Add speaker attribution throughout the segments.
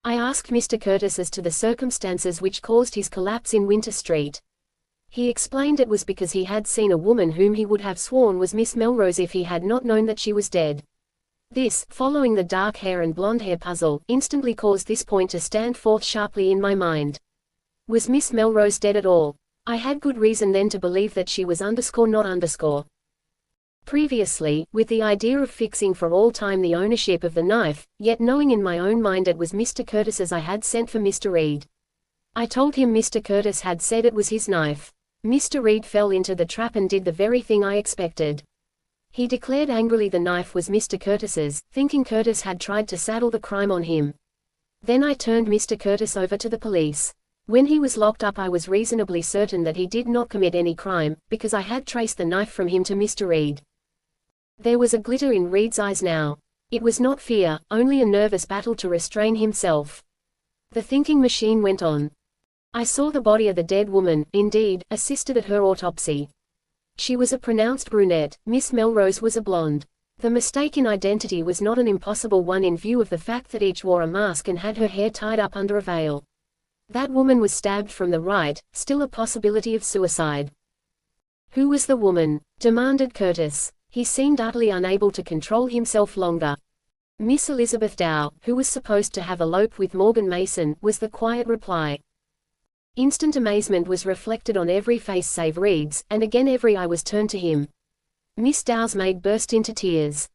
Speaker 1: I asked Mr. Curtis as to the circumstances which caused his collapse in Winter Street. He explained it was because he had seen a woman whom he would have sworn was Miss Melrose if he had not known that she was dead. This, following the dark hair and blonde hair puzzle, instantly caused this point to stand forth sharply in my mind. Was Miss Melrose dead at all? I had good reason then to believe that she was not. Previously, with the idea of fixing for all time the ownership of the knife, yet knowing in my own mind it was Mr. Curtis's, I had sent for Mr. Reed. I told him Mr. Curtis had said it was his knife. Mr. Reed fell into the trap and did the very thing I expected. He declared angrily the knife was Mr. Curtis's, thinking Curtis had tried to saddle the crime on him. Then I turned Mr. Curtis over to the police. When he was locked up I was reasonably certain that he did not commit any crime, because I had traced the knife from him to Mr. Reed. There was a glitter in Reed's eyes now. It was not fear, only a nervous battle to restrain himself. The thinking machine went on. I saw the body of the dead woman, indeed, assisted at her autopsy. She was a pronounced brunette, Miss Melrose was a blonde. The mistake in identity was not an impossible one in view of the fact that each wore a mask and had her hair tied up under a veil. That woman was stabbed from the right, still a possibility of suicide. Who was the woman? Demanded Curtis. He seemed utterly unable to control himself longer. Miss Elizabeth Dow, who was supposed to have eloped with Morgan Mason, was the quiet reply. Instant amazement was reflected on every face save Reed's, and again every eye was turned to him. Miss Dow's maid burst into tears.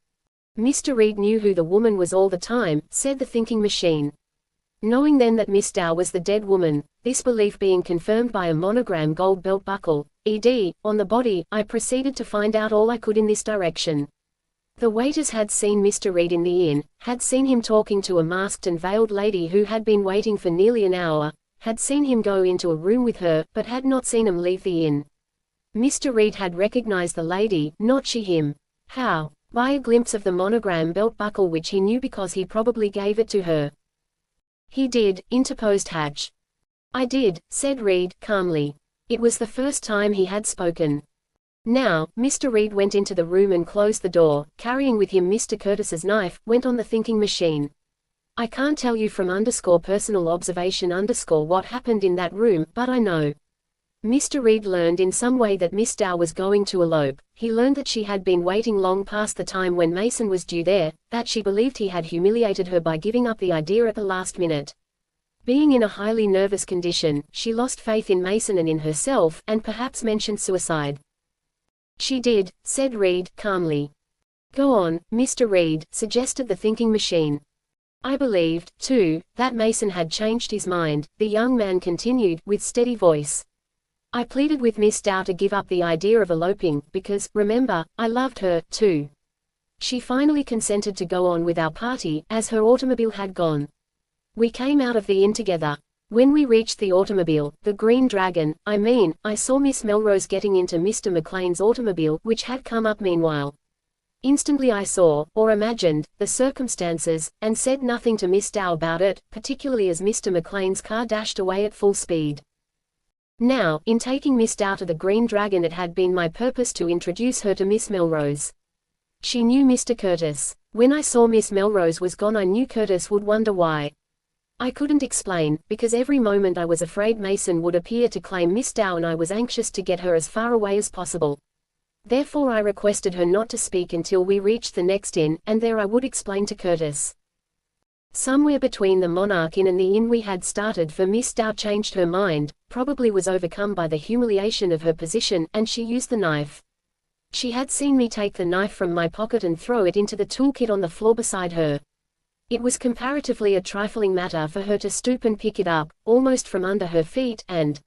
Speaker 1: Mr. Reed knew who the woman was all the time, said the thinking machine. Knowing then that Miss Dow was the dead woman, this belief being confirmed by a monogram gold belt buckle, ED, on the body, I proceeded to find out all I could in this direction. The waiters had seen Mr. Reed in the inn, had seen him talking to a masked and veiled lady who had been waiting for nearly an hour, had seen him go into a room with her, but had not seen him leave the inn. Mr. Reed had recognized the lady, not she him. How? By a glimpse of the monogram belt buckle which he knew because he probably gave it to her. He did, interposed Hatch. I did, said Reed, calmly. It was the first time he had spoken. Now, Mr. Reed went into the room and closed the door, carrying with him Mr. Curtis's knife, went on the thinking machine. I can't tell you from personal observation what happened in that room, but I know. Mr. Reed learned in some way that Miss Dow was going to elope. He learned that she had been waiting long past the time when Mason was due there, that she believed he had humiliated her by giving up the idea at the last minute. Being in a highly nervous condition, she lost faith in Mason and in herself, and perhaps mentioned suicide. She did, said Reed, calmly. Go on, Mr. Reed, suggested the thinking machine. I believed, too, that Mason had changed his mind, the young man continued, with steady voice. I pleaded with Miss Dow to give up the idea of eloping, because, remember, I loved her, too. She finally consented to go on with our party, as her automobile had gone. We came out of the inn together. When we reached the automobile, the Green Dragon, I saw Miss Melrose getting into Mr. McLean's automobile, which had come up meanwhile. Instantly I saw, or imagined, the circumstances, and said nothing to Miss Dow about it, particularly as Mr. McLean's car dashed away at full speed. Now, in taking Miss Dow to the Green Dragon, it had been my purpose to introduce her to Miss Melrose. She knew Mr. Curtis. When I saw Miss Melrose was gone I knew Curtis would wonder why. I couldn't explain, because every moment I was afraid Mason would appear to claim Miss Dow and I was anxious to get her as far away as possible. Therefore I requested her not to speak until we reached the next inn, and there I would explain to Curtis. Somewhere between the Monarch Inn and the inn we had started for, Miss Dow changed her mind, probably was overcome by the humiliation of her position, and she used the knife. She had seen me take the knife from my pocket and throw it into the toolkit on the floor beside her. It was comparatively a trifling matter for her to stoop and pick it up, almost from under her feet, and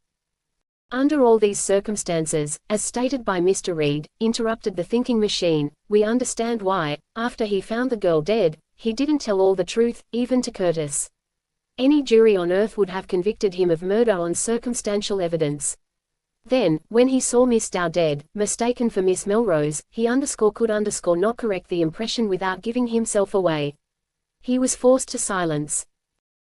Speaker 1: under all these circumstances, as stated by Mr. Reed, interrupted the thinking machine, we understand why, after he found the girl dead, he didn't tell all the truth, even to Curtis. Any jury on earth would have convicted him of murder on circumstantial evidence. Then, when he saw Miss Dow dead, mistaken for Miss Melrose, he could not correct the impression without giving himself away. He was forced to silence.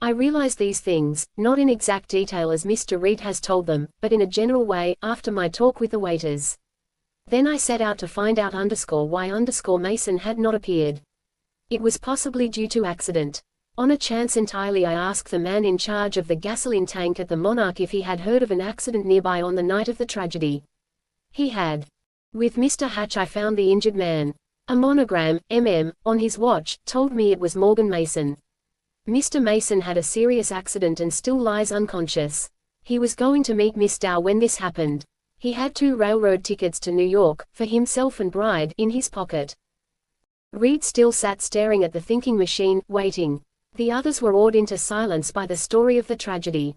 Speaker 1: I realized these things, not in exact detail as Mr. Reed has told them, but in a general way, after my talk with the waiters. Then I set out to find out why Mason had not appeared. It was possibly due to accident. On a chance entirely, I asked the man in charge of the gasoline tank at the Monarch if he had heard of an accident nearby on the night of the tragedy. He had. With Mr. Hatch I found the injured man. A monogram, MM, on his watch, told me it was Morgan Mason. Mr. Mason had a serious accident and still lies unconscious. He was going to meet Miss Dow when this happened. He had 2 railroad tickets to New York, for himself and bride, in his pocket. Reed still sat staring at the thinking machine, waiting. The others were awed into silence by the story of the tragedy.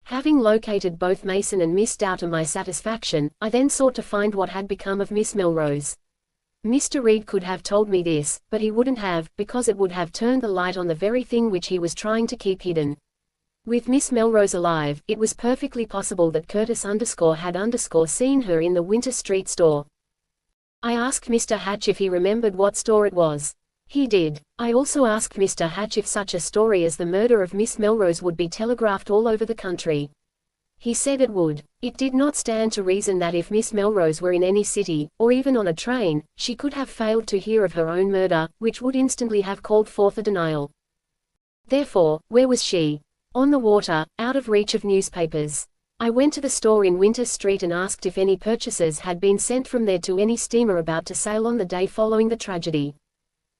Speaker 1: Having located both Mason and Miss Dow to my satisfaction, I then sought to find what had become of Miss Melrose. Mr. Reed could have told me this, but he wouldn't have, because it would have turned the light on the very thing which he was trying to keep hidden. With Miss Melrose alive, it was perfectly possible that Curtis had seen her in the Winter Street store. I asked Mr. Hatch if he remembered what store it was. He did. I also asked Mr. Hatch if such a story as the murder of Miss Melrose would be telegraphed all over the country. He said it would. It did not stand to reason that if Miss Melrose were in any city, or even on a train, she could have failed to hear of her own murder, which would instantly have called forth a denial. Therefore, where was she? On the water, out of reach of newspapers. I went to the store in Winter Street and asked if any purchases had been sent from there to any steamer about to sail on the day following the tragedy.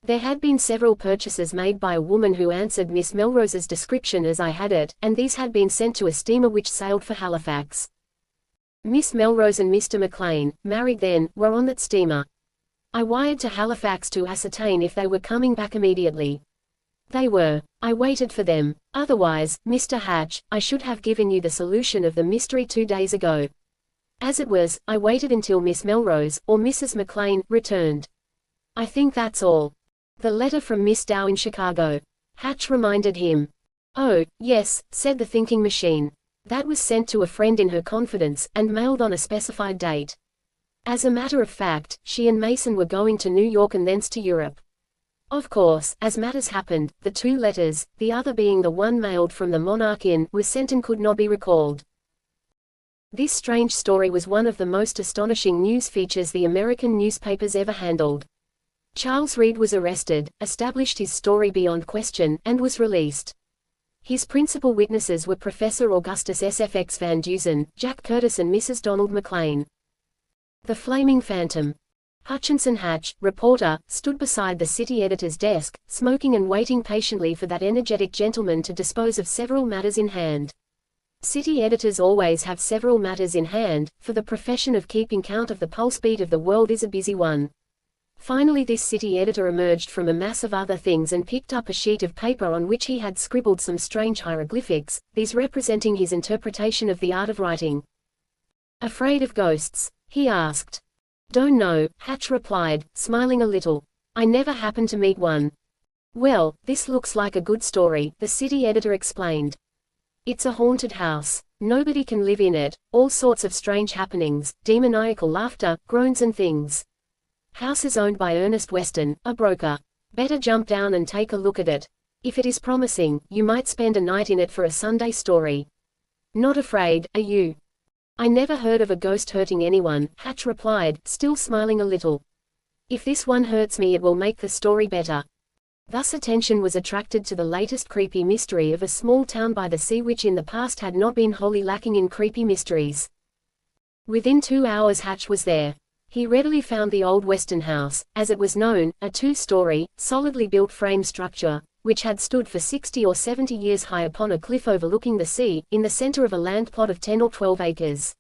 Speaker 1: There had been several purchases made by a woman who answered Miss Melrose's description as I had it, and these had been sent to a steamer which sailed for Halifax. Miss Melrose and Mr. McLean, married then, were on that steamer. I wired to Halifax to ascertain if they were coming back immediately. They were. I waited for them. Otherwise, Mr. Hatch, I should have given you the solution of the mystery 2 days ago. As it was, I waited until Miss Melrose, or Mrs. McLean, returned. I think that's all. The letter from Miss Dow in Chicago. Hatch reminded him. Oh, yes, said the thinking machine. That was sent to a friend in her confidence, and mailed on a specified date. As a matter of fact, she and Mason were going to New York and thence to Europe. Of course, as matters happened, the 2 letters, the other being the one mailed from the Monarch Inn, was sent and could not be recalled. This strange story was one of the most astonishing news features the American newspapers ever handled. Charles Reed was arrested, established his story beyond question, and was released. His principal witnesses were Professor Augustus S.F.X. Van Dusen, Jack Curtis and Mrs. Donald McLean. The Flaming Phantom. Hutchinson Hatch, reporter, stood beside the city editor's desk, smoking and waiting patiently for that energetic gentleman to dispose of several matters in hand. City editors always have several matters in hand, for the profession of keeping count of the pulse beat of the world is a busy one. Finally this city editor emerged from a mass of other things and picked up a sheet of paper on which he had scribbled some strange hieroglyphics, these representing his interpretation of the art of writing. Afraid of ghosts? He asked. Don't know, Hatch replied, smiling a little. I never happened to meet one. Well, this looks like a good story, the city editor explained. It's a haunted house. Nobody can live in it, all sorts of strange happenings, demoniacal laughter, groans and things. House is owned by Ernest Weston, a broker. Better jump down and take a look at it. If it is promising, you might spend a night in it for a Sunday story. Not afraid, are you? I never heard of a ghost hurting anyone, Hatch replied, still smiling a little. If this one hurts me it will make the story better. Thus attention was attracted to the latest creepy mystery of a small town by the sea which in the past had not been wholly lacking in creepy mysteries. Within 2 hours Hatch was there. He readily found the old Weston house, as it was known, a 2-story, solidly built frame structure, which had stood for 60 or 70 years high upon a cliff overlooking the sea, in the center of a land plot of 10 or 12 acres.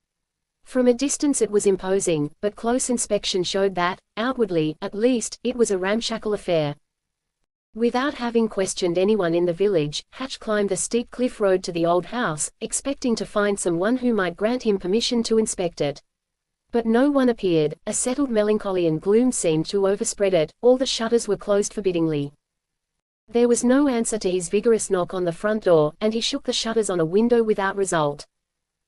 Speaker 1: From a distance it was imposing, but close inspection showed that, outwardly, at least, it was a ramshackle affair. Without having questioned anyone in the village, Hatch climbed the steep cliff road to the old house, expecting to find someone who might grant him permission to inspect it. But no one appeared, a settled melancholy and gloom seemed to overspread it, all the shutters were closed forbiddingly. There was no answer to his vigorous knock on the front door, and he shook the shutters on a window without result.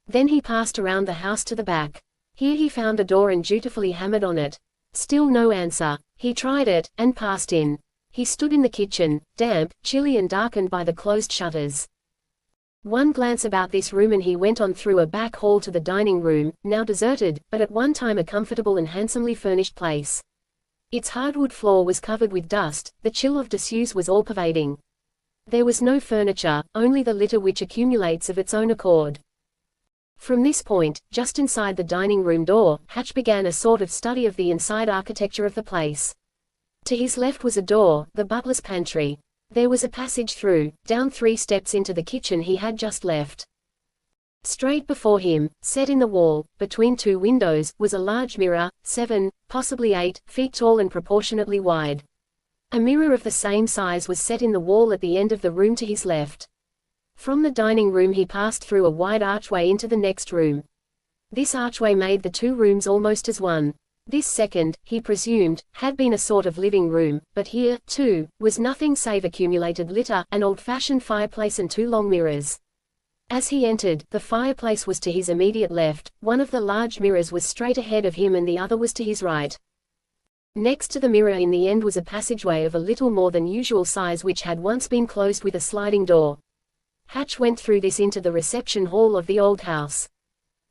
Speaker 1: Then he passed around the house to the back. Here he found a door and dutifully hammered on it. Still no answer. He tried it, and passed in. He stood in the kitchen, damp, chilly and darkened by the closed shutters. One glance about this room and he went on through a back hall to the dining room, now deserted, but at one time a comfortable and handsomely furnished place. Its hardwood floor was covered with dust, the chill of disuse was all-pervading. There was no furniture, only the litter which accumulates of its own accord. From this point, just inside the dining room door, Hatch began a sort of study of the inside architecture of the place. To his left was a door, the butler's pantry. There was a passage through, down 3 steps into the kitchen he had just left. Straight before him, set in the wall, between 2 windows, was a large mirror, 7, possibly 8, feet tall and proportionately wide. A mirror of the same size was set in the wall at the end of the room to his left. From the dining room he passed through a wide archway into the next room. This archway made the 2 rooms almost as one. This second, he presumed, had been a sort of living room, but here, too, was nothing save accumulated litter, an old-fashioned fireplace and 2 long mirrors. As he entered, the fireplace was to his immediate left, one of the large mirrors was straight ahead of him and the other was to his right. Next to the mirror in the end was a passageway of a little more than usual size which had once been closed with a sliding door. Hatch went through this into the reception hall of the old house.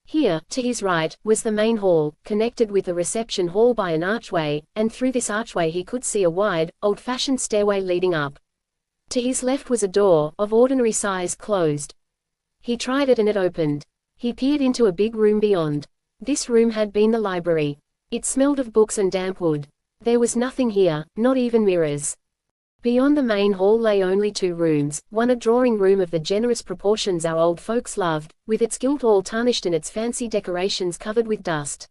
Speaker 1: Here, to his right, was the main hall, connected with the reception hall by an archway, and through this archway he could see a wide, old-fashioned stairway leading up. To his left was a door, of ordinary size, closed. He tried it and it opened. He peered into a big room beyond. This room had been the library. It smelled of books and damp wood. There was nothing here, not even mirrors. Beyond the main hall lay only 2 rooms, one a drawing room of the generous proportions our old folks loved, with its gilt all tarnished and its fancy decorations covered with dust.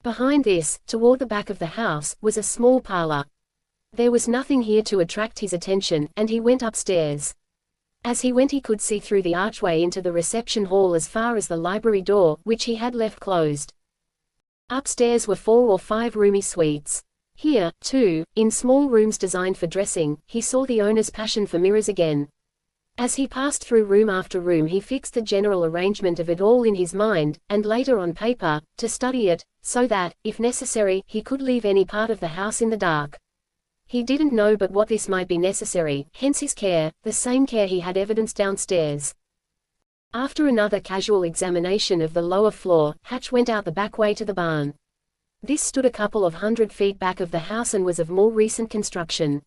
Speaker 1: Behind this, toward the back of the house, was a small parlor. There was nothing here to attract his attention, and he went upstairs. As he went he could see through the archway into the reception hall as far as the library door, which he had left closed. Upstairs were 4 or 5 roomy suites. Here, too, in small rooms designed for dressing, he saw the owner's passion for mirrors again. As he passed through room after room he fixed the general arrangement of it all in his mind, and later on paper, to study it, so that, if necessary, he could leave any part of the house in the dark. He didn't know but what this might be necessary, hence his care, the same care he had evidenced downstairs. After another casual examination of the lower floor, Hatch went out the back way to the barn. This stood a couple of 100 feet back of the house and was of more recent construction.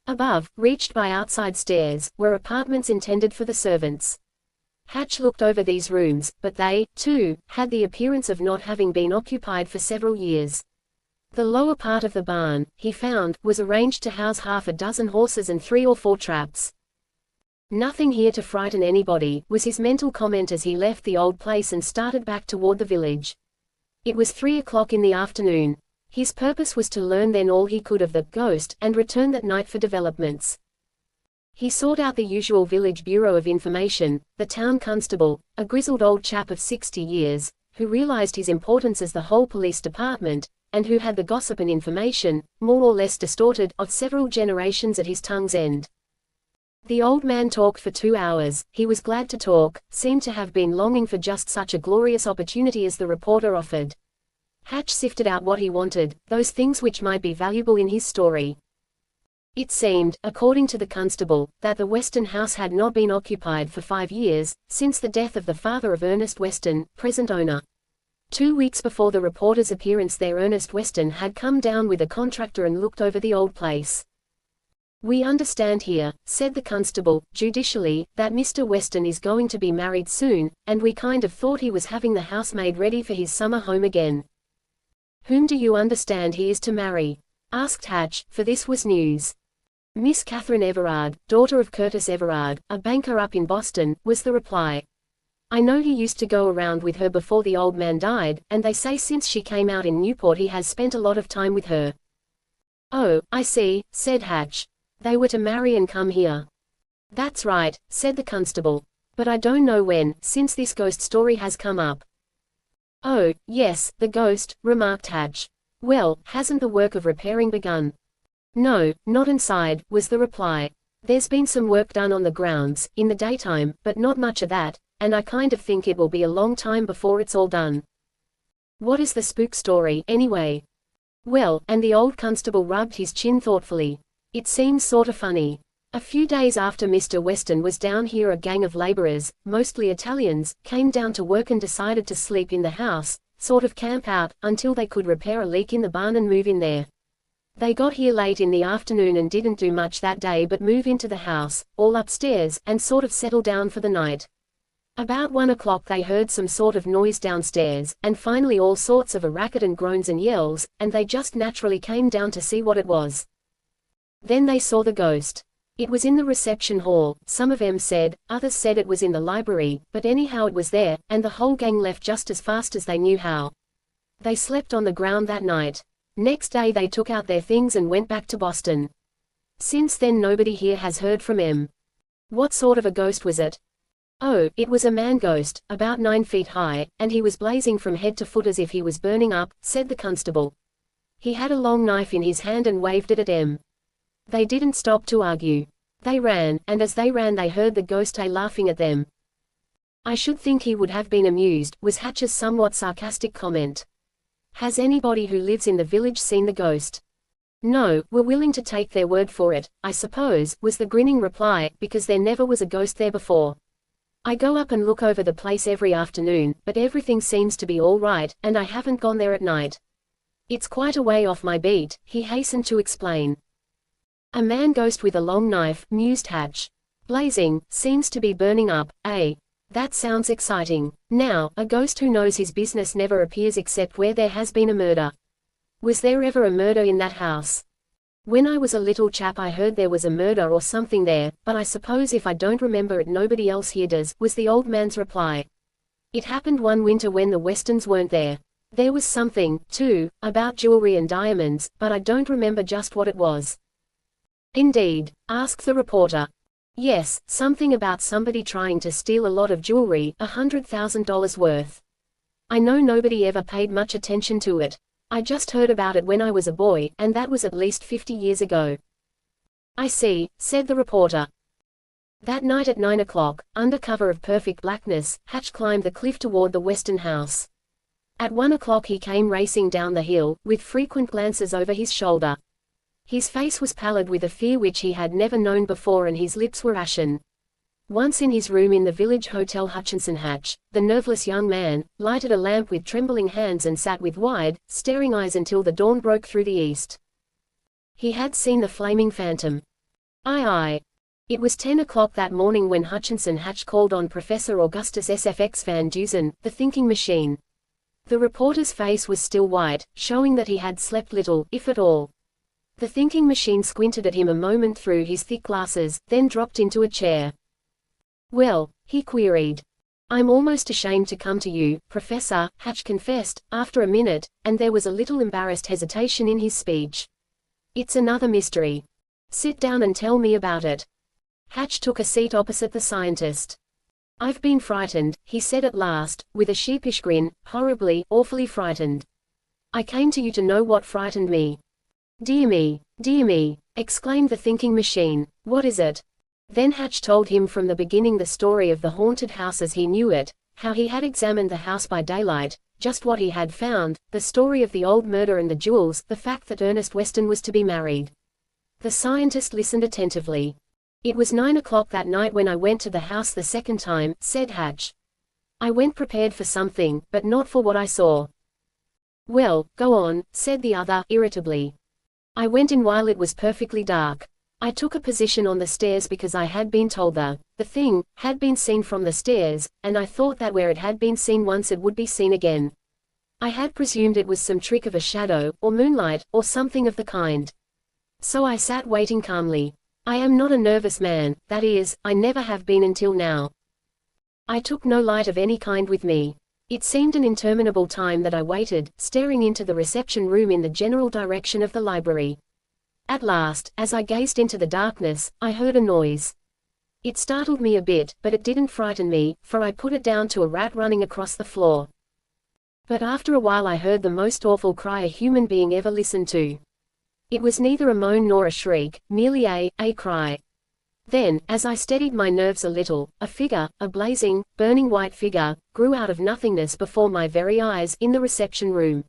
Speaker 1: Above, reached by outside stairs, were apartments intended for the servants. Hatch looked over these rooms, but they, too, had the appearance of not having been occupied for several years. The lower part of the barn, he found, was arranged to house half a dozen horses and 3 or 4 traps. Nothing here to frighten anybody, was his mental comment as he left the old place and started back toward the village. It was 3 o'clock in the afternoon. His purpose was to learn then all he could of the ghost, and return that night for developments. He sought out the usual village bureau of information, the town constable, a grizzled old chap of 60 years, who realized his importance as the whole police department, and who had the gossip and information, more or less distorted, of several generations at his tongue's end. The old man talked for 2 hours. He was glad to talk, seemed to have been longing for just such a glorious opportunity as the reporter offered. Hatch sifted out what he wanted, those things which might be valuable in his story. It seemed, according to the constable, that the Weston house had not been occupied for 5 years, since the death of the father of Ernest Weston, present owner. 2 weeks before the reporter's appearance there Ernest Weston had come down with a contractor and looked over the old place. "We understand here," said the constable, judicially, "that Mr. Weston is going to be married soon, and we kind of thought he was having the house made ready for his summer home again." "Whom do you understand he is to marry?" asked Hatch, for this was news. "Miss Catherine Everard, daughter of Curtis Everard, a banker up in Boston," was the reply. "I know he used to go around with her before the old man died, and they say since she came out in Newport he has spent a lot of time with her." "Oh, I see," said Hatch. "They were to marry and come here." "That's right," said the constable. "But I don't know when, since this ghost story has come up." "Oh, yes, the ghost," remarked Hatch. "Well, hasn't the work of repairing begun?" "No, not inside," was the reply. "There's been some work done on the grounds, in the daytime, but not much of that, and I kind of think it will be a long time before it's all done." "What is the spook story, anyway?" "Well," and the old constable rubbed his chin thoughtfully, "it seems sorta funny. A few days after Mr. Weston was down here a gang of laborers, mostly Italians, came down to work and decided to sleep in the house, sort of camp out, until they could repair a leak in the barn and move in there. They got here late in the afternoon and didn't do much that day but move into the house, all upstairs, and sort of settle down for the night. About 1 o'clock they heard some sort of noise downstairs, and finally all sorts of a racket and groans and yells, and they just naturally came down to see what it was. Then they saw the ghost. It was in the reception hall, some of them said, others said it was in the library, but anyhow it was there, and the whole gang left just as fast as they knew how. They slept on the ground that night. Next day they took out their things and went back to Boston. Since then nobody here has heard from him. What sort of a ghost was it? Oh, it was a man ghost, about 9 feet high, and he was blazing from head to foot as if he was burning up, said the constable. He had a long knife in his hand and waved it at them. They didn't stop to argue. They ran, and as they ran they heard the ghost laughing at them. I should think he would have been amused, was Hatch's somewhat sarcastic comment. Has anybody who lives in the village seen the ghost? No, we're willing to take their word for it, I suppose, was the grinning reply, because there never was a ghost there before. I go up and look over the place every afternoon, but everything seems to be all right, and I haven't gone there at night. It's quite a way off my beat, he hastened to explain. A man ghost with a long knife, mused Hatch. Blazing, seems to be burning up, eh? That sounds exciting. Now, a ghost who knows his business never appears except where there has been a murder. Was there ever a murder in that house? When I was a little chap I heard there was a murder or something there, but I suppose if I don't remember it nobody else here does, was the old man's reply. It happened one winter when the Westons weren't there. There was something, too, about jewelry and diamonds, but I don't remember just what it was. Indeed? Asked the reporter. Yes, something about somebody trying to steal a lot of jewelry, $100,000 worth. I know nobody ever paid much attention to it. I just heard about it when I was a boy, and that was at least 50 years ago. I see, said the reporter. That night at 9 o'clock, under cover of perfect blackness, Hatch climbed the cliff toward the Weston house. At 1 o'clock he came racing down the hill, with frequent glances over his shoulder. His face was pallid with a fear which he had never known before and his lips were ashen. Once in his room in the village hotel Hutchinson Hatch, the nerveless young man, lighted a lamp with trembling hands and sat with wide, staring eyes until the dawn broke through the east. He had seen the flaming phantom. Aye. It was 10 o'clock that morning when Hutchinson Hatch called on Professor Augustus SFX Van Dusen, the thinking machine. The reporter's face was still white, showing that he had slept little, if at all. The thinking machine squinted at him a moment through his thick glasses, then dropped into a chair. Well, he queried. I'm almost ashamed to come to you, Professor, Hatch confessed, after a minute, and there was a little embarrassed hesitation in his speech. It's another mystery. Sit down and tell me about it. Hatch took a seat opposite the scientist. I've been frightened, he said at last, with a sheepish grin, horribly, awfully frightened. I came to you to know what frightened me. Dear me, exclaimed the thinking machine. What is it? Then Hatch told him from the beginning the story of the haunted house as he knew it, how he had examined the house by daylight, just what he had found, the story of the old murder and the jewels, the fact that Ernest Weston was to be married. The scientist listened attentively. It was 9 o'clock that night when I went to the house the second time, said Hatch. I went prepared for something, but not for what I saw. Well, go on, said the other, irritably. I went in while it was perfectly dark. I took a position on the stairs because I had been told the thing had been seen from the stairs, and I thought that where it had been seen once it would be seen again. I had presumed it was some trick of a shadow, or moonlight, or something of the kind. So I sat waiting calmly. I am not a nervous man, that is, I never have been until now. I took no light of any kind with me. It seemed an interminable time that I waited, staring into the reception room in the general direction of the library. At last, as I gazed into the darkness, I heard a noise. It startled me a bit, but it didn't frighten me, for I put it down to a rat running across the floor. But after a while I heard the most awful cry a human being ever listened to. It was neither a moan nor a shriek, merely a cry. Then, as I steadied my nerves a little, a figure, a blazing, burning white figure, grew out of nothingness before my very eyes, in the reception room.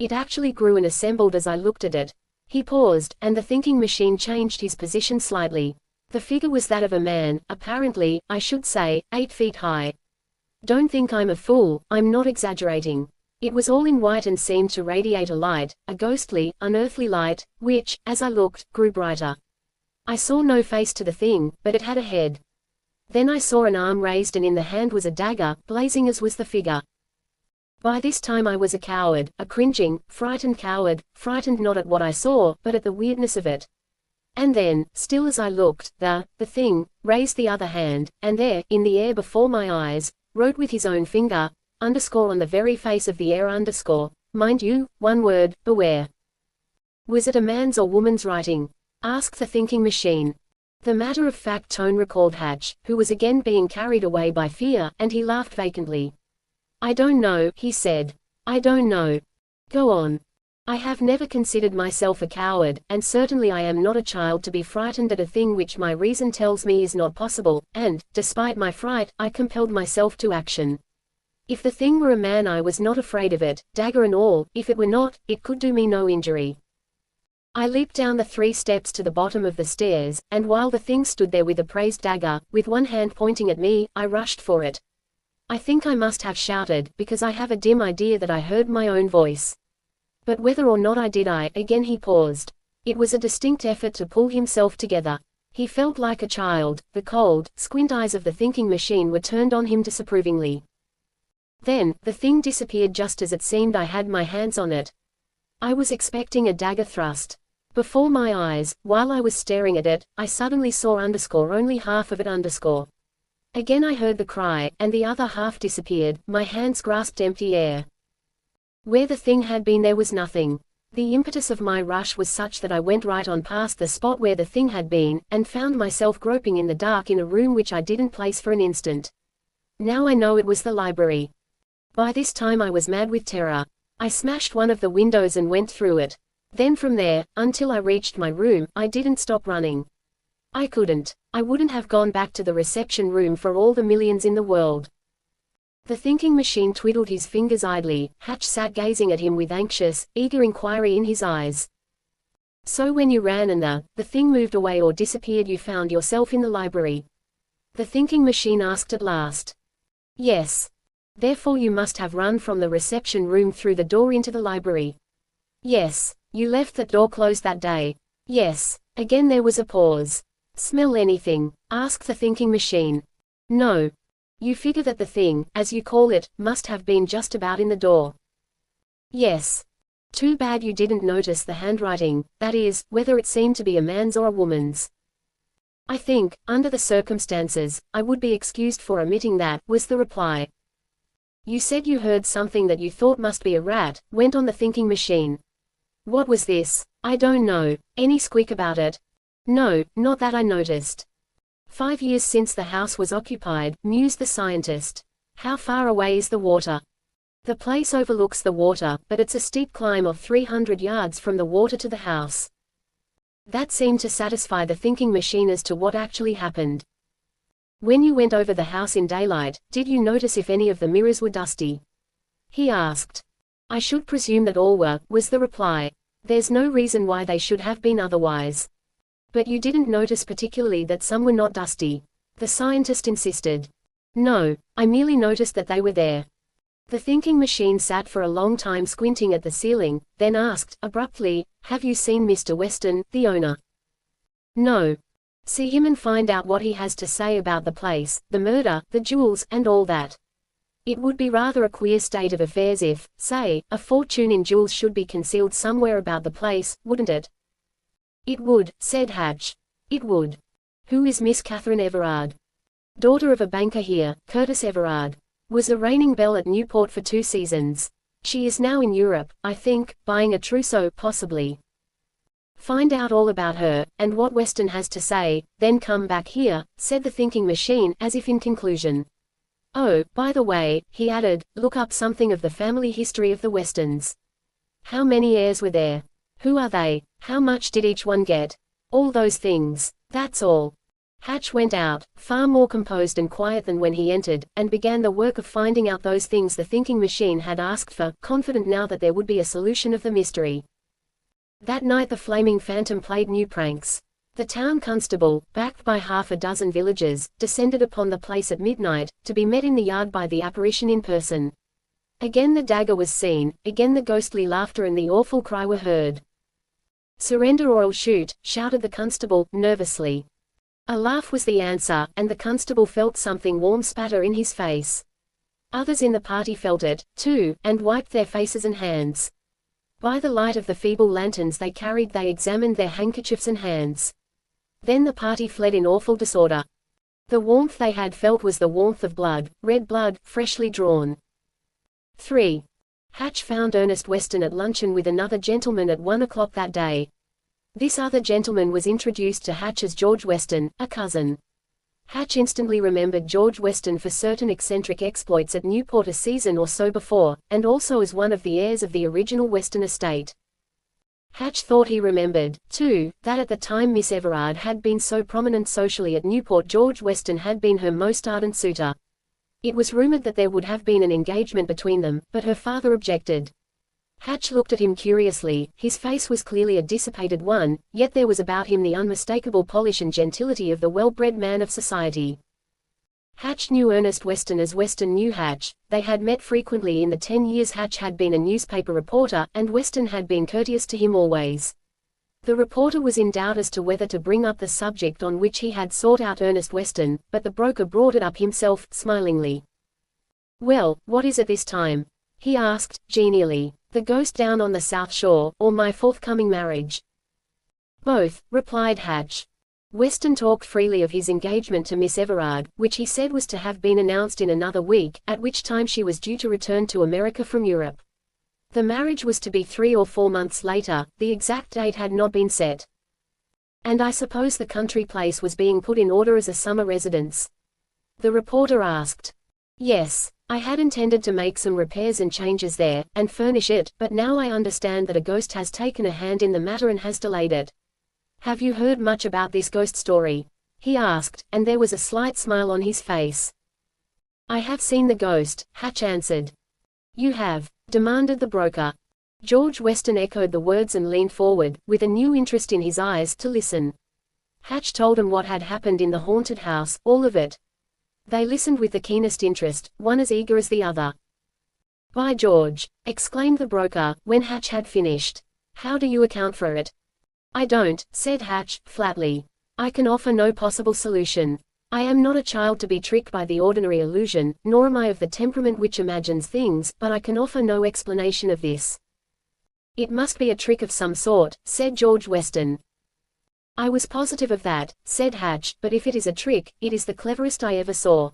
Speaker 1: It actually grew and assembled as I looked at it. He paused, and the thinking machine changed his position slightly. The figure was that of a man, apparently, I should say, 8 feet high. Don't think I'm a fool, I'm not exaggerating. It was all in white and seemed to radiate a light, a ghostly, unearthly light, which, as I looked, grew brighter. I saw no face to the thing, but it had a head. Then I saw an arm raised and in the hand was a dagger, blazing as was the figure. By this time I was a coward, a cringing, frightened coward, frightened not at what I saw, but at the weirdness of it. And then, still as I looked, the thing, raised the other hand, and there, in the air before my eyes, wrote with his own finger, underscore on the very face of the air underscore, mind you, one word, beware. Was it a man's or woman's writing? Asked the thinking machine. The matter-of-fact tone recalled Hatch, who was again being carried away by fear, and he laughed vacantly. I don't know, he said. I don't know. Go on. I have never considered myself a coward, and certainly I am not a child to be frightened at a thing which my reason tells me is not possible, and, despite my fright, I compelled myself to action. If the thing were a man I was not afraid of it, dagger and all; if it were not, it could do me no injury. I leaped down the 3 steps to the bottom of the stairs, and while the thing stood there with upraised dagger, with one hand pointing at me, I rushed for it. I think I must have shouted, because I have a dim idea that I heard my own voice. But whether or not I did again he paused. It was a distinct effort to pull himself together. He felt like a child. The cold, squint eyes of the thinking machine were turned on him disapprovingly. Then, the thing disappeared just as it seemed I had my hands on it. I was expecting a dagger thrust. Before my eyes, while I was staring at it, I suddenly saw underscore only half of it underscore. Again I heard the cry, and the other half disappeared, my hands grasped empty air. Where the thing had been there was nothing. The impetus of my rush was such that I went right on past the spot where the thing had been, and found myself groping in the dark in a room which I didn't place for an instant. Now I know it was the library. By this time I was mad with terror. I smashed one of the windows and went through it. Then from there, until I reached my room, I didn't stop running. I couldn't. I wouldn't have gone back to the reception room for all the millions in the world. The thinking machine twiddled his fingers idly. Hatch sat gazing at him with anxious, eager inquiry in his eyes. So when you ran and the thing moved away or disappeared, you found yourself in the library? The thinking machine asked at last. Yes. Therefore you must have run from the reception room through the door into the library. Yes. You left that door closed that day. Yes. Again there was a pause. Smell anything? Asked the thinking machine. No. You figure that the thing, as you call it, must have been just about in the door. Yes. Too bad you didn't notice the handwriting, that is, whether it seemed to be a man's or a woman's. I think, under the circumstances, I would be excused for omitting that, was the reply. You said you heard something that you thought must be a rat, went on the thinking machine. What was this? I don't know. Any squeak about it? No, not that I noticed. 5 years since the house was occupied, mused the scientist. How far away is the water? The place overlooks the water, but it's a steep climb of 300 yards from the water to the house. That seemed to satisfy the thinking machine as to what actually happened. When you went over the house in daylight, did you notice if any of the mirrors were dusty? He asked. I should presume that all were, was the reply. There's no reason why they should have been otherwise. But you didn't notice particularly that some were not dusty? The scientist insisted. No, I merely noticed that they were there. The thinking machine sat for a long time squinting at the ceiling, then asked, abruptly, have you seen Mr. Weston, the owner? No. See him and find out what he has to say about the place, the murder, the jewels, and all that. It would be rather a queer state of affairs if, say, a fortune in jewels should be concealed somewhere about the place, wouldn't it? It would, said Hatch. It would. Who is Miss Catherine Everard? Daughter of a banker here, Curtis Everard. Was a reigning belle at Newport for 2 seasons. She is now in Europe, I think, buying a trousseau, possibly. Find out all about her, and what Weston has to say, then come back here, said the thinking machine, as if in conclusion. Oh, by the way, he added, look up something of the family history of the Westons. How many heirs were there? Who are they? How much did each one get? All those things. That's all. Hatch went out, far more composed and quiet than when he entered, and began the work of finding out those things the thinking machine had asked for, confident now that there would be a solution of the mystery. That night the flaming phantom played new pranks. The town constable, backed by half a dozen villagers, descended upon the place at midnight, to be met in the yard by the apparition in person. Again the dagger was seen, again the ghostly laughter and the awful cry were heard. "Surrender or I'll shoot," shouted the constable, nervously. A laugh was the answer, and the constable felt something warm spatter in his face. Others in the party felt it, too, and wiped their faces and hands. By the light of the feeble lanterns they carried they examined their handkerchiefs and hands. Then the party fled in awful disorder. The warmth they had felt was the warmth of blood, red blood, freshly drawn. 3. Hatch found Ernest Weston at luncheon with another gentleman at 1 o'clock that day. This other gentleman was introduced to Hatch as George Weston, a cousin. Hatch instantly remembered George Weston for certain eccentric exploits at Newport a season or so before, and also as one of the heirs of the original Weston estate. Hatch thought he remembered, too, that at the time Miss Everard had been so prominent socially at Newport George Weston had been her most ardent suitor. It was rumored that there would have been an engagement between them, but her father objected. Hatch looked at him curiously. His face was clearly a dissipated one, yet there was about him the unmistakable polish and gentility of the well-bred man of society. Hatch knew Ernest Weston as Weston knew Hatch. They had met frequently in the 10 years Hatch had been a newspaper reporter, and Weston had been courteous to him always. The reporter was in doubt as to whether to bring up the subject on which he had sought out Ernest Weston, but the broker brought it up himself, smilingly. "Well, what is it this time?" he asked, genially. "The ghost down on the South Shore, or my forthcoming marriage?" "Both," replied Hatch. Weston talked freely of his engagement to Miss Everard, which he said was to have been announced in another week, at which time she was due to return to America from Europe. The marriage was to be 3 or 4 months later, the exact date had not been set. "And I suppose the country place was being put in order as a summer residence?" the reporter asked. "Yes. I had intended to make some repairs and changes there, and furnish it, but now I understand that a ghost has taken a hand in the matter and has delayed it." "Have you heard much about this ghost story?" he asked, and there was a slight smile on his face. "I have seen the ghost," Hatch answered. "You have?" demanded the broker. George Weston echoed the words and leaned forward, with a new interest in his eyes, to listen. Hatch told him what had happened in the haunted house, all of it. They listened with the keenest interest, one as eager as the other. "By George!" exclaimed the broker, when Hatch had finished. "How do you account for it?" "I don't," said Hatch, flatly. "I can offer no possible solution. I am not a child to be tricked by the ordinary illusion, nor am I of the temperament which imagines things, but I can offer no explanation of this." "It must be a trick of some sort," said George Weston. "I was positive of that," said Hatch, "but if it is a trick, it is the cleverest I ever saw."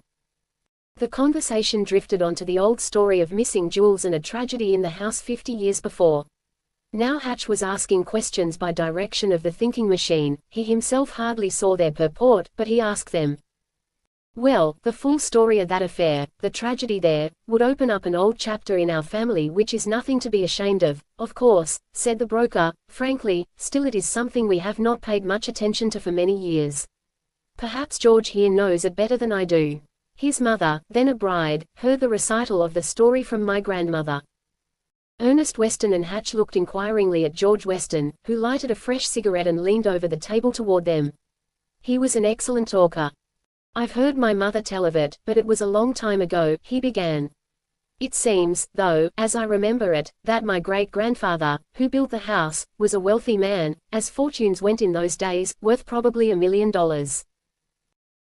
Speaker 1: The conversation drifted onto the old story of missing jewels and a tragedy in the house 50 years before. Now Hatch was asking questions by direction of the thinking machine. He himself hardly saw their purport, but he asked them. "Well, the full story of that affair, the tragedy there, would open up an old chapter in our family which is nothing to be ashamed of course," said the broker, frankly. "Still it is something we have not paid much attention to for many years. Perhaps George here knows it better than I do." His mother, then a bride, heard the recital of the story from my grandmother. Ernest Weston and Hatch looked inquiringly at George Weston, who lighted a fresh cigarette and leaned over the table toward them. He was an excellent talker. "I've heard my mother tell of it, but it was a long time ago," he began. "It seems, though, as I remember it, that my great-grandfather, who built the house, was a wealthy man, as fortunes went in those days, worth probably $1 million.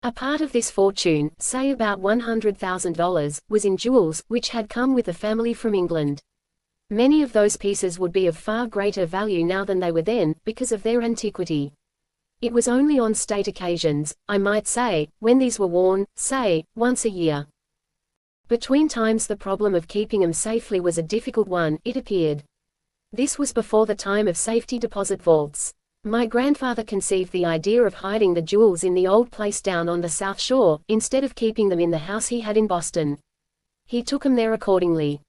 Speaker 1: A part of this fortune, say about $100,000, was in jewels, which had come with the family from England. Many of those pieces would be of far greater value now than they were then, because of their antiquity. It was only on state occasions, I might say, when these were worn, say, once a year. Between times the problem of keeping them safely was a difficult one, it appeared. This was before the time of safety deposit vaults. My grandfather conceived the idea of hiding the jewels in the old place down on the South Shore, instead of keeping them in the house he had in Boston. He took them there accordingly.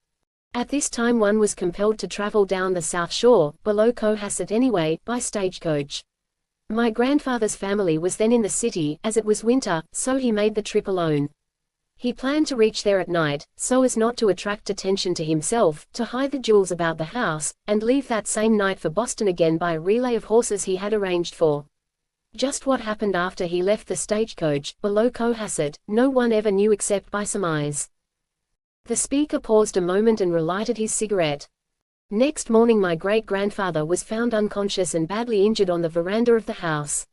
Speaker 1: At this time one was compelled to travel down the South Shore, below Cohasset anyway, by stagecoach. My grandfather's family was then in the city, as it was winter, so he made the trip alone. He planned to reach there at night, so as not to attract attention to himself, to hide the jewels about the house, and leave that same night for Boston again by a relay of horses he had arranged for. Just what happened after he left the stagecoach, below Cohasset, no one ever knew except by surmise. The speaker paused a moment and relighted his cigarette. Next morning my great-grandfather was found unconscious and badly injured on the veranda of the house.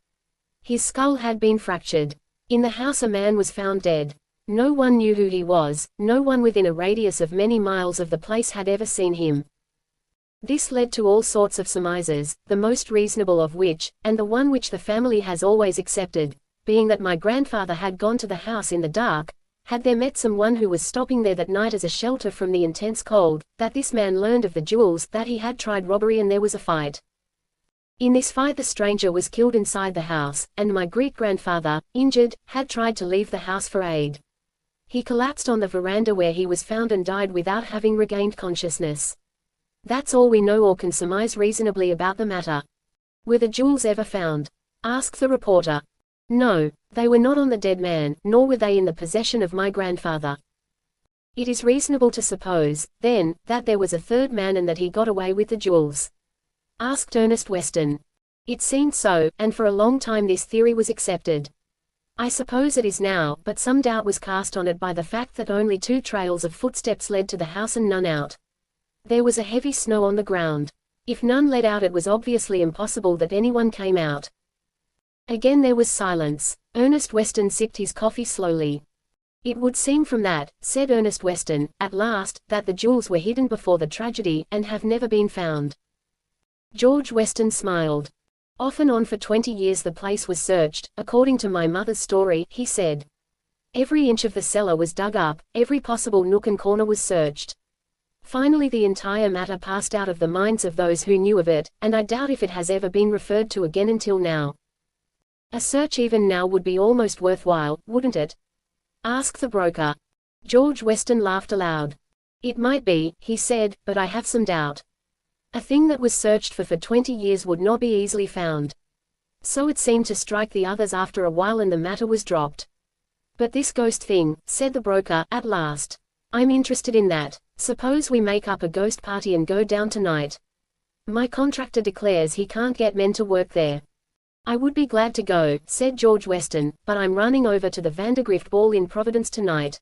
Speaker 1: His skull had been fractured. In the house a man was found dead. No one knew who he was, no one within a radius of many miles of the place had ever seen him. This led to all sorts of surmises, the most reasonable of which, and the one which the family has always accepted, being that my grandfather had gone to the house in the dark, had there met someone who was stopping there that night as a shelter from the intense cold, that this man learned of the jewels, that he had tried robbery and there was a fight. In this fight the stranger was killed inside the house, and my great-grandfather, injured, had tried to leave the house for aid. He collapsed on the veranda where he was found and died without having regained consciousness. That's all we know or can surmise reasonably about the matter. Were the jewels ever found? Asked the reporter. No, they were not on the dead man, nor were they in the possession of my grandfather. It is reasonable to suppose, then, that there was a third man and that he got away with the jewels. Asked Ernest Weston. It seemed so, and for a long time this theory was accepted. I suppose it is now, but some doubt was cast on it by the fact that only 2 trails of footsteps led to the house and none out. There was a heavy snow on the ground. If none led out it was obviously impossible that anyone came out. Again there was silence. Ernest Weston sipped his coffee slowly. It would seem from that, said Ernest Weston, at last, that the jewels were hidden before the tragedy, and have never been found. George Weston smiled. Off and on for 20 years the place was searched, according to my mother's story, he said. Every inch of the cellar was dug up, every possible nook and corner was searched. Finally the entire matter passed out of the minds of those who knew of it, and I doubt if it has ever been referred to again until now. A search even now would be almost worthwhile, wouldn't it? Asked the broker. George Weston laughed aloud. It might be, he said, but I have some doubt. A thing that was searched for 20 years would not be easily found. So it seemed to strike the others after a while and the matter was dropped. But this ghost thing, said the broker, at last. I'm interested in that. Suppose we make up a ghost party and go down tonight. My contractor declares he can't get men to work there. I would be glad to go, said George Weston, but I'm running over to the Vandergrift ball in Providence tonight.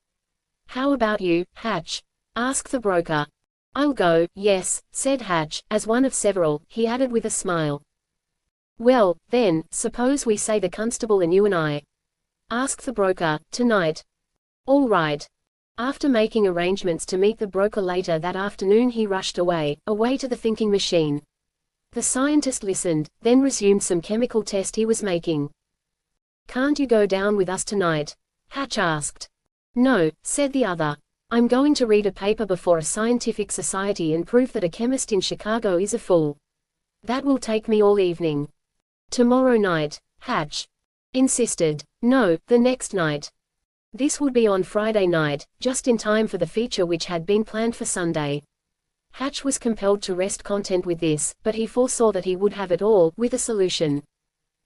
Speaker 1: How about you, Hatch? Asked the broker. I'll go, yes, said Hatch, as one of several, he added with a smile. Well, then, suppose we say the constable and you and I. Asked the broker, tonight. All right. After making arrangements to meet the broker later that afternoon he rushed away to the thinking machine. The scientist listened, then resumed some chemical test he was making. Can't you go down with us tonight? Hatch asked. No, said the other. I'm going to read a paper before a scientific society and prove that a chemist in Chicago is a fool. That will take me all evening. Tomorrow night, Hatch insisted. No, the next night. This would be on Friday night, just in time for the feature which had been planned for Sunday. Hatch was compelled to rest content with this, but he foresaw that he would have it all, with a solution.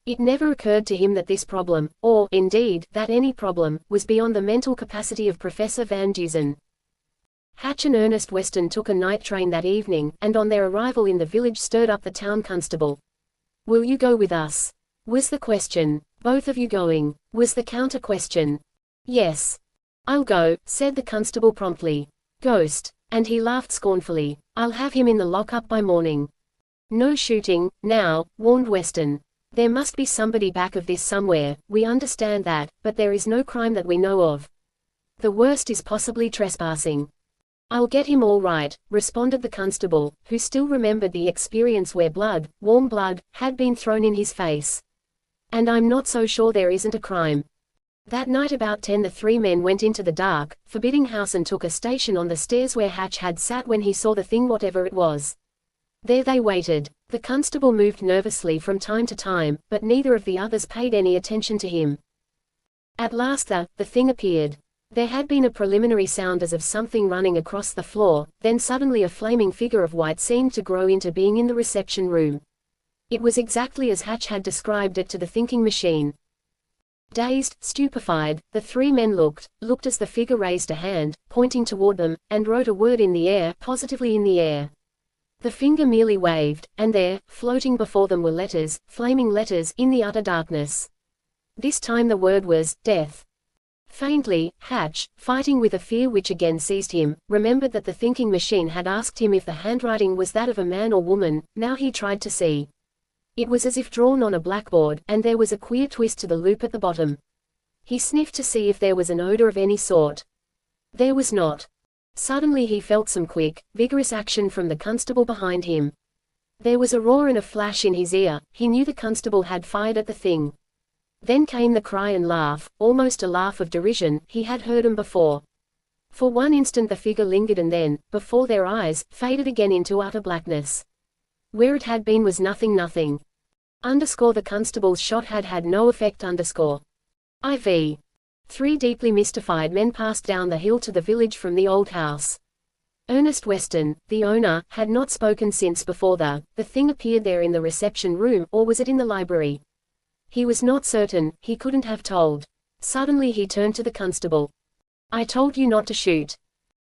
Speaker 1: It never occurred to him that this problem, or, indeed, that any problem, was beyond the mental capacity of Professor Van Dusen. Hatch and Ernest Weston took a night train that evening, and on their arrival in the village stirred up the town constable. Will you go with us? Was the question. Both of you going? Was the counter question. Yes. I'll go, said the constable promptly. Ghost. And he laughed scornfully. I'll have him in the lockup by morning. No shooting, now, warned Weston. There must be somebody back of this somewhere, we understand that, but there is no crime that we know of. The worst is possibly trespassing. I'll get him all right, responded the constable, who still remembered the experience where blood, warm blood, had been thrown in his face. And I'm not so sure there isn't a crime. That night about 10 the 3 men went into the dark, forbidding house and took a station on the stairs where Hatch had sat when he saw the thing whatever it was. There they waited. The constable moved nervously from time to time, but neither of the others paid any attention to him. At last the thing appeared. There had been a preliminary sound as of something running across the floor, then suddenly a flaming figure of white seemed to grow into being in the reception room. It was exactly as Hatch had described it to the thinking machine. Dazed, stupefied, the 3 men looked as the figure raised a hand, pointing toward them, and wrote a word in the air, positively in the air. The finger merely waved, and there, floating before them were letters, flaming letters, in the utter darkness. This time the word was, death. Faintly, Hatch, fighting with a fear which again seized him, remembered that the thinking machine had asked him if the handwriting was that of a man or woman. Now he tried to see. It was as if drawn on a blackboard, and there was a queer twist to the loop at the bottom. He sniffed to see if there was an odor of any sort. There was not. Suddenly he felt some quick, vigorous action from the constable behind him. There was a roar and a flash in his ear. He knew the constable had fired at the thing. Then came the cry and laugh, almost a laugh of derision. He had heard them before. For one instant the figure lingered and then, before their eyes, faded again into utter blackness. Where it had been was nothing. The constable's shot had had no effect. IV. 3 deeply mystified men passed down the hill to the village from the old house. Ernest Weston, the owner, had not spoken since before the thing appeared there in the reception room, or was it in the library? He was not certain, he couldn't have told. Suddenly he turned to the constable. "I told you not to shoot."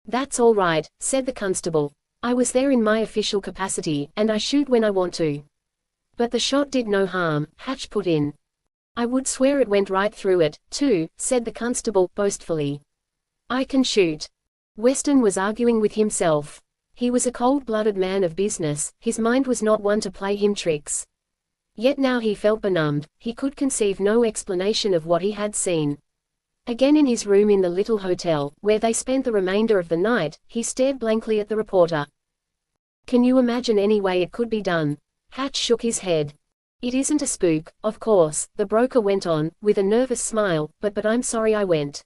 Speaker 1: "That's all right," said the constable. "I was there in my official capacity, and I shoot when I want to." "But the shot did no harm," Hatch put in. "I would swear it went right through it, too," said the constable, boastfully. "I can shoot." Weston was arguing with himself. He was a cold-blooded man of business, his mind was not one to play him tricks. Yet now he felt benumbed, he could conceive no explanation of what he had seen. Again in his room in the little hotel, where they spent the remainder of the night, he stared blankly at the reporter. "Can you imagine any way it could be done?" Hatch shook his head. "It isn't a spook, of course," the broker went on, with a nervous smile, but I'm sorry I went.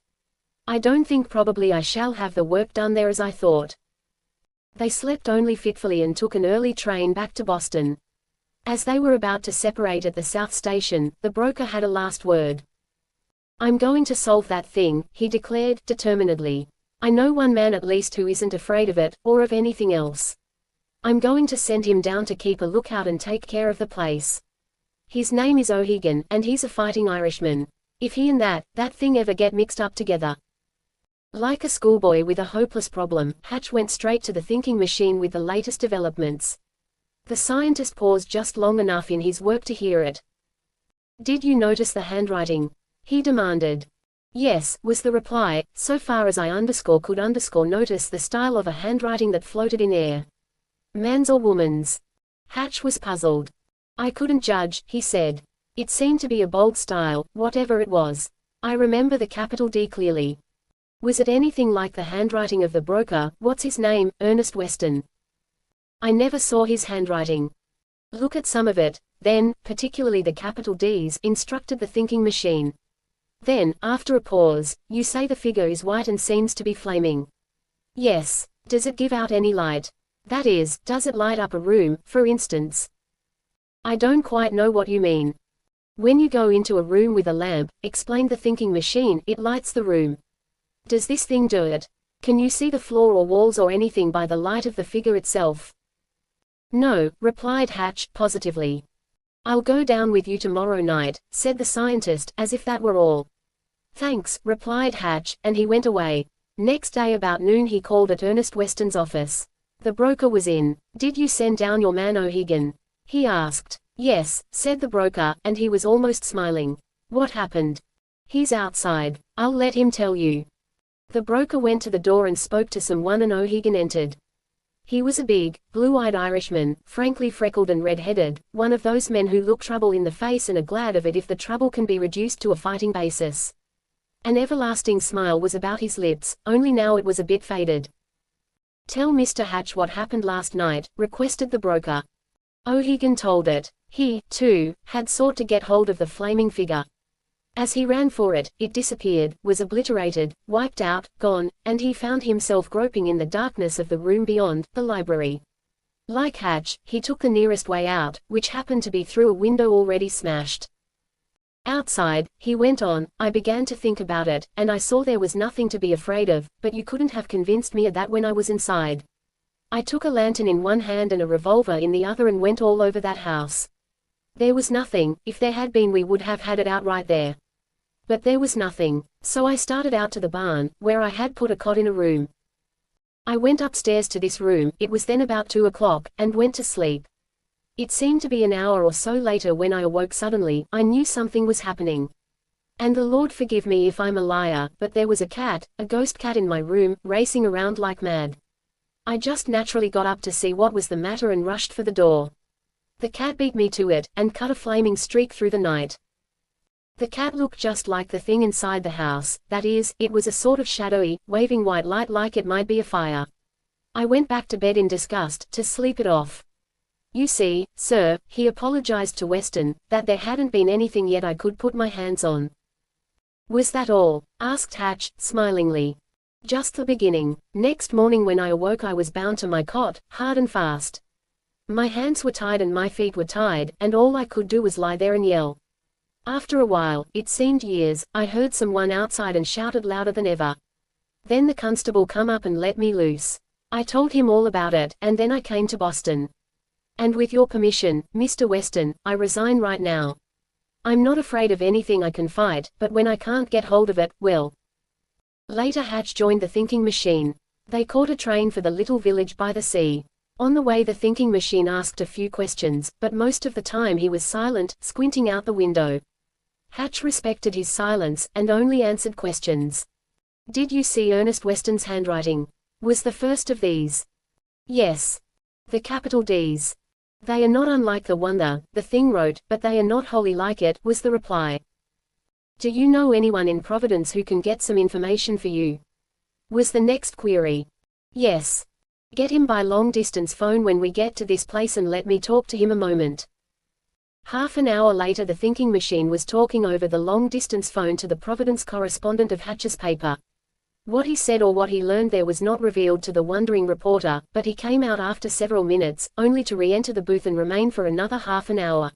Speaker 1: I don't think probably I shall have the work done there as I thought." They slept only fitfully and took an early train back to Boston. As they were about to separate at the South Station, the broker had a last word. "I'm going to solve that thing," he declared, determinedly. "I know one man at least who isn't afraid of it, or of anything else. I'm going to send him down to keep a lookout and take care of the place. His name is O'Hagan, and he's a fighting Irishman. If he and that thing ever get mixed up together." Like a schoolboy with a hopeless problem, Hatch went straight to the thinking machine with the latest developments. The scientist paused just long enough in his work to hear it. "Did you notice the handwriting?" he demanded. "Yes," was the reply, "so far as I could notice the style of a handwriting that floated in air." "Man's or woman's?" Hatch was puzzled. "I couldn't judge," he said. "It seemed to be a bold style, whatever it was. I remember the capital D clearly." "Was it anything like the handwriting of the broker, what's his name, Ernest Weston?" "I never saw his handwriting." "Look at some of it, then, particularly the capital D's," instructed the thinking machine. Then, after a pause, "You say the figure is white and seems to be flaming." "Yes. Does it give out any light? That is, does it light up a room, for instance?" "I don't quite know what you mean." "When you go into a room with a lamp," explained the thinking machine, "it lights the room. Does this thing do it? Can you see the floor or walls or anything by the light of the figure itself?" "No," replied Hatch, positively. "I'll go down with you tomorrow night," said the scientist, as if that were all. "Thanks," replied Hatch, and he went away. Next day about noon he called at Ernest Weston's office. The broker was in. "Did you send down your man O'Hagan?" he asked. "Yes," said the broker, and he was almost smiling. "What happened?" "He's outside. I'll let him tell you." The broker went to the door and spoke to someone and O'Hagan entered. He was a big, blue-eyed Irishman, frankly freckled and red-headed, one of those men who look trouble in the face and are glad of it if the trouble can be reduced to a fighting basis. An everlasting smile was about his lips, only now it was a bit faded. "Tell Mr. Hatch what happened last night," requested the broker. O'Hagan told it. He, too, had sought to get hold of the flaming figure. As he ran for it, it disappeared, was obliterated, wiped out, gone, and he found himself groping in the darkness of the room beyond, the library. Like Hatch, he took the nearest way out, which happened to be through a window already smashed. "Outside," he went on, "I began to think about it, and I saw there was nothing to be afraid of, but you couldn't have convinced me of that when I was inside. I took a lantern in one hand and a revolver in the other and went all over that house. There was nothing. If there had been we would have had it out right there. But there was nothing. So I started out to the barn, where I had put a cot in a room. I went upstairs to this room, it was then about 2 o'clock, and went to sleep. It seemed to be an hour or so later when I awoke suddenly. I knew something was happening. And the Lord forgive me if I'm a liar, but there was a ghost cat in my room, racing around like mad. I just naturally got up to see what was the matter and rushed for the door. The cat beat me to it, and cut a flaming streak through the night. The cat looked just like the thing inside the house, that is, it was a sort of shadowy, waving white light like it might be a fire. I went back to bed in disgust, to sleep it off. You see, sir, he apologized to Weston, that there hadn't been anything yet I could put my hands on. Was that all? Asked Hatch, smilingly. Just the beginning. Next morning when I awoke I was bound to my cot, hard and fast. My hands were tied and my feet were tied, and all I could do was lie there and yell. After a while, it seemed years, I heard someone outside and shouted louder than ever. Then the constable come up and let me loose. I told him all about it, and then I came to Boston. And with your permission, Mr. Weston, I resign right now. I'm not afraid of anything I can fight, but when I can't get hold of it, well. Later Hatch joined the thinking machine. They caught a train for the little village by the sea. On the way the thinking machine asked a few questions, but most of the time he was silent, squinting out the window. Hatch respected his silence, and only answered questions. Did you see Ernest Weston's handwriting? Was the first of these? Yes. The capital D's. They are not unlike the one the thing wrote, but they are not wholly like it, was the reply. Do you know anyone in Providence who can get some information for you? Was the next query. Yes. Get him by long-distance phone when we get to this place and let me talk to him a moment. Half an hour later the thinking machine was talking over the long-distance phone to the Providence correspondent of Hatch's paper. What he said or what he learned there was not revealed to the wondering reporter, but he came out after several minutes, only to re-enter the booth and remain for another half an hour.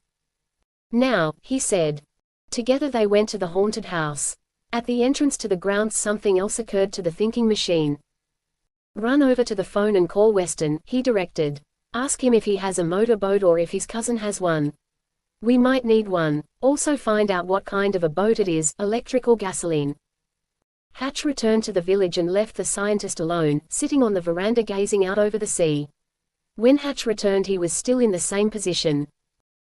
Speaker 1: Now, he said. Together they went to the haunted house. At the entrance to the grounds something else occurred to the thinking machine. Run over to the phone and call Weston, he directed. Ask him if he has a motor boat or if his cousin has one. We might need one. Also find out what kind of a boat it is, electric or gasoline. Hatch returned to the village and left the scientist alone, sitting on the veranda gazing out over the sea. When Hatch returned he was still in the same position.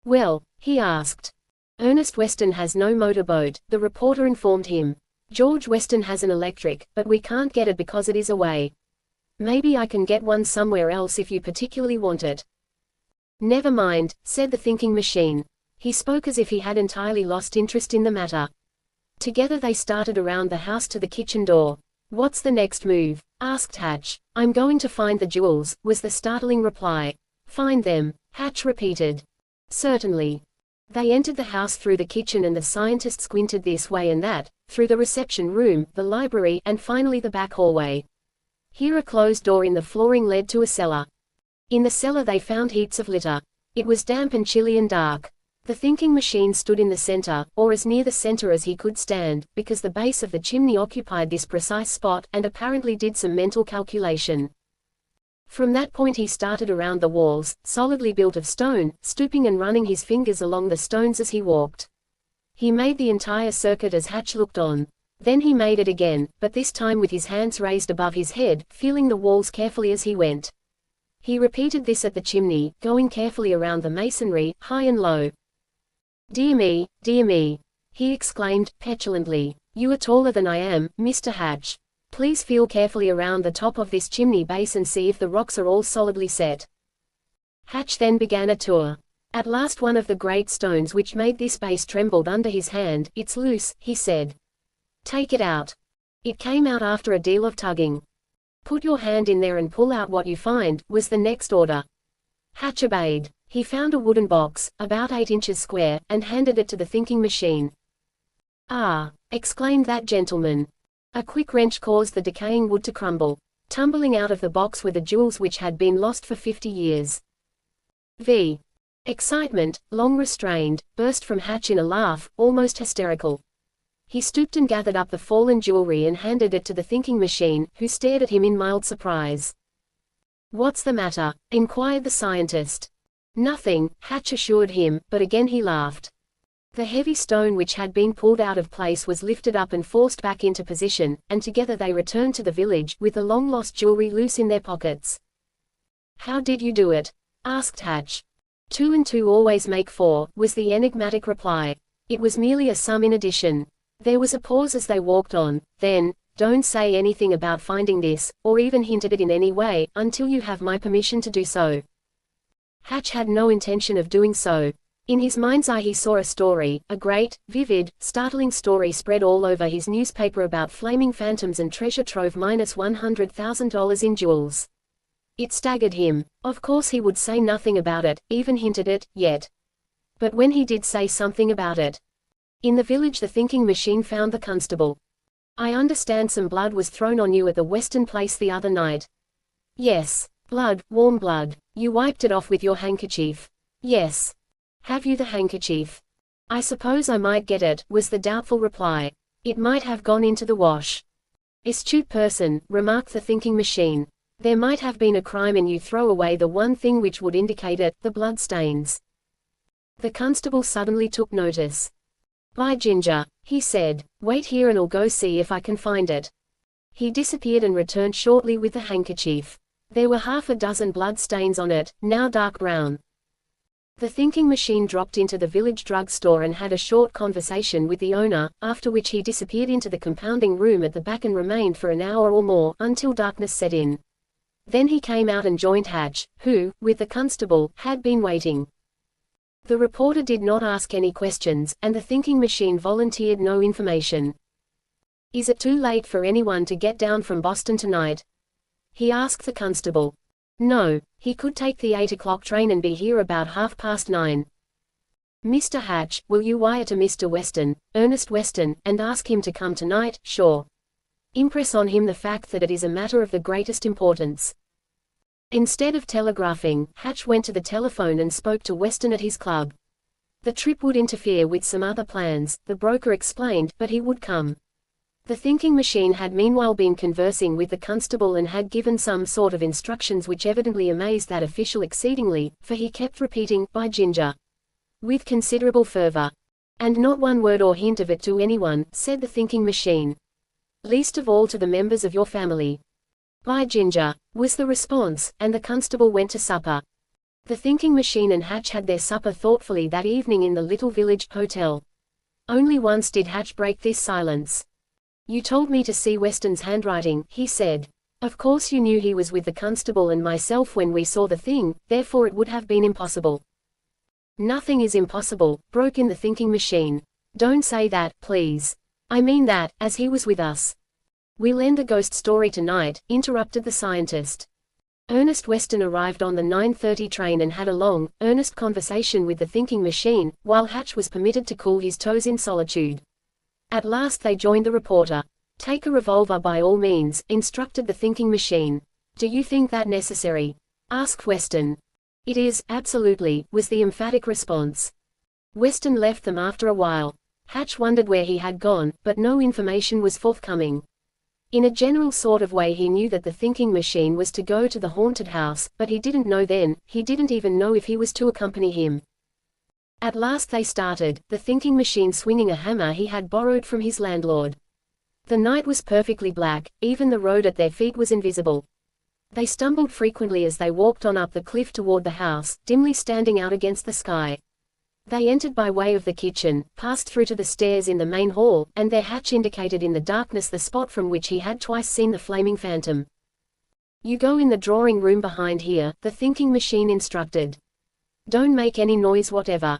Speaker 1: Well, he asked. Ernest Weston has no motorboat, the reporter informed him. George Weston has an electric, but we can't get it because it is away. Maybe I can get one somewhere else if you particularly want it. Never mind, said the thinking machine. He spoke as if he had entirely lost interest in the matter. Together they started around the house to the kitchen door. What's the next move? Asked Hatch. I'm going to find the jewels, was the startling reply. Find them, Hatch repeated. Certainly. They entered the house through the kitchen and the scientist squinted this way and that, through the reception room, the library, and finally the back hallway. Here a closed door in the flooring led to a cellar. In the cellar they found heaps of litter. It was damp and chilly and dark. The thinking machine stood in the center, or as near the center as he could stand, because the base of the chimney occupied this precise spot, and apparently did some mental calculation. From that point he started around the walls, solidly built of stone, stooping and running his fingers along the stones as he walked. He made the entire circuit as Hatch looked on. Then he made it again, but this time with his hands raised above his head, feeling the walls carefully as he went. He repeated this at the chimney, going carefully around the masonry, high and low. Dear me, he exclaimed, petulantly. You are taller than I am, Mr. Hatch. Please feel carefully around the top of this chimney base and see if the rocks are all solidly set. Hatch then began a tour. At last one of the great stones which made this base trembled under his hand. It's loose, he said. Take it out. It came out after a deal of tugging. Put your hand in there and pull out what you find, was the next order. Hatch obeyed. He found a wooden box, about 8 inches square, and handed it to the thinking machine. Ah! Exclaimed that gentleman. A quick wrench caused the decaying wood to crumble. Tumbling out of the box were the jewels which had been lost for 50 years. The excitement, long restrained, burst from Hatch in a laugh, almost hysterical. He stooped and gathered up the fallen jewelry and handed it to the thinking machine, who stared at him in mild surprise. What's the matter? Inquired the scientist. Nothing, Hatch assured him, but again he laughed. The heavy stone which had been pulled out of place was lifted up and forced back into position, and together they returned to the village, with the long-lost jewelry loose in their pockets. How did you do it? Asked Hatch. 2 and 2 always make 4, was the enigmatic reply. It was merely a sum in addition. There was a pause as they walked on, then, "Don't say anything about finding this, or even hint at it in any way, until you have my permission to do so." Hatch had no intention of doing so. In his mind's eye he saw a story, a great, vivid, startling story spread all over his newspaper about flaming phantoms and treasure trove minus $100,000 in jewels. It staggered him. Of course he would say nothing about it, even hint at it, yet. But when he did say something about it. In the village the thinking machine found the constable. "I understand some blood was thrown on you at the Western place the other night." "Yes. Blood, warm blood. You wiped it off with your handkerchief." "Yes." "Have you the handkerchief?" "I suppose I might get it," was the doubtful reply. "It might have gone into the wash." "Astute person," remarked the thinking machine. "There might have been a crime and you throw away the one thing which would indicate it, the blood stains." The constable suddenly took notice. "By Ginger," he said, "wait here and I'll go see if I can find it." He disappeared and returned shortly with the handkerchief. There were half a dozen blood stains on it, now dark brown. The thinking machine dropped into the village drugstore and had a short conversation with the owner, after which he disappeared into the compounding room at the back and remained for an hour or more, until darkness set in. Then he came out and joined Hatch, who, with the constable, had been waiting. The reporter did not ask any questions, and the thinking machine volunteered no information. "Is it too late for anyone to get down from Boston tonight?" he asked the constable. "No, he could take the 8 o'clock train and be here about 9:30. "Mr. Hatch, will you wire to Mr. Weston, Ernest Weston, and ask him to come tonight?" "Sure." "Impress on him the fact that it is a matter of the greatest importance." Instead of telegraphing, Hatch went to the telephone and spoke to Weston at his club. The trip would interfere with some other plans, the broker explained, but he would come. The thinking machine had meanwhile been conversing with the constable and had given some sort of instructions which evidently amazed that official exceedingly, for he kept repeating, "By Ginger," with considerable fervor. "And not one word or hint of it to anyone," said the thinking machine. "Least of all to the members of your family." "By Ginger," was the response, and the constable went to supper. The thinking machine and Hatch had their supper thoughtfully that evening in the little village hotel. Only once did Hatch break this silence. "You told me to see Weston's handwriting," he said. "Of course you knew he was with the constable and myself when we saw the thing, therefore it would have been impossible." "Nothing is impossible," broke in the thinking machine. "Don't say that, please. I mean that, as he was with us." "We'll end the ghost story tonight," interrupted the scientist. Ernest Weston arrived on the 9:30 train and had a long, earnest conversation with the thinking machine, while Hatch was permitted to cool his toes in solitude. At last they joined the reporter. "Take a revolver by all means," instructed the thinking machine. "Do you think that necessary?" asked Weston. "It is, absolutely," was the emphatic response. Weston left them after a while. Hatch wondered where he had gone, but no information was forthcoming. In a general sort of way he knew that the thinking machine was to go to the haunted house, but he didn't know then, he didn't even know if he was to accompany him. At last they started, the thinking machine swinging a hammer he had borrowed from his landlord. The night was perfectly black, even the road at their feet was invisible. They stumbled frequently as they walked on up the cliff toward the house, dimly standing out against the sky. They entered by way of the kitchen, passed through to the stairs in the main hall, and their Hatch indicated in the darkness the spot from which he had twice seen the flaming phantom. "You go in the drawing room behind here," the thinking machine instructed. "Don't make any noise whatever."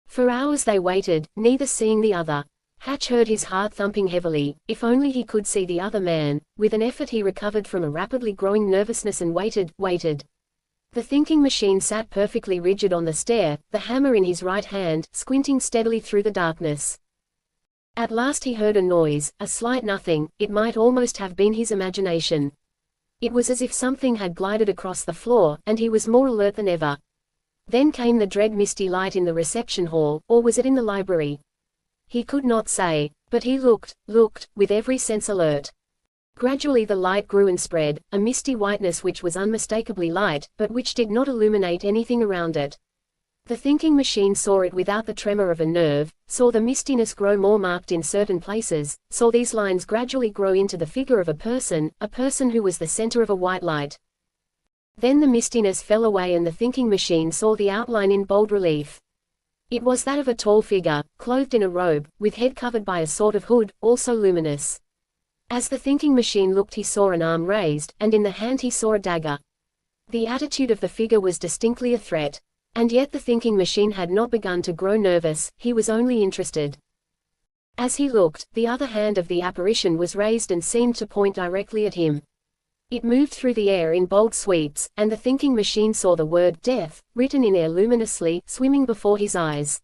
Speaker 1: For hours they waited, neither seeing the other. Hatch heard his heart thumping heavily. If only he could see the other man. With an effort he recovered from a rapidly growing nervousness and waited. The thinking machine sat perfectly rigid on the stair, the hammer in his right hand, squinting steadily through the darkness. At last he heard a noise, a slight nothing, it might almost have been his imagination. It was as if something had glided across the floor, and he was more alert than ever. Then came the dread misty light in the reception hall, or was it in the library? He could not say, but he looked, with every sense alert. Gradually the light grew and spread, a misty whiteness which was unmistakably light, but which did not illuminate anything around it. The thinking machine saw it without the tremor of a nerve, saw the mistiness grow more marked in certain places, saw these lines gradually grow into the figure of a person who was the center of a white light. Then the mistiness fell away and the thinking machine saw the outline in bold relief. It was that of a tall figure, clothed in a robe, with head covered by a sort of hood, also luminous. As the thinking machine looked, he saw an arm raised, and in the hand he saw a dagger. The attitude of the figure was distinctly a threat. And yet the thinking machine had not begun to grow nervous, he was only interested. As he looked, the other hand of the apparition was raised and seemed to point directly at him. It moved through the air in bold sweeps, and the thinking machine saw the word death, written in air luminously, swimming before his eyes.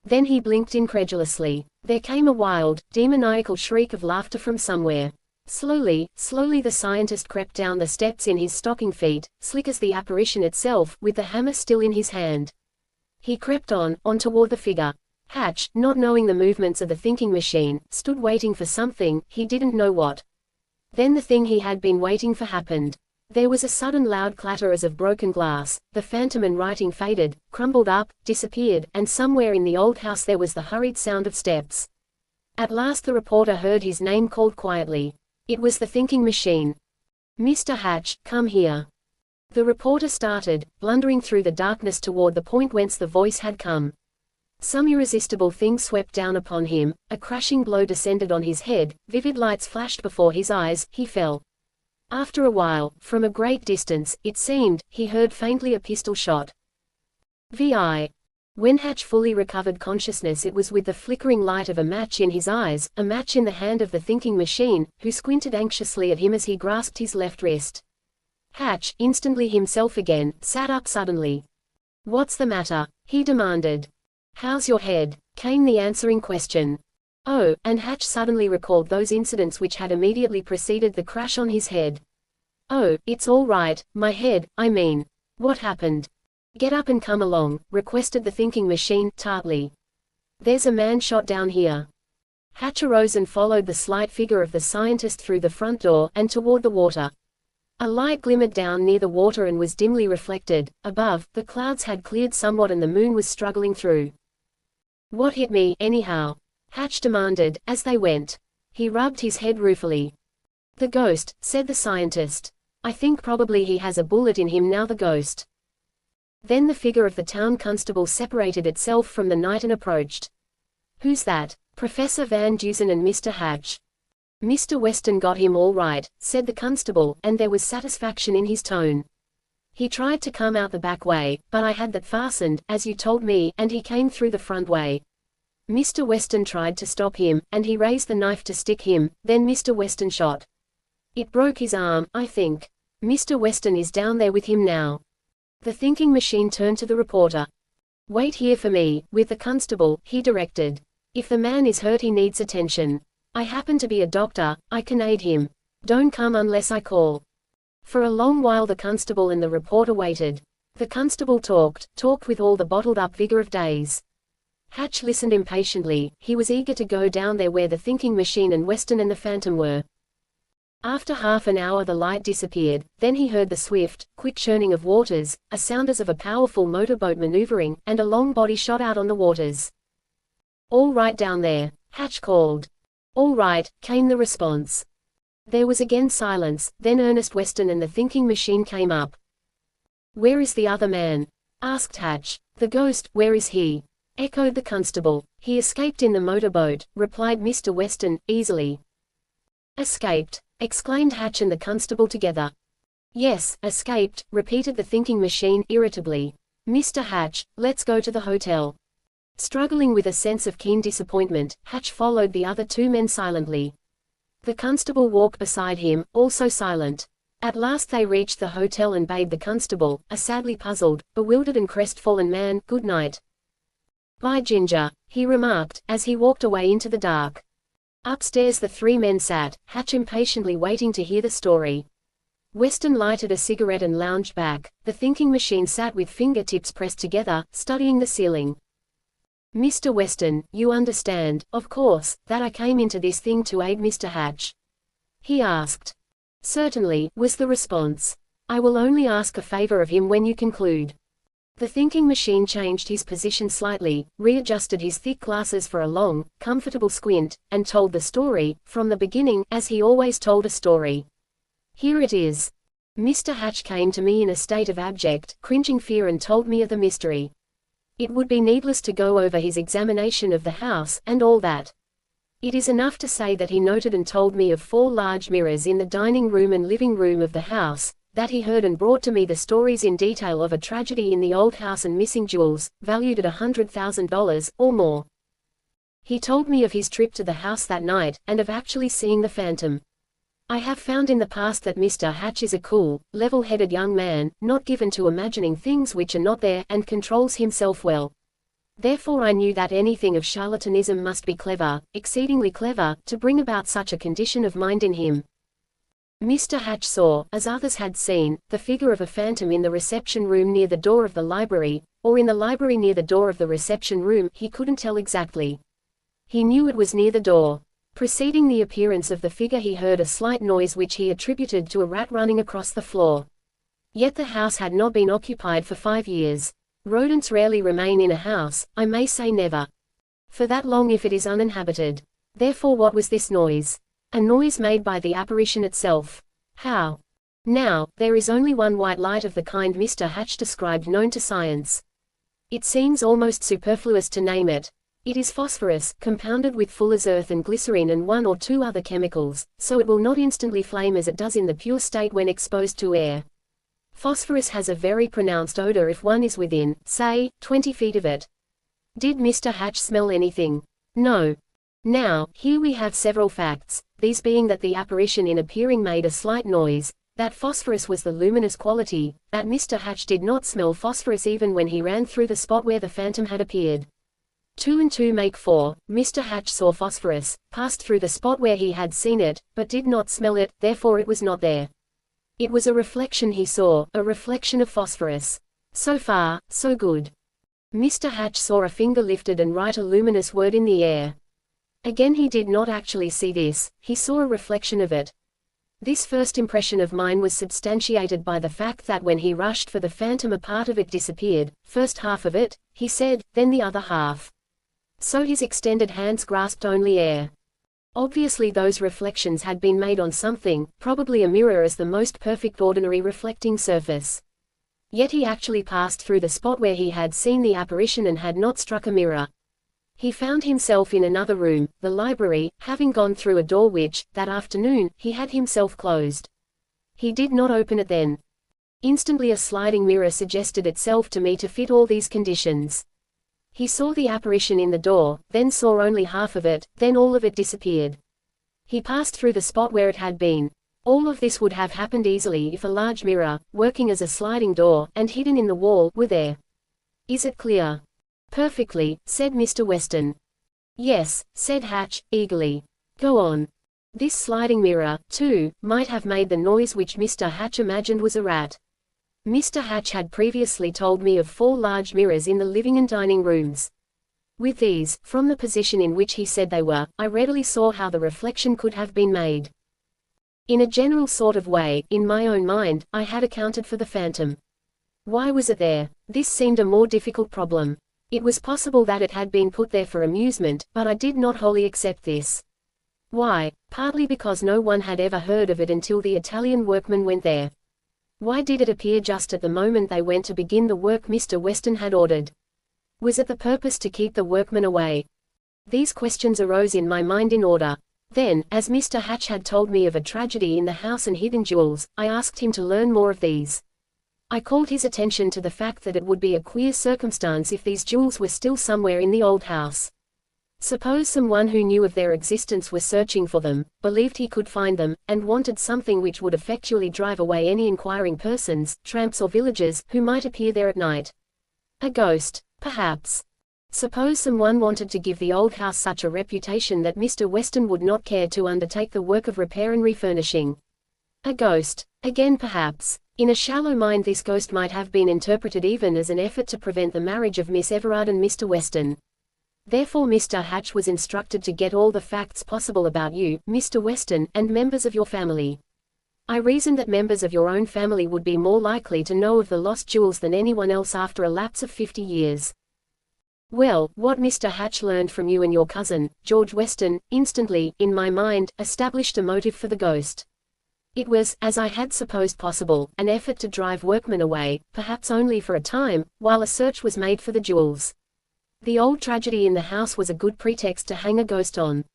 Speaker 1: Then he blinked incredulously. There came a wild, demoniacal shriek of laughter from somewhere. Slowly, slowly the scientist crept down the steps in his stocking feet, slick as the apparition itself, with the hammer still in his hand. He crept on toward the figure. Hatch, not knowing the movements of the thinking machine, stood waiting for something, he didn't know what. Then the thing he had been waiting for happened. There was a sudden loud clatter as of broken glass, the phantom and writing faded, crumbled up, disappeared, and somewhere in the old house there was the hurried sound of steps. At last the reporter heard his name called quietly. It was the thinking machine. "Mr. Hatch, come here." The reporter started, blundering through the darkness toward the point whence the voice had come. Some irresistible thing swept down upon him, a crashing blow descended on his head, vivid lights flashed before his eyes, he fell. After a while, from a great distance, it seemed, he heard faintly a pistol shot. Vi. When Hatch fully recovered consciousness, it was with the flickering light of a match in his eyes, a match in the hand of the thinking machine, who squinted anxiously at him as he grasped his left wrist. Hatch, instantly himself again, sat up suddenly. "What's the matter?" he demanded. "How's your head?" came the answering question. Oh, and Hatch suddenly recalled those incidents which had immediately preceded the crash on his head. "Oh, it's all right, my head, I mean. What happened?" "Get up and come along," requested the thinking machine, tartly. "There's a man shot down here." Hatch arose and followed the slight figure of the scientist through the front door, and toward the water. A light glimmered down near the water and was dimly reflected. Above, the clouds had cleared somewhat and the moon was struggling through. "What hit me, anyhow?" Hatch demanded, as they went. He rubbed his head ruefully. "The ghost," said the scientist. "I think probably he has a bullet in him now, the ghost." Then the figure of the town constable separated itself from the night and approached. "Who's that?" "Professor Van Dusen and Mr. Hatch." "Mr. Weston got him all right," said the constable, and there was satisfaction in his tone. "He tried to come out the back way, but I had that fastened, as you told me, and he came through the front way. Mr. Weston tried to stop him, and he raised the knife to stick him, then Mr. Weston shot. It broke his arm, I think. Mr. Weston is down there with him now." The thinking machine turned to the reporter. "Wait here for me, with the constable," he directed. "If the man is hurt he needs attention. I happen to be a doctor, I can aid him. Don't come unless I call." For a long while the constable and the reporter waited. The constable talked with all the bottled-up vigor of days. Hatch listened impatiently, he was eager to go down there where the thinking machine and Weston and the phantom were. After half an hour the light disappeared, then he heard the swift, quick churning of waters, a sound as of a powerful motorboat maneuvering, and a long body shot out on the waters. "All right down there," Hatch called. "All right," came the response. There was again silence, then Ernest Weston and the thinking machine came up. "Where is the other man?" asked Hatch. "The ghost, where is he?" echoed the constable. "He escaped in the motorboat," replied Mr. Weston, easily. "Escaped?" exclaimed Hatch and the constable together. "Yes, escaped," repeated the thinking machine, irritably. "Mr. Hatch, let's go to the hotel." Struggling with a sense of keen disappointment, Hatch followed the other two men silently. The constable walked beside him, also silent. At last they reached the hotel and bade the constable, a sadly puzzled, bewildered and crestfallen man, good night. "Bye, Ginger," he remarked, as he walked away into the dark. Upstairs the three men sat, Hatch impatiently waiting to hear the story. Weston lighted a cigarette and lounged back. The thinking machine sat with fingertips pressed together, studying the ceiling. "Mr. Weston, you understand, of course, that I came into this thing to aid Mr. Hatch?" he asked. "Certainly," was the response. "I will only ask a favor of him when you conclude." The thinking machine changed his position slightly, readjusted his thick glasses for a long, comfortable squint, and told the story, from the beginning, as he always told a story. "Here it is. Mr. Hatch came to me in a state of abject, cringing fear and told me of the mystery. It would be needless to go over his examination of the house, and all that. It is enough to say that he noted and told me of 4 large mirrors in the dining room and living room of the house, that he heard and brought to me the stories in detail of a tragedy in the old house and missing jewels, valued at $100,000, or more. He told me of his trip to the house that night, and of actually seeing the phantom. I have found in the past that Mr. Hatch is a cool, level-headed young man, not given to imagining things which are not there, and controls himself well. Therefore I knew that anything of charlatanism must be clever, exceedingly clever, to bring about such a condition of mind in him. Mr. Hatch saw, as others had seen, the figure of a phantom in the reception room near the door of the library, or in the library near the door of the reception room, he couldn't tell exactly. He knew it was near the door. Preceding the appearance of the figure he heard a slight noise which he attributed to a rat running across the floor. Yet the house had not been occupied for 5 years. Rodents rarely remain in a house, I may say never. For that long if it is uninhabited. Therefore what was this noise? A noise made by the apparition itself. How? Now, there is only one white light of the kind Mr. Hatch described known to science. It seems almost superfluous to name it. It is phosphorus, compounded with Fuller's earth and glycerine and 1 or 2 other chemicals, so it will not instantly flame as it does in the pure state when exposed to air. Phosphorus has a very pronounced odor if one is within, say, 20 feet of it. Did Mr. Hatch smell anything? No. Now, here we have several facts, these being that the apparition in appearing made a slight noise, that phosphorus was the luminous quality, that Mr. Hatch did not smell phosphorus even when he ran through the spot where the phantom had appeared. 2 and 2 make 4, Mr. Hatch saw phosphorus, passed through the spot where he had seen it, but did not smell it, therefore it was not there. It was a reflection he saw, a reflection of phosphorus. So far, so good. Mr. Hatch saw a finger lifted and write a luminous word in the air. Again he did not actually see this, he saw a reflection of it. This first impression of mine was substantiated by the fact that when he rushed for the phantom a part of it disappeared, first half of it, he said, then the other half. So his extended hands grasped only air. Obviously those reflections had been made on something, probably a mirror as the most perfect ordinary reflecting surface. Yet he actually passed through the spot where he had seen the apparition and had not struck a mirror. He found himself in another room, the library, having gone through a door which, that afternoon, he had himself closed. He did not open it then. Instantly a sliding mirror suggested itself to me to fit all these conditions. He saw the apparition in the door, then saw only half of it, then all of it disappeared. He passed through the spot where it had been. All of this would have happened easily if a large mirror, working as a sliding door, and hidden in the wall, were there. Is it clear? Perfectly, said Mr. Weston. Yes, said Hatch, eagerly. Go on. This sliding mirror, too, might have made the noise which Mr. Hatch imagined was a rat. Mr. Hatch had previously told me of 4 large mirrors in the living and dining rooms. With these, from the position in which he said they were, I readily saw how the reflection could have been made. In a general sort of way, in my own mind, I had accounted for the phantom. Why was it there? This seemed a more difficult problem. It was possible that it had been put there for amusement, but I did not wholly accept this. Why? Partly because no one had ever heard of it until the Italian workmen went there. Why did it appear just at the moment they went to begin the work Mr. Weston had ordered? Was it the purpose to keep the workmen away? These questions arose in my mind in order. Then, as Mr. Hatch had told me of a tragedy in the house and hidden jewels, I asked him to learn more of these. I called his attention to the fact that it would be a queer circumstance if these jewels were still somewhere in the old house. Suppose someone who knew of their existence was searching for them, believed he could find them, and wanted something which would effectually drive away any inquiring persons, tramps or villagers, who might appear there at night. A ghost, perhaps. Suppose someone wanted to give the old house such a reputation that Mr. Weston would not care to undertake the work of repair and refurnishing. A ghost, again perhaps. In a shallow mind this ghost might have been interpreted even as an effort to prevent the marriage of Miss Everard and Mr. Weston. Therefore Mr. Hatch was instructed to get all the facts possible about you, Mr. Weston, and members of your family. I reasoned that members of your own family would be more likely to know of the lost jewels than anyone else after a lapse of 50 years. Well, what Mr. Hatch learned from you and your cousin, George Weston, instantly, in my mind, established a motive for the ghost. It was, as I had supposed possible, an effort to drive workmen away, perhaps only for a time, while a search was made for the jewels. The old tragedy in the house was a good pretext to hang a ghost on.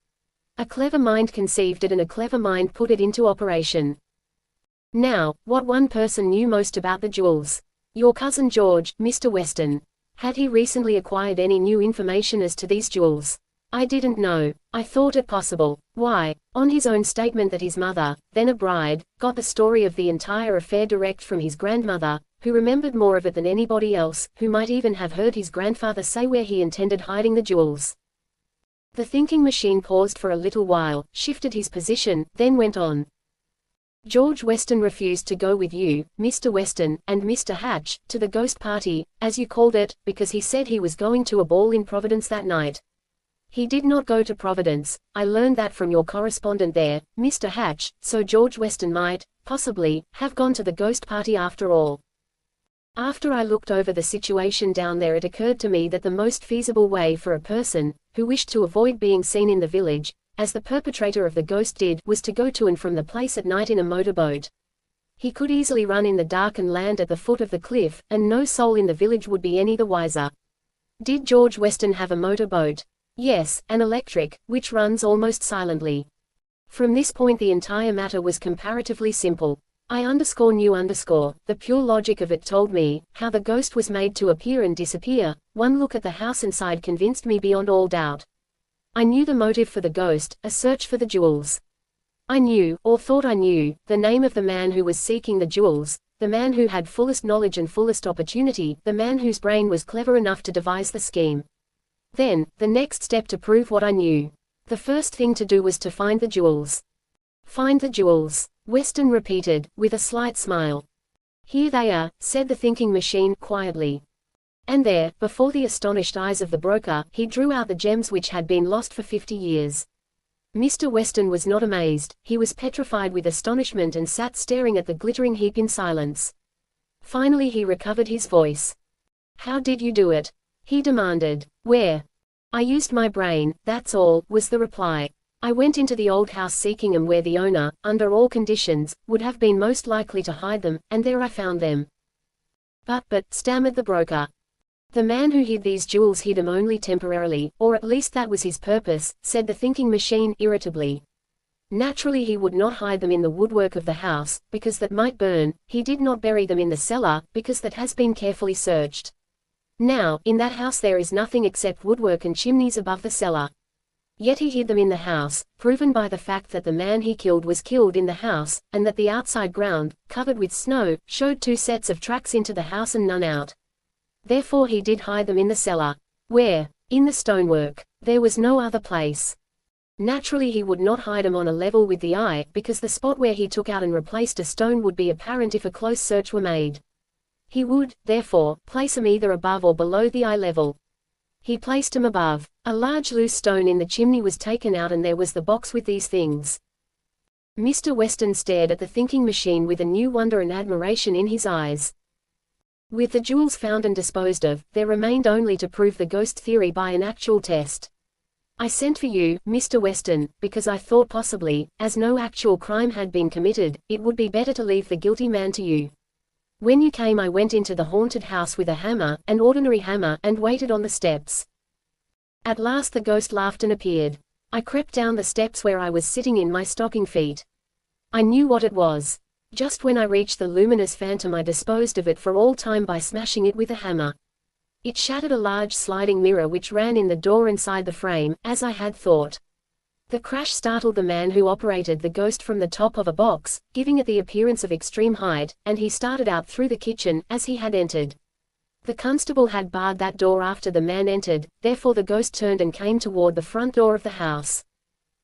Speaker 1: A clever mind conceived it and a clever mind put it into operation. Now, what one person knew most about the jewels? Your cousin George, Mr. Weston. Had he recently acquired any new information as to these jewels? I didn't know. I thought it possible. Why? On his own statement that his mother, then a bride, got the story of the entire affair direct from his grandmother, who remembered more of it than anybody else, who might even have heard his grandfather say where he intended hiding the jewels. The thinking machine paused for a little while, shifted his position, then went on. George Weston refused to go with you, Mr. Weston, and Mr. Hatch, to the ghost party, as you called it, because he said he was going to a ball in Providence that night. He did not go to Providence. I learned that from your correspondent there, Mr. Hatch, so George Weston might, possibly, have gone to the ghost party after all. After I looked over the situation down there, it occurred to me that the most feasible way for a person, who wished to avoid being seen in the village, as the perpetrator of the ghost did, was to go to and from the place at night in a motorboat. He could easily run in the dark and land at the foot of the cliff, and no soul in the village would be any the wiser. Did George Weston have a motorboat? Yes, an electric, which runs almost silently. From this point the entire matter was comparatively simple. The pure logic of it told me how the ghost was made to appear and disappear. One look at the house inside convinced me beyond all doubt. I knew the motive for the ghost, a search for the jewels. I knew, or thought I knew, the name of the man who was seeking the jewels, the man who had fullest knowledge and fullest opportunity, the man whose brain was clever enough to devise the scheme. Then, the next step to prove what I knew. The first thing to do was to find the jewels. Find the jewels, Weston repeated, with a slight smile. Here they are, said the thinking machine, quietly. And there, before the astonished eyes of the broker, he drew out the gems which had been lost for 50 years. Mr. Weston was not amazed, he was petrified with astonishment and sat staring at the glittering heap in silence. Finally he recovered his voice. How did you do it? He demanded. Where? I used my brain, that's all, was the reply. I went into the old house seeking them where the owner, under all conditions, would have been most likely to hide them, and there I found them. But, stammered the broker. The man who hid these jewels hid them only temporarily, or at least that was his purpose, said the thinking machine, irritably. Naturally he would not hide them in the woodwork of the house, because that might burn. He did not bury them in the cellar, because that has been carefully searched. Now, in that house there is nothing except woodwork and chimneys above the cellar. Yet he hid them in the house, proven by the fact that the man he killed was killed in the house, and that the outside ground, covered with snow, showed 2 sets of tracks into the house and none out. Therefore he did hide them in the cellar. Where? In the stonework. There was no other place. Naturally he would not hide them on a level with the eye, because the spot where he took out and replaced a stone would be apparent if a close search were made. He would, therefore, place them either above or below the eye level. He placed them above. A large loose stone in the chimney was taken out and there was the box with these things. Mr. Weston stared at the thinking machine with a new wonder and admiration in his eyes. With the jewels found and disposed of, there remained only to prove the ghost theory by an actual test. I sent for you, Mr. Weston, because I thought possibly, as no actual crime had been committed, it would be better to leave the guilty man to you. When you came I went into the haunted house with a hammer, an ordinary hammer, and waited on the steps. At last the ghost laughed and appeared. I crept down the steps where I was sitting in my stocking feet. I knew what it was. Just when I reached the luminous phantom I disposed of it for all time by smashing it with a hammer. It shattered a large sliding mirror which ran in the door inside the frame, as I had thought. The crash startled the man who operated the ghost from the top of a box, giving it the appearance of extreme height, and he started out through the kitchen, as he had entered. The constable had barred that door after the man entered, therefore the ghost turned and came toward the front door of the house.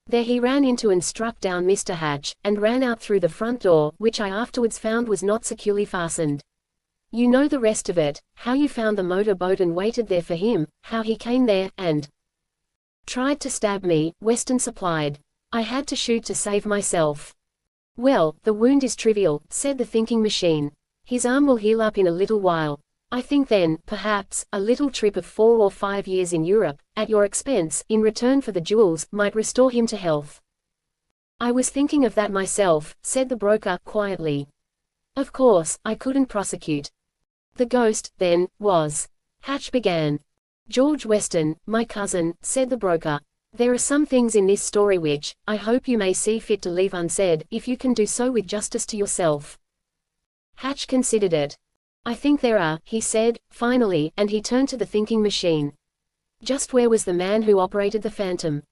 Speaker 1: There he ran into and struck down Mr. Hatch, and ran out through the front door, which I afterwards found was not securely fastened. You know the rest of it, how you found the motor boat and waited there for him, how he came there, and tried to stab me, Weston supplied. I had to shoot to save myself. Well, the wound is trivial, said the thinking machine. His arm will heal up in a little while. I think then, perhaps, a little trip of 4 or 5 years in Europe, at your expense, in return for the jewels, might restore him to health. I was thinking of that myself, said the broker, quietly. Of course, I couldn't prosecute. The ghost, then, was. Hatch began. George Weston, my cousin, said the broker. There are some things in this story which, I hope you may see fit to leave unsaid, if you can do so with justice to yourself. Hatch considered it. I think there are, he said, finally, and he turned to the thinking machine. Just where was the man who operated the Phantom?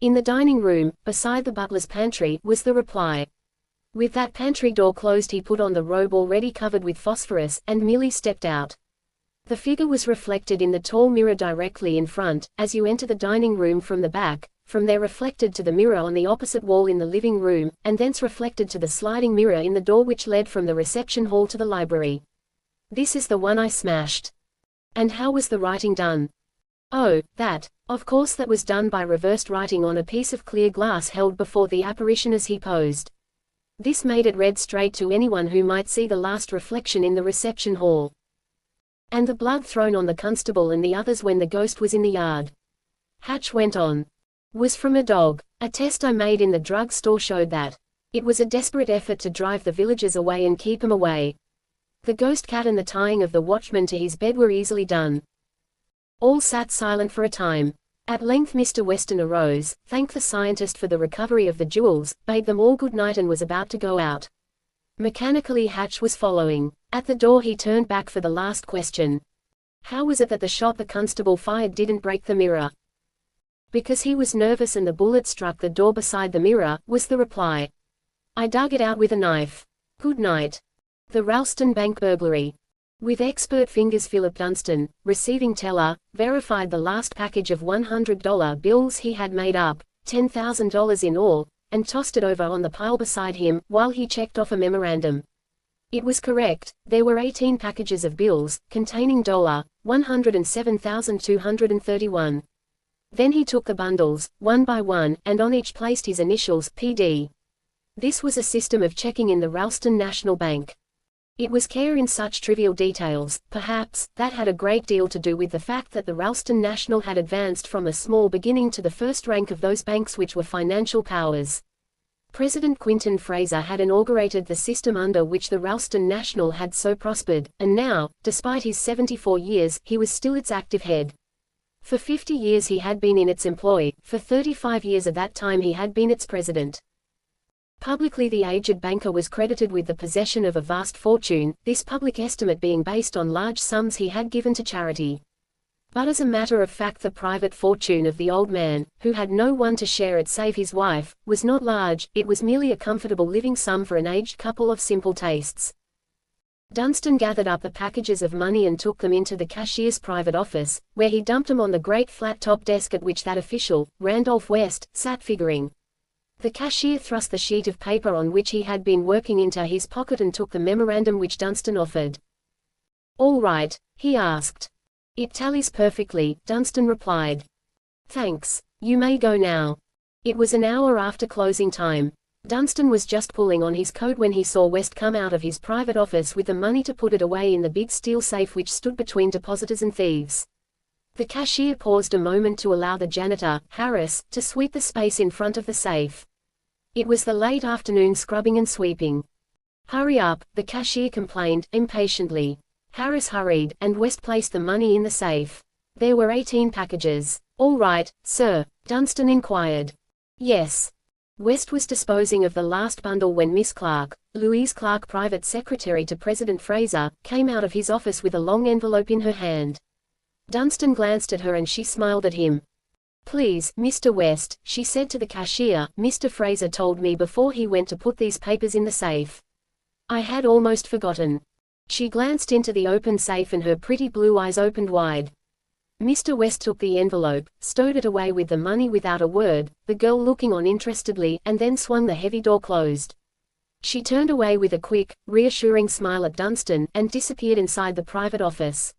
Speaker 1: In the dining room, beside the butler's pantry, was the reply. With that pantry door closed he put on the robe already covered with phosphorus, and merely stepped out. The figure was reflected in the tall mirror directly in front, as you enter the dining room from the back, from there reflected to the mirror on the opposite wall in the living room, and thence reflected to the sliding mirror in the door which led from the reception hall to the library. This is the one I smashed. And how was the writing done? Oh, that. Of course that was done by reversed writing on a piece of clear glass held before the apparition as he posed. This made it read straight to anyone who might see the last reflection in the reception hall. And the blood thrown on the constable and the others when the ghost was in the yard. Hatch went on. Was from a dog. A test I made in the drug store showed that. It was a desperate effort to drive the villagers away and keep 'em away. The ghost cat and the tying of the watchman to his bed were easily done. All sat silent for a time. At length Mr. Weston arose, thanked the scientist for the recovery of the jewels, bade them all good night and was about to go out. Mechanically Hatch was following. At the door he turned back for the last question. How was it that the shot the constable fired didn't break the mirror? Because he was nervous and the bullet struck the door beside the mirror, was the reply. I dug it out with a knife. Good night. The Ralston Bank burglary. With expert fingers Philip Dunstan, receiving teller, verified the last package of $100 bills he had made up, $10,000 in all, and tossed it over on the pile beside him, while he checked off a memorandum. It was correct, there were 18 packages of bills, containing $107,231. Then he took the bundles, one by one, and on each placed his initials, PD. This was a system of checking in the Ralston National Bank. It was care in such trivial details, perhaps, that had a great deal to do with the fact that the Ralston National had advanced from a small beginning to the first rank of those banks which were financial powers. President Quinton Fraser had inaugurated the system under which the Ralston National had so prospered, and now, despite his 74 years, he was still its active head. For 50 years he had been in its employ, for 35 years of that time he had been its president. Publicly the aged banker was credited with the possession of a vast fortune, this public estimate being based on large sums he had given to charity. But as a matter of fact the private fortune of the old man, who had no one to share it save his wife, was not large, it was merely a comfortable living sum for an aged couple of simple tastes. Dunstan gathered up the packages of money and took them into the cashier's private office, where he dumped them on the great flat-top desk at which that official, Randolph West, sat figuring. The cashier thrust the sheet of paper on which he had been working into his pocket and took the memorandum which Dunstan offered. All right, he asked. It tallies perfectly, Dunstan replied. Thanks. You may go now. It was an hour after closing time. Dunstan was just pulling on his coat when he saw West come out of his private office with the money to put it away in the big steel safe which stood between depositors and thieves. The cashier paused a moment to allow the janitor, Harris, to sweep the space in front of the safe. It was the late afternoon scrubbing and sweeping. Hurry up, the cashier complained, impatiently. Harris hurried, and West placed the money in the safe. There were 18 packages. All right, sir, Dunstan inquired. Yes. West was disposing of the last bundle when Miss Clark, Louise Clark, private secretary to President Fraser, came out of his office with a long envelope in her hand. Dunstan glanced at her and she smiled at him. Please, Mr. West, she said to the cashier, Mr. Fraser told me before he went to put these papers in the safe. I had almost forgotten. She glanced into the open safe and her pretty blue eyes opened wide. Mr. West took the envelope, stowed it away with the money without a word, the girl looking on interestedly, and then swung the heavy door closed. She turned away with a quick, reassuring smile at Dunstan, and disappeared inside the private office.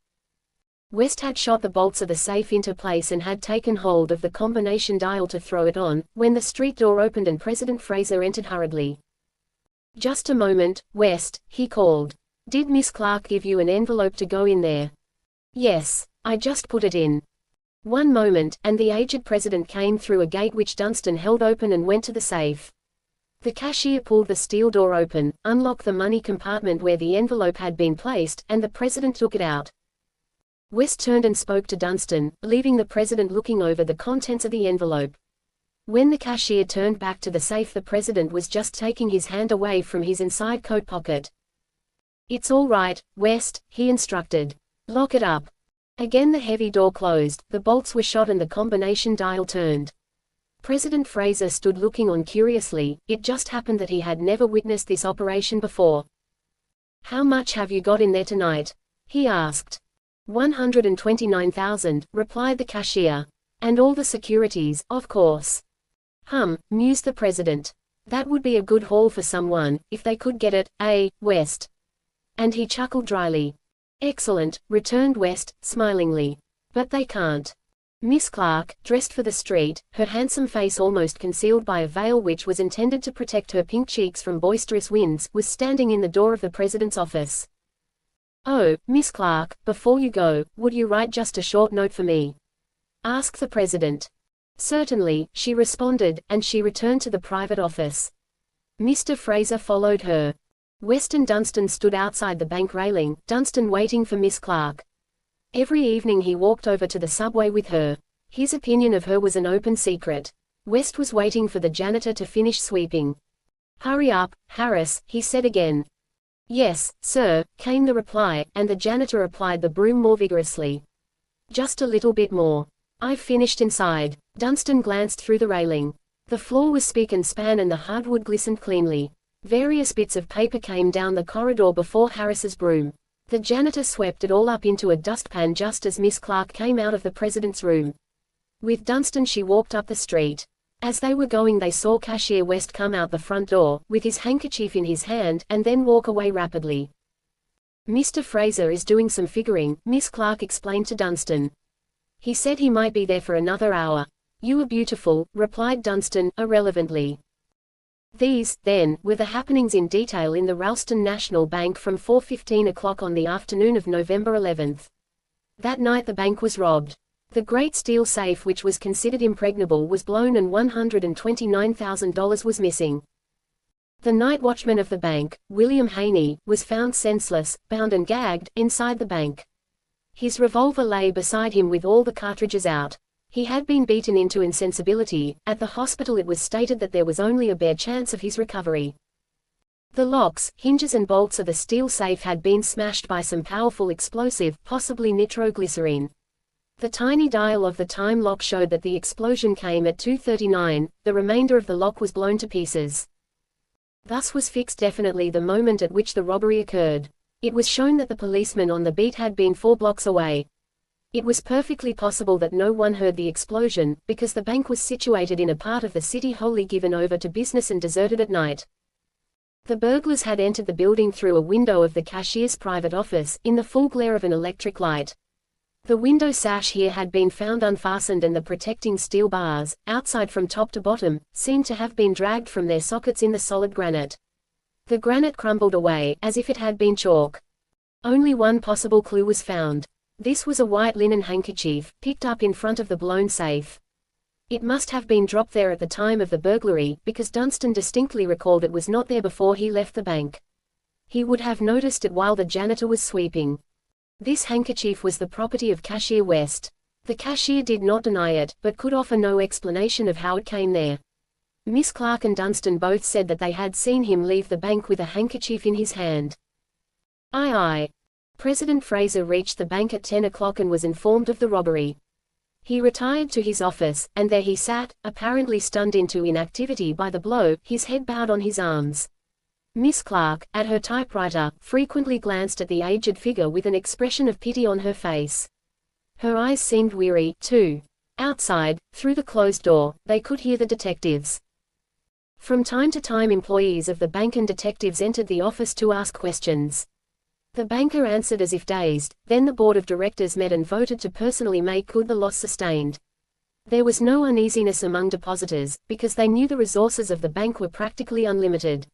Speaker 1: West had shot the bolts of the safe into place and had taken hold of the combination dial to throw it on, when the street door opened and President Fraser entered hurriedly. Just a moment, West, he called. Did Miss Clark give you an envelope to go in there? Yes, I just put it in. One moment, and the aged president came through a gate which Dunstan held open and went to the safe. The cashier pulled the steel door open, unlocked the money compartment where the envelope had been placed, and the president took it out. West turned and spoke to Dunstan, leaving the president looking over the contents of the envelope. When the cashier turned back to the safe, the president was just taking his hand away from his inside coat pocket. "It's all right, West," he instructed. "Lock it up." Again the heavy door closed, the bolts were shot and the combination dial turned. President Fraser stood looking on curiously. It just happened that he had never witnessed this operation before. "How much have you got in there tonight?" he asked. 129,000, replied the cashier. "And all the securities, of course." Mused the president. "That would be a good haul for someone, if they could get it, eh, West?" And he chuckled dryly. "Excellent," returned West, smilingly. "But they can't." Miss Clark, dressed for the street, her handsome face almost concealed by a veil which was intended to protect her pink cheeks from boisterous winds, was standing in the door of the president's office. "Oh, Miss Clark, before you go, would you write just a short note for me?" asked the president. "Certainly," she responded, and she returned to the private office. Mr. Fraser followed her. West and Dunstan stood outside the bank railing, Dunstan waiting for Miss Clark. Every evening he walked over to the subway with her. His opinion of her was an open secret. West was waiting for the janitor to finish sweeping. "Hurry up, Harris," he said again. "Yes, sir," came the reply, and the janitor applied the broom more vigorously. "Just a little bit more. I've finished inside." Dunstan glanced through the railing. The floor was spick and span and the hardwood glistened cleanly. Various bits of paper came down the corridor before Harris's broom. The janitor swept it all up into a dustpan just as Miss Clark came out of the president's room. With Dunstan she walked up the street. As they were going they saw Cashier West come out the front door, with his handkerchief in his hand, and then walk away rapidly. "Mr. Fraser is doing some figuring," Miss Clark explained to Dunstan. "He said he might be there for another hour." "You are beautiful," replied Dunstan, irrelevantly. These, then, were the happenings in detail in the Ralston National Bank from 4:15 o'clock on the afternoon of November 11th. That night the bank was robbed. The great steel safe which was considered impregnable was blown and $129,000 was missing. The night watchman of the bank, William Haney, was found senseless, bound and gagged, inside the bank. His revolver lay beside him with all the cartridges out. He had been beaten into insensibility. At the hospital it was stated that there was only a bare chance of his recovery. The locks, hinges and bolts of the steel safe had been smashed by some powerful explosive, possibly nitroglycerine. The tiny dial of the time lock showed that the explosion came at 2:39, the remainder of the lock was blown to pieces. Thus was fixed definitely the moment at which the robbery occurred. It was shown that the policeman on the beat had been 4 blocks away. It was perfectly possible that no one heard the explosion, because the bank was situated in a part of the city wholly given over to business and deserted at night. The burglars had entered the building through a window of the cashier's private office, in the full glare of an electric light. The window sash here had been found unfastened and the protecting steel bars, outside from top to bottom, seemed to have been dragged from their sockets in the solid granite. The granite crumbled away, as if it had been chalk. Only one possible clue was found. This was a white linen handkerchief, picked up in front of the blown safe. It must have been dropped there at the time of the burglary, because Dunstan distinctly recalled it was not there before he left the bank. He would have noticed it while the janitor was sweeping. This handkerchief was the property of Cashier West. The cashier did not deny it, but could offer no explanation of how it came there. Miss Clark and Dunstan both said that they had seen him leave the bank with a handkerchief in his hand. Aye. President Fraser reached the bank at 10 o'clock and was informed of the robbery. He retired to his office, and there he sat, apparently stunned into inactivity by the blow, his head bowed on his arms. Miss Clark, at her typewriter, frequently glanced at the aged figure with an expression of pity on her face. Her eyes seemed weary, too. Outside, through the closed door, they could hear the detectives. From time to time employees of the bank and detectives entered the office to ask questions. The banker answered as if dazed, then the board of directors met and voted to personally make good the loss sustained. There was no uneasiness among depositors, because they knew the resources of the bank were practically unlimited.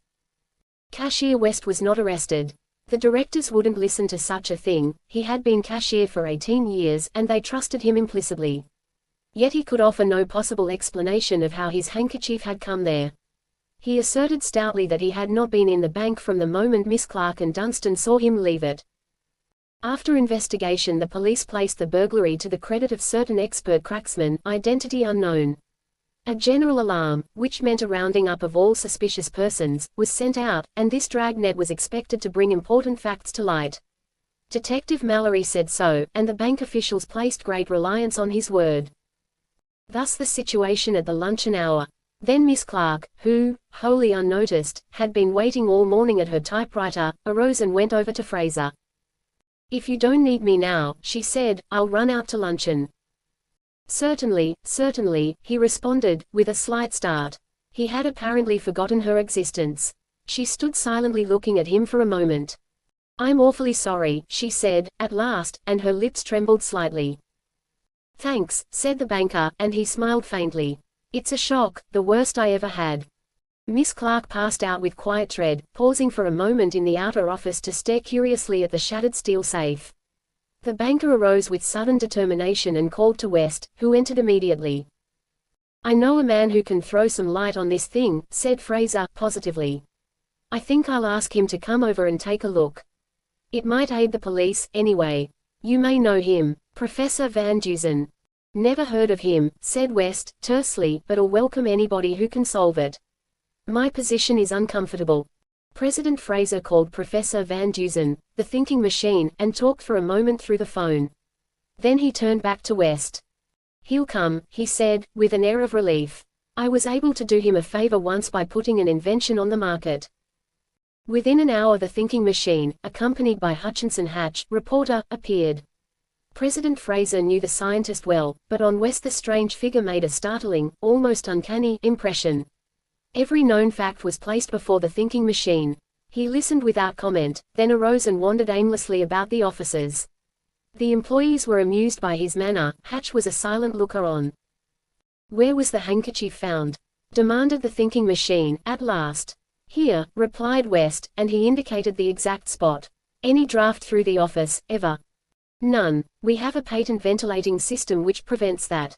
Speaker 1: Cashier West was not arrested. The directors wouldn't listen to such a thing. He had been cashier for 18 years, and they trusted him implicitly. Yet he could offer no possible explanation of how his handkerchief had come there. He asserted stoutly that he had not been in the bank from the moment Miss Clark and Dunstan saw him leave it. After investigation, the police placed the burglary to the credit of certain expert cracksmen, identity unknown. A general alarm, which meant a rounding up of all suspicious persons, was sent out, and this dragnet was expected to bring important facts to light. Detective Mallory said so, and the bank officials placed great reliance on his word. Thus the situation at the luncheon hour. Then Miss Clark, who, wholly unnoticed, had been waiting all morning at her typewriter, arose and went over to Fraser. "If you don't need me now," she said, "I'll run out to luncheon." "Certainly, certainly," he responded, with a slight start. He had apparently forgotten her existence. She stood silently looking at him for a moment. "I'm awfully sorry," she said, at last, and her lips trembled slightly. "Thanks," said the banker, and he smiled faintly. "It's a shock, the worst I ever had." Miss Clark passed out with quiet tread, pausing for a moment in the outer office to stare curiously at the shattered steel safe. The banker arose with sudden determination and called to West, who entered immediately. "I know a man who can throw some light on this thing," said Fraser, positively. "I think I'll ask him to come over and take a look. It might aid the police, anyway. You may know him. Professor Van Dusen." "Never heard of him," said West, tersely, "but I'll welcome anybody who can solve it. My position is uncomfortable." President Fraser called Professor Van Dusen, the thinking machine, and talked for a moment through the phone. Then he turned back to West. "He'll come," he said, with an air of relief. "I was able to do him a favor once by putting an invention on the market." Within an hour the thinking machine, accompanied by Hutchinson Hatch, reporter, appeared. President Fraser knew the scientist well, but on West the strange figure made a startling, almost uncanny, impression. Every known fact was placed before the thinking machine. He listened without comment, then arose and wandered aimlessly about the offices. The employees were amused by his manner. Hatch was a silent looker-on. "Where was the handkerchief found?" demanded the thinking machine, at last. "Here," replied West, and he indicated the exact spot. "Any draft through the office, ever?" "None. We have a patent ventilating system which prevents that."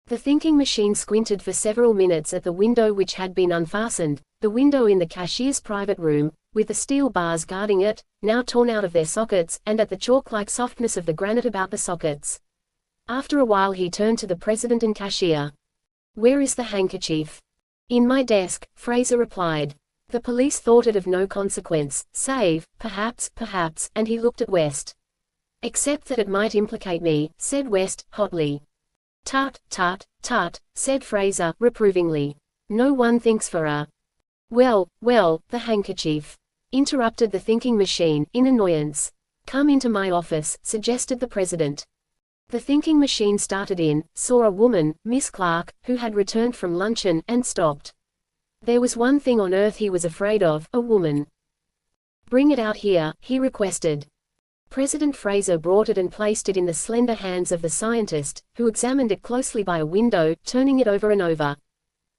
Speaker 1: The thinking machine squinted for several minutes at the window which had been unfastened, the window in the cashier's private room, with the steel bars guarding it, now torn out of their sockets, and at the chalk-like softness of the granite about the sockets. After a while he turned to the president and cashier. "Where is the handkerchief?" "In my desk," Fraser replied. The police thought it of no consequence, save, perhaps, and he looked at West. "Except that it might implicate me," said West, hotly. "Tut, tut, tut," said Fraser, reprovingly. "No one thinks for a—" Well, the handkerchief," interrupted the thinking machine, in annoyance. "Come into my office," suggested the president. The thinking machine started in, saw a woman, Miss Clark, who had returned from luncheon, and stopped. There was one thing on earth he was afraid of, a woman. "Bring it out here," he requested. President Fraser brought it and placed it in the slender hands of the scientist, who examined it closely by a window, turning it over and over.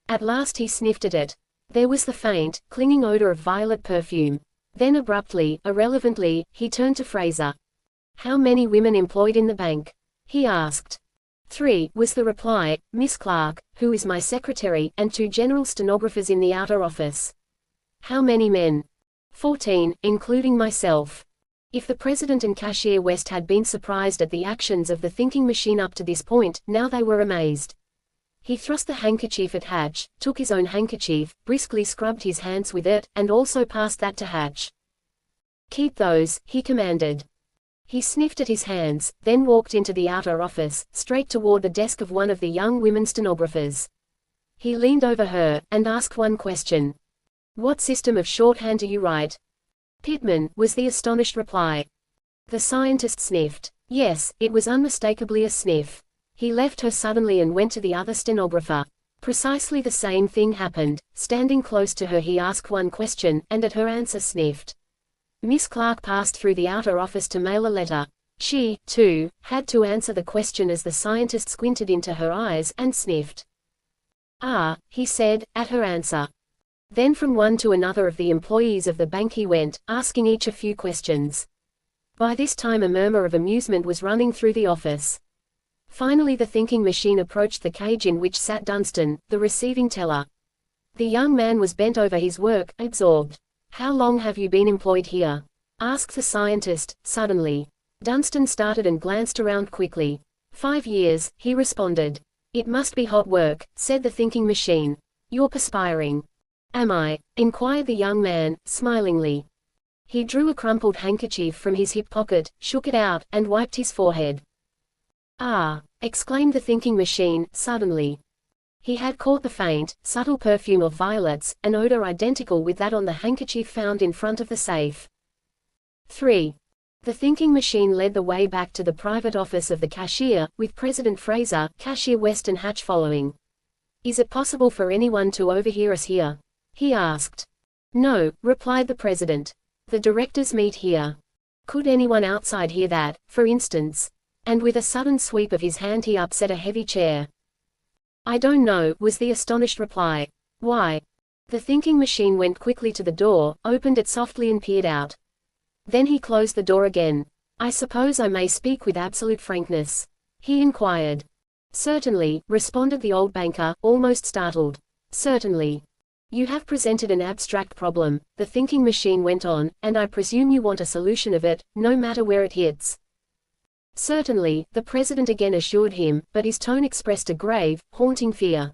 Speaker 1: At last he sniffed at it. There was the faint, clinging odor of violet perfume. Then abruptly, irrelevantly, he turned to Fraser. "How many women employed in the bank?" he asked. "3, was the reply, "Miss Clark, who is my secretary, and 2 general stenographers in the outer office." "How many men?" 14, including myself. If the president and cashier West had been surprised at the actions of the thinking machine up to this point, now they were amazed. He thrust the handkerchief at Hatch, took his own handkerchief, briskly scrubbed his hands with it, and also passed that to Hatch. "Keep those," he commanded. He sniffed at his hands, then walked into the outer office, straight toward the desk of one of the young women stenographers. He leaned over her, and asked one question. "What system of shorthand do you write?" "Pitman," was the astonished reply. The scientist sniffed. Yes, it was unmistakably a sniff. He left her suddenly and went to the other stenographer. Precisely the same thing happened. Standing close to her he asked one question, and at her answer sniffed. Miss Clark passed through the outer office to mail a letter. She, too, had to answer the question as the scientist squinted into her eyes and sniffed. "Ah," he said, at her answer. Then from one to another of the employees of the bank he went, asking each a few questions. By this time a murmur of amusement was running through the office. Finally the thinking machine approached the cage in which sat Dunstan, the receiving teller. The young man was bent over his work, absorbed. "How long have you been employed here?" asked the scientist, suddenly. Dunstan started and glanced around quickly. 5 years, he responded. "It must be hot work," said the thinking machine. "You're perspiring." "Am I?" inquired the young man, smilingly. He drew a crumpled handkerchief from his hip pocket, shook it out, and wiped his forehead. "Ah!" exclaimed the thinking machine, suddenly. He had caught the faint, subtle perfume of violets, an odor identical with that on the handkerchief found in front of the safe. 3. The thinking machine led the way back to the private office of the cashier, with President Fraser, Cashier West and Hatch following. "Is it possible for anyone to overhear us here?" he asked. "No," replied the president. "The directors meet here." "Could anyone outside hear that, for instance?" And with a sudden sweep of his hand he upset a heavy chair. "I don't know," was the astonished reply. "Why?" The thinking machine went quickly to the door, opened it softly and peered out. Then he closed the door again. "I suppose I may speak with absolute frankness?" he inquired. "Certainly," responded the old banker, almost startled. "Certainly. You have presented an abstract problem," the thinking machine went on, "and I presume you want a solution of it, no matter where it hits." "Certainly," the president again assured him, but his tone expressed a grave, haunting fear.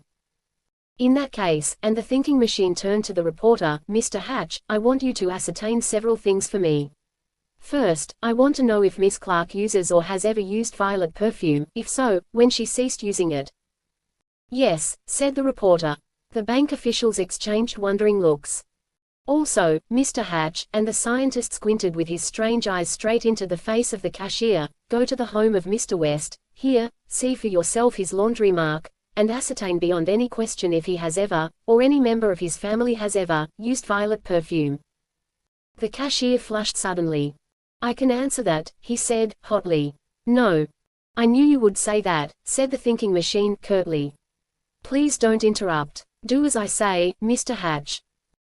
Speaker 1: "In that case," and the thinking machine turned to the reporter, "Mr. Hatch, I want you to ascertain several things for me. First, I want to know if Miss Clark uses or has ever used violet perfume, if so, when she ceased using it." "Yes," said the reporter. The bank officials exchanged wondering looks. "Also, Mr. Hatch," and the scientist squinted with his strange eyes straight into the face of the cashier, "go to the home of Mr. West, here, see for yourself his laundry mark, and ascertain beyond any question if he has ever, or any member of his family has ever, used violet perfume." The cashier flushed suddenly. "I can answer that," he said, hotly. "No. I knew you would say that," said the thinking machine, curtly. "Please don't interrupt. Do as I say, Mr. Hatch."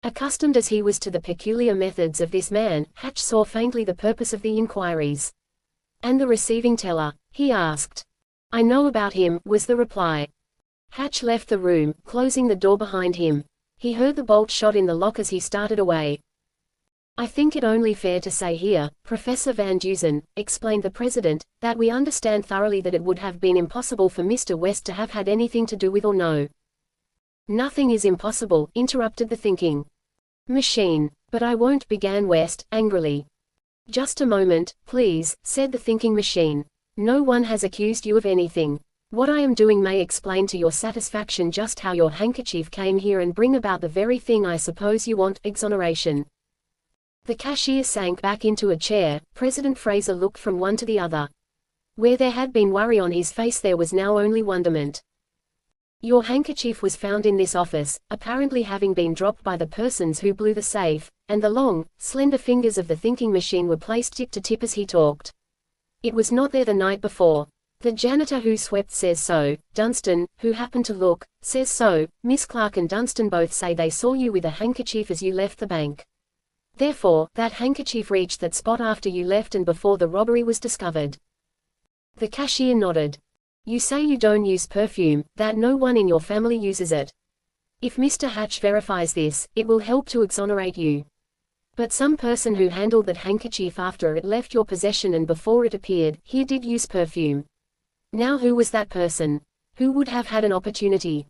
Speaker 1: Accustomed as he was to the peculiar methods of this man, Hatch saw faintly the purpose of the inquiries. "And the receiving teller?" he asked. "I know about him," was the reply. Hatch left the room, closing the door behind him. He heard the bolt shot in the lock as he started away. "I think it only fair to say here, Professor Van Dusen," explained the president, "that we understand thoroughly that it would have been impossible for Mr. West to have had anything to do with or know." "Nothing is impossible," interrupted the thinking machine. "But I won't," began West, angrily. "Just a moment, please," said the thinking machine. "No one has accused you of anything. What I am doing may explain to your satisfaction just how your handkerchief came here and bring about the very thing I suppose you want, exoneration." The cashier sank back into a chair. President Fraser looked from one to the other. Where there had been worry on his face there was now only wonderment. "Your handkerchief was found in this office, apparently having been dropped by the persons who blew the safe," and the long, slender fingers of the thinking machine were placed tip to tip as he talked. "It was not there the night before. The janitor who swept says so, Dunstan, who happened to look, says so, Miss Clark and Dunstan both say they saw you with a handkerchief as you left the bank. Therefore, that handkerchief reached that spot after you left and before the robbery was discovered." The cashier nodded. "You say you don't use perfume, that no one in your family uses it. If Mr. Hatch verifies this, it will help to exonerate you. But some person who handled that handkerchief after it left your possession and before it appeared here did use perfume. Now who was that person? Who would have had an opportunity?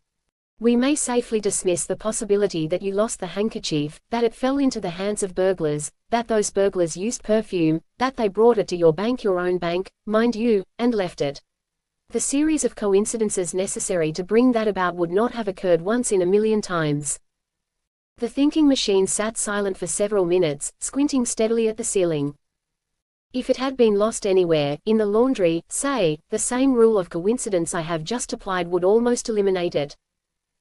Speaker 1: We may safely dismiss the possibility that you lost the handkerchief, that it fell into the hands of burglars, that those burglars used perfume, that they brought it to your own bank, mind you, and left it. The series of coincidences necessary to bring that about would not have occurred once in a million times." The thinking machine sat silent for several minutes, squinting steadily at the ceiling. "If it had been lost anywhere, in the laundry, say, the same rule of coincidence I have just applied would almost eliminate it.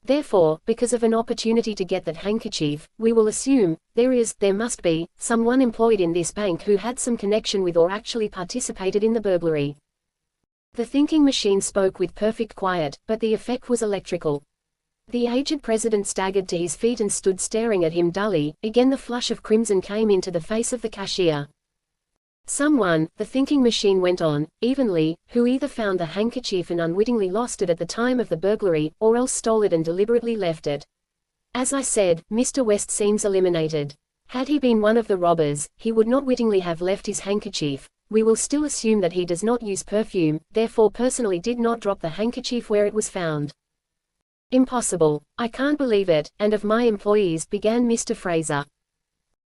Speaker 1: Therefore, because of an opportunity to get that handkerchief, we will assume, there must be, someone employed in this bank who had some connection with or actually participated in the burglary." The thinking machine spoke with perfect quiet, but the effect was electrical. The aged president staggered to his feet and stood staring at him dully. Again the flush of crimson came into the face of the cashier. "Someone," the thinking machine went on, evenly, "who either found the handkerchief and unwittingly lost it at the time of the burglary, or else stole it and deliberately left it. As I said, Mr. West seems eliminated. Had he been one of the robbers, he would not wittingly have left his handkerchief. We will still assume that he does not use perfume, therefore personally did not drop the handkerchief where it was found. Impossible. I can't believe it, and of my employees, began Mr. Fraser.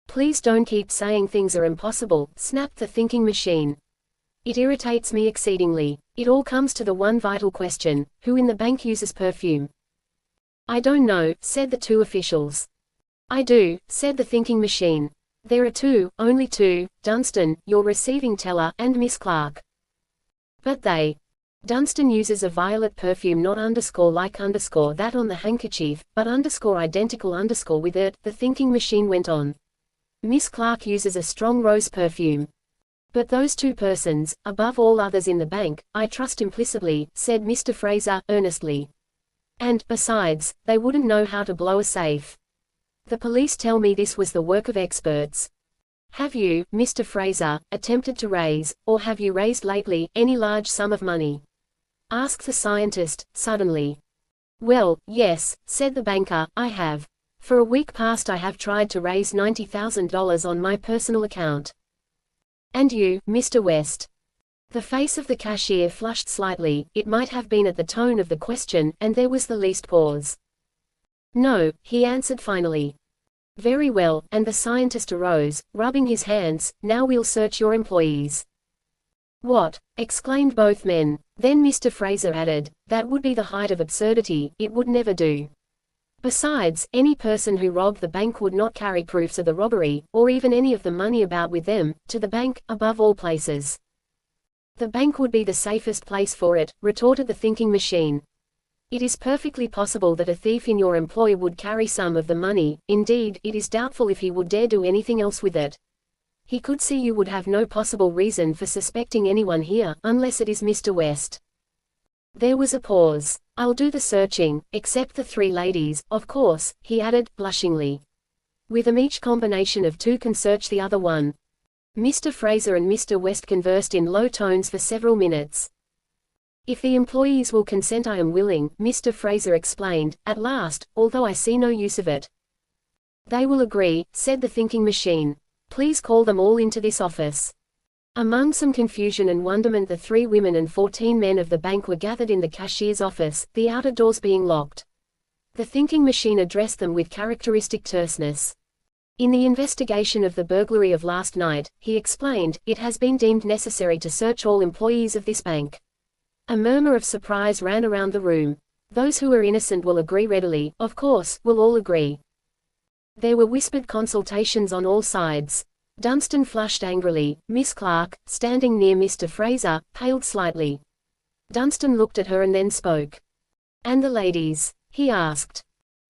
Speaker 1: Please don't keep saying things are impossible, snapped the thinking machine. It irritates me exceedingly. It all comes to the one vital question: who in the bank uses perfume? I don't know, said the two officials. I do, said the thinking machine. There are two, only two, Dunstan, your receiving teller, and Miss Clark. But they. Dunstan uses a violet perfume, not underscore like underscore that on the handkerchief, but underscore identical underscore with it, the thinking machine went on. Miss Clark uses a strong rose perfume. But those two persons, above all others in the bank, I trust implicitly, said Mr. Fraser, earnestly. And, besides, they wouldn't know how to blow a safe. The police tell me this was the work of experts. Have you, Mr. Fraser, attempted to raise, or have you raised lately, any large sum of money? Asked the scientist, suddenly. Well, yes, said the banker, I have. For a week past I have tried to raise $90,000 on my personal account. And you, Mr. West? The face of the cashier flushed slightly. It might have been at the tone of the question, and there was the least pause. No, he answered finally. Very well, and the scientist arose, rubbing his hands. Now we'll search your employees. What? Exclaimed both men. Then Mr. Fraser added, that would be the height of absurdity, it would never do. Besides, any person who robbed the bank would not carry proofs of the robbery, or even any of the money about with them, to the bank, above all places. The bank would be the safest place for it, retorted the thinking machine. It is perfectly possible that a thief in your employ would carry some of the money. Indeed, it is doubtful if he would dare do anything else with it. He could see you would have no possible reason for suspecting anyone here, unless it is Mr. West. There was a pause. I'll do the searching, except the three ladies, of course, he added, blushingly. With them each combination of two can search the other one. Mr. Fraser and Mr. West conversed in low tones for several minutes. If the employees will consent I am willing, Mr. Fraser explained, at last, although I see no use of it. They will agree, said the thinking machine. Please call them all into this office. Among some confusion and wonderment the 3 women and 14 men of the bank were gathered in the cashier's office, the outer doors being locked. The thinking machine addressed them with characteristic terseness. In the investigation of the burglary of last night, he explained, it has been deemed necessary to search all employees of this bank. A murmur of surprise ran around the room. Those who are innocent will agree readily, of course, will all agree. There were whispered consultations on all sides. Dunstan flushed angrily. Miss Clark, standing near Mr. Fraser, paled slightly. Dunstan looked at her and then spoke. And the ladies? He asked.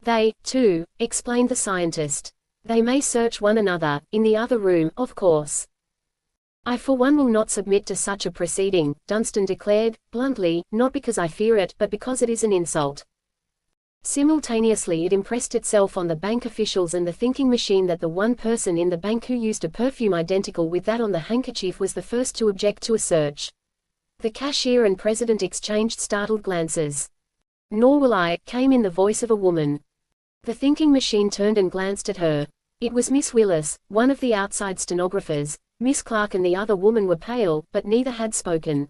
Speaker 1: They, too, explained the scientist. They may search one another, in the other room, of course. I for one will not submit to such a proceeding, Dunstan declared, bluntly, not because I fear it, but because it is an insult. Simultaneously it impressed itself on the bank officials and the thinking machine that the one person in the bank who used a perfume identical with that on the handkerchief was the first to object to a search. The cashier and president exchanged startled glances. Nor will I, came in the voice of a woman. The thinking machine turned and glanced at her. It was Miss Willis, one of the outside stenographers. Miss Clark and the other woman were pale, but neither had spoken.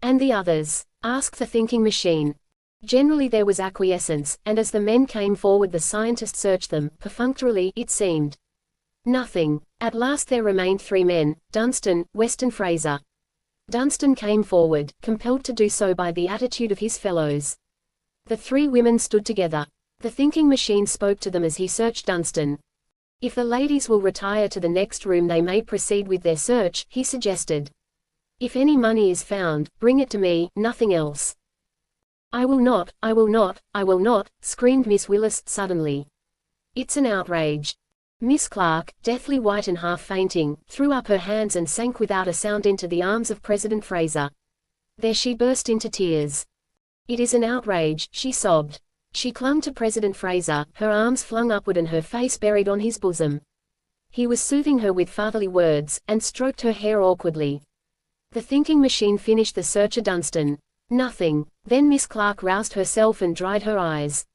Speaker 1: And the others? Asked the thinking machine. Generally there was acquiescence, and as the men came forward the scientist searched them, perfunctorily, it seemed. Nothing. At last there remained 3 men, Dunstan, West and Fraser. Dunstan came forward, compelled to do so by the attitude of his fellows. The 3 women stood together. The thinking machine spoke to them as he searched Dunstan. If the ladies will retire to the next room they may proceed with their search, he suggested. If any money is found, bring it to me, nothing else. I will not, I will not, I will not, screamed Miss Willis, suddenly. It's an outrage. Miss Clark, deathly white and half fainting, threw up her hands and sank without a sound into the arms of President Fraser. There she burst into tears. It is an outrage, she sobbed. She clung to President Fraser, her arms flung upward and her face buried on his bosom. He was soothing her with fatherly words, and stroked her hair awkwardly. The thinking machine finished the search of Dunstan. Nothing. Then Miss Clark roused herself and dried her eyes.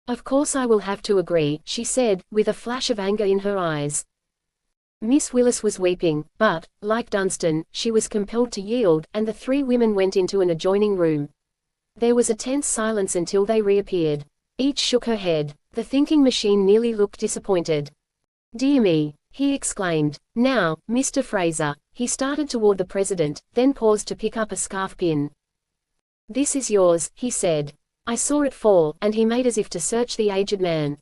Speaker 1: Of course I will have to agree, she said, with a flash of anger in her eyes. Miss Willis was weeping, but, like Dunstan, she was compelled to yield, and the three women went into an adjoining room. There was a tense silence until they reappeared. Each shook her head. The thinking machine nearly looked disappointed. "Dear me," he exclaimed. "Now, Mr. Fraser." He started toward the president, then paused to pick up a scarf pin. "This is yours," he said. "I saw it fall," and he made as if to search the aged man.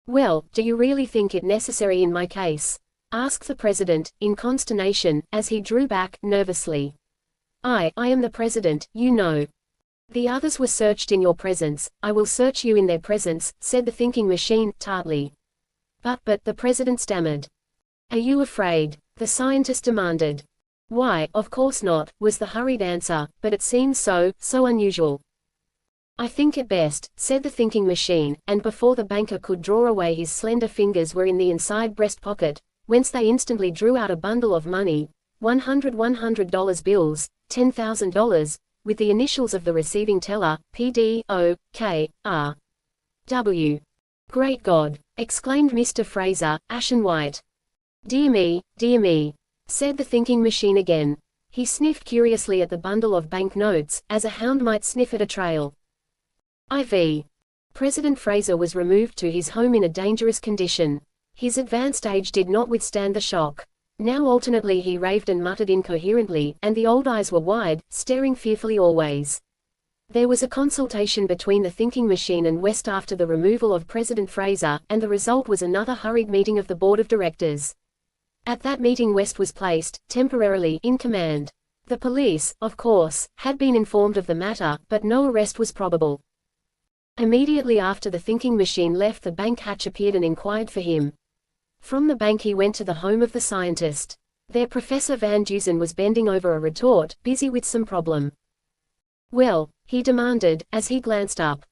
Speaker 1: "Well, do you really think it necessary in my case?" asked the president, in consternation, as he drew back, nervously. I am the president, you know. The others were searched in your presence, I will search you in their presence, said the thinking machine, tartly. But, the president stammered. Are you afraid? The scientist demanded. Why, of course not, was the hurried answer, but it seems so unusual. I think it best, said the thinking machine, and before the banker could draw away his slender fingers were in the inside breast pocket, whence they instantly drew out a bundle of money, $100 bills, $10,000, with the initials of the receiving teller, P.D.O.K.R.W. Great God! Exclaimed Mr. Fraser, ashen white. Dear me, said the thinking machine again. He sniffed curiously at the bundle of bank notes, as a hound might sniff at a trail. IV. President Fraser was removed to his home in a dangerous condition. His advanced age did not withstand the shock. Now alternately he raved and muttered incoherently, and the old eyes were wide, staring fearfully always. There was a consultation between the thinking machine and West after the removal of President Fraser, and the result was another hurried meeting of the board of directors. At that meeting West was placed, temporarily, in command. The police, of course, had been informed of the matter, but no arrest was probable. Immediately after the thinking machine left the bank, Hatch appeared and inquired for him. From the bank he went to the home of the scientist. There Professor Van Dusen was bending over a retort, busy with some problem. Well, he demanded, as he glanced up.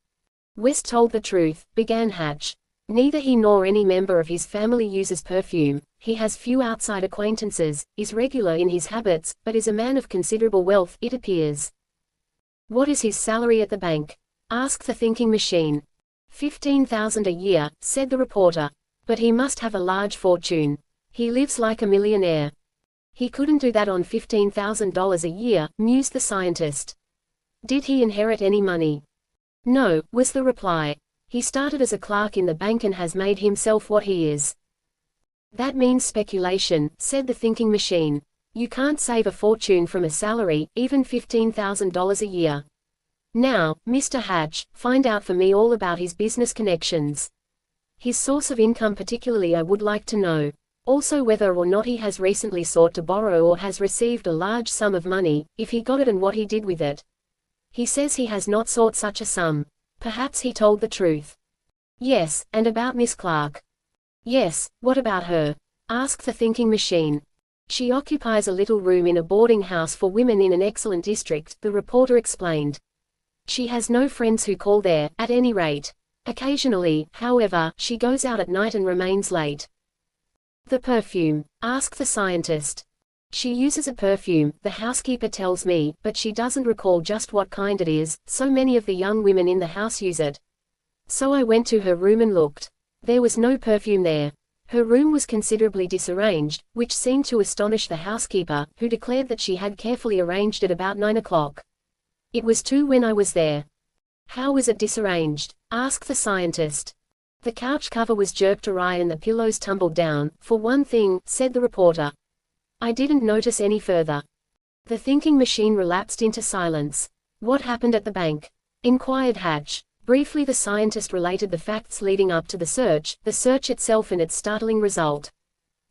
Speaker 1: West told the truth, began Hatch. Neither he nor any member of his family uses perfume, he has few outside acquaintances, is regular in his habits, but is a man of considerable wealth, it appears. What is his salary at the bank? Asked the thinking machine. $15,000 a year, said the reporter. But he must have a large fortune. He lives like a millionaire. He couldn't do that on $15,000 a year, mused the scientist. Did he inherit any money? No, was the reply. He started as a clerk in the bank and has made himself what he is. That means speculation, said the thinking machine. You can't save a fortune from a salary, even $15,000 a year. Now, Mr. Hatch, find out for me all about his business connections. His source of income particularly I would like to know. Also whether or not he has recently sought to borrow or has received a large sum of money, if he got it and what he did with it. He says he has not sought such a sum. Perhaps he told the truth. Yes, and about Miss Clark. Yes, what about her? Asked the thinking machine. She occupies a little room in a boarding house for women in an excellent district, the reporter explained. She has no friends who call there, at any rate. Occasionally, however, she goes out at night and remains late. The perfume? Asked the scientist. She uses a perfume, the housekeeper tells me, but she doesn't recall just what kind it is, so many of the young women in the house use it. So I went to her room and looked. There was no perfume there. Her room was considerably disarranged, which seemed to astonish the housekeeper, who declared that she had carefully arranged it about 9 o'clock. It was 2 when I was there. How was it disarranged? Asked the scientist. The couch cover was jerked awry and the pillows tumbled down, for one thing, said the reporter. I didn't notice any further. The thinking machine relapsed into silence. What happened at the bank? Inquired Hatch. Briefly the scientist related the facts leading up to the search itself and its startling result.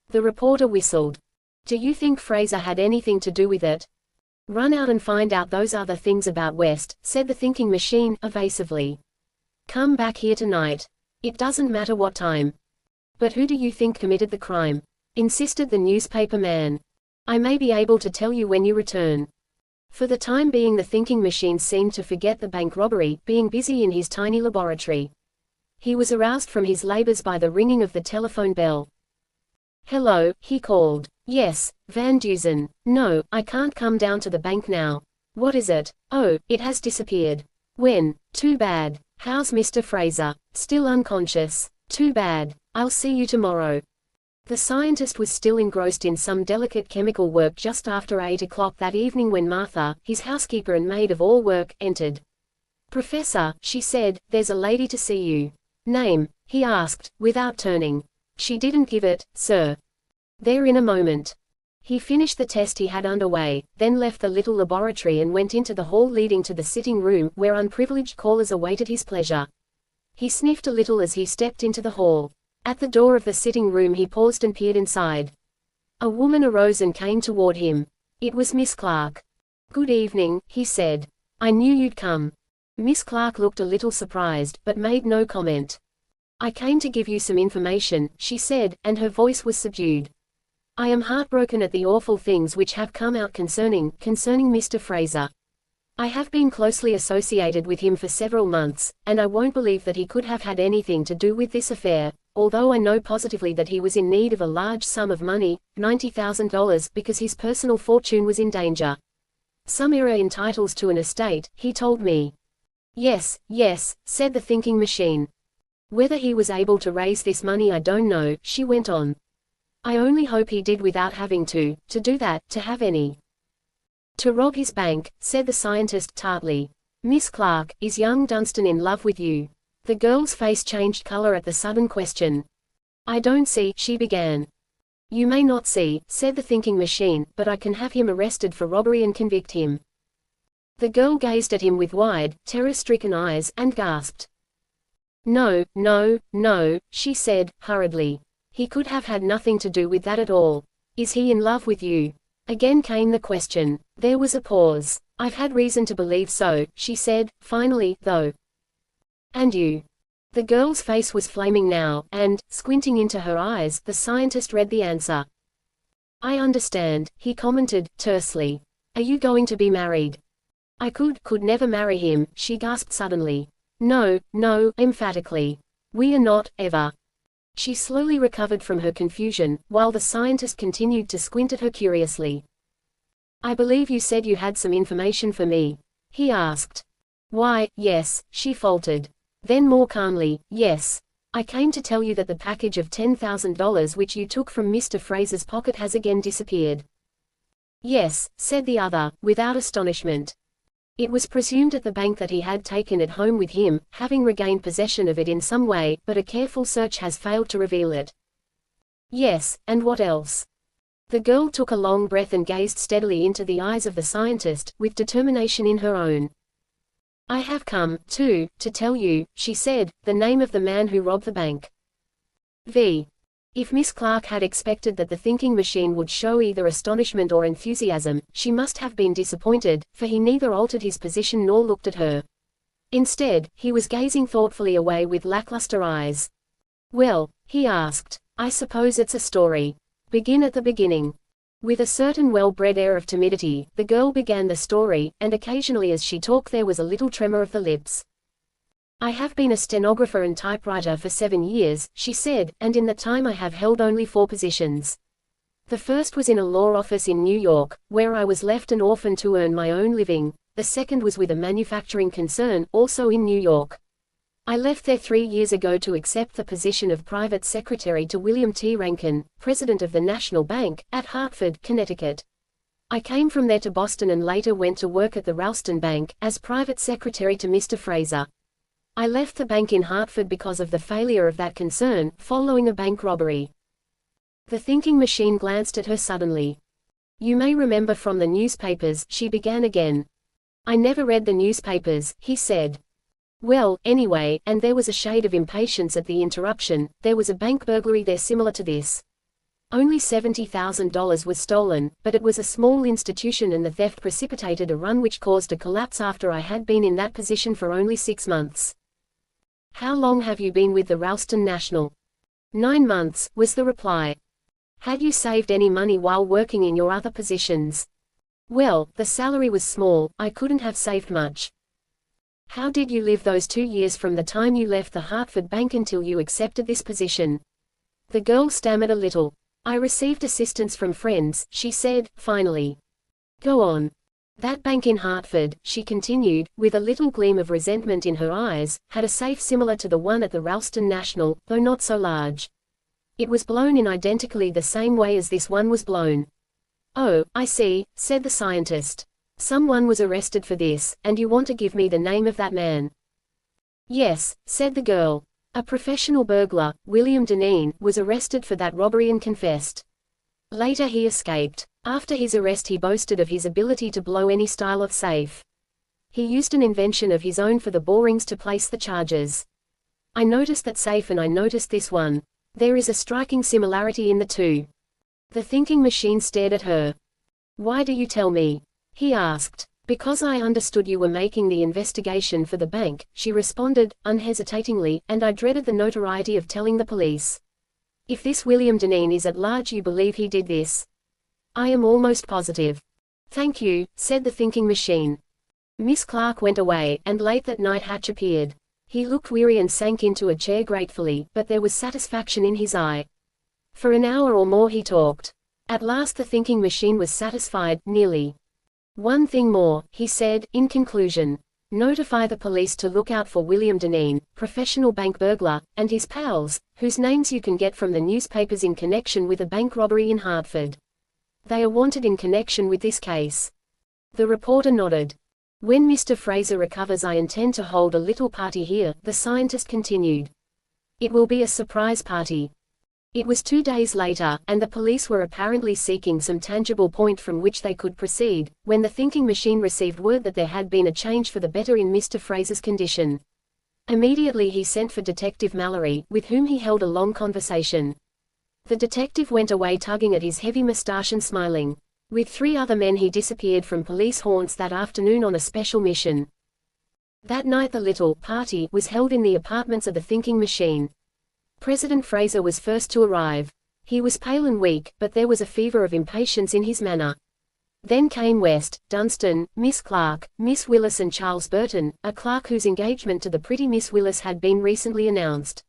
Speaker 1: The reporter whistled. Do you think Fraser had anything to do with it? Run out and find out those other things about West, said the thinking machine, evasively. Come back here tonight. It doesn't matter what time. But who do you think committed the crime? Insisted the newspaper man. I may be able to tell you when you return. For the time being the thinking machine seemed to forget the bank robbery, being busy in his tiny laboratory. He was aroused from his labors by the ringing of the telephone bell. Hello, he called. Yes, Van Dusen. No, I can't come down to the bank now. What is it? Oh, it has disappeared. When? Too bad. How's Mr. Fraser? Still unconscious. Too bad. I'll see you tomorrow. The scientist was still engrossed in some delicate chemical work just after 8 o'clock that evening when Martha, his housekeeper and maid of all work, entered. Professor, she said, there's a lady to see you. Name? He asked, without turning. She didn't give it, sir. There in a moment. He finished the test he had underway, then left the little laboratory and went into the hall leading to the sitting room, where unprivileged callers awaited his pleasure. He sniffed a little as he stepped into the hall. At the door of the sitting room he paused and peered inside. A woman arose and came toward him. It was Miss Clark. Good evening, he said. I knew you'd come. Miss Clark looked a little surprised, but made no comment. I came to give you some information, she said, and her voice was subdued. I am heartbroken at the awful things which have come out concerning Mr. Fraser. I have been closely associated with him for several months, and I won't believe that he could have had anything to do with this affair, although I know positively that he was in need of a large sum of money, $90,000, because his personal fortune was in danger. Some error in titles to an estate, he told me. Yes, yes, said the thinking machine. Whether he was able to raise this money I don't know, she went on. I only hope he did without having to do that, to have any. To rob his bank, said the scientist tartly. Miss Clark, is young Dunstan in love with you? The girl's face changed color at the sudden question. I don't see, she began. You may not see, said the thinking machine, but I can have him arrested for robbery and convict him. The girl gazed at him with wide, terror-stricken eyes, and gasped. No, no, no, she said, hurriedly. He could have had nothing to do with that at all. Is he in love with you? Again came the question. There was a pause. I've had reason to believe so, she said, finally, though. And you? The girl's face was flaming now, and, squinting into her eyes, the scientist read the answer. I understand, he commented, tersely. Are you going to be married? I could never marry him, she gasped suddenly. No, no, emphatically. We are not, ever. She slowly recovered from her confusion, while the scientist continued to squint at her curiously. I believe you said you had some information for me, he asked. Why, yes, she faltered. Then more calmly, yes. I came to tell you that the package of $10,000 which you took from Mr. Fraser's pocket has again disappeared. Yes, said the other, without astonishment. It was presumed at the bank that he had taken it home with him, having regained possession of it in some way, but a careful search has failed to reveal it. Yes, and what else? The girl took a long breath and gazed steadily into the eyes of the scientist, with determination in her own. I have come, to tell you, she said, the name of the man who robbed the bank. V. If Miss Clark had expected that the thinking machine would show either astonishment or enthusiasm, she must have been disappointed, for he neither altered his position nor looked at her. Instead, he was gazing thoughtfully away with lackluster eyes. Well, he asked, I suppose it's a story. Begin at the beginning. With a certain well-bred air of timidity, the girl began the story, and occasionally as she talked there was a little tremor of the lips. I have been a stenographer and typewriter for 7 years, she said, and in that time I have held only 4 positions. The first was in a law office in New York, where I was left an orphan to earn my own living. The second was with a manufacturing concern, also in New York. I left there 3 years ago to accept the position of private secretary to William T. Rankin, president of the National Bank, at Hartford, Connecticut. I came from there to Boston and later went to work at the Ralston Bank, as private secretary to Mr. Fraser. I left the bank in Hartford because of the failure of that concern, following a bank robbery. The thinking machine glanced at her suddenly. You may remember from the newspapers, she began again. I never read the newspapers, he said. Well, anyway, and there was a shade of impatience at the interruption, there was a bank burglary there similar to this. Only $70,000 was stolen, but it was a small institution and the theft precipitated a run which caused a collapse after I had been in that position for only 6 months. How long have you been with the Ralston National? 9 months, was the reply. Had you saved any money while working in your other positions? Well, the salary was small, I couldn't have saved much. How did you live those 2 years from the time you left the Hartford Bank until you accepted this position? The girl stammered a little. I received assistance from friends, she said, finally. Go on. That bank in Hartford, she continued, with a little gleam of resentment in her eyes, had a safe similar to the one at the Ralston National, though not so large. It was blown in identically the same way as this one was blown. "Oh, I see," said the scientist. "Someone was arrested for this, and you want to give me the name of that man?" "Yes," said the girl. "A professional burglar, William Deneen, was arrested for that robbery and confessed. Later he escaped. After his arrest he boasted of his ability to blow any style of safe. He used an invention of his own for the borings to place the charges. I noticed that safe and I noticed this one. There is a striking similarity in the two." The thinking machine stared at her. "Why do you tell me?" he asked. "Because I understood you were making the investigation for the bank," she responded, unhesitatingly, "and I dreaded the notoriety of telling the police. If this William Deneen is at large, you believe he did this?" "I am almost positive." "Thank you," said the thinking machine. Miss Clark went away, and late that night Hatch appeared. He looked weary and sank into a chair gratefully, but there was satisfaction in his eye. For an hour or more he talked. At last the thinking machine was satisfied, nearly. "One thing more," he said, in conclusion. "Notify the police to look out for William Deneen, professional bank burglar, and his pals, whose names you can get from the newspapers in connection with a bank robbery in Hartford. They are wanted in connection with this case." The reporter nodded. "When Mr. Fraser recovers I intend to hold a little party here," the scientist continued. "It will be a surprise party." It was 2 days later, and the police were apparently seeking some tangible point from which they could proceed, when the thinking machine received word that there had been a change for the better in Mr. Fraser's condition. Immediately he sent for Detective Mallory, with whom he held a long conversation. The detective went away tugging at his heavy mustache and smiling. With 3 other men he disappeared from police haunts that afternoon on a special mission. That night the little party was held in the apartments of the thinking machine. President Fraser was first to arrive. He was pale and weak, but there was a fever of impatience in his manner. Then came West, Dunstan, Miss Clark, Miss Willis and Charles Burton, a clerk whose engagement to the pretty Miss Willis had been recently announced.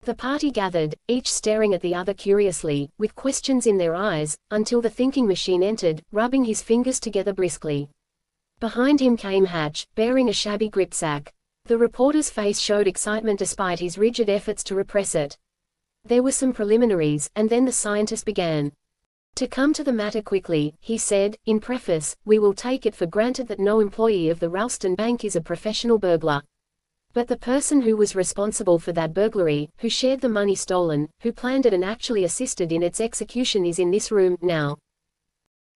Speaker 1: The party gathered, each staring at the other curiously, with questions in their eyes, until the thinking machine entered, rubbing his fingers together briskly. Behind him came Hatch, bearing a shabby gripsack. The reporter's face showed excitement despite his rigid efforts to repress it. There were some preliminaries, and then the scientist began. "To come to the matter quickly," he said, in preface, "we will take it for granted that no employee of the Ralston Bank is a professional burglar. But the person who was responsible for that burglary, who shared the money stolen, who planned it and actually assisted in its execution is in this room, now."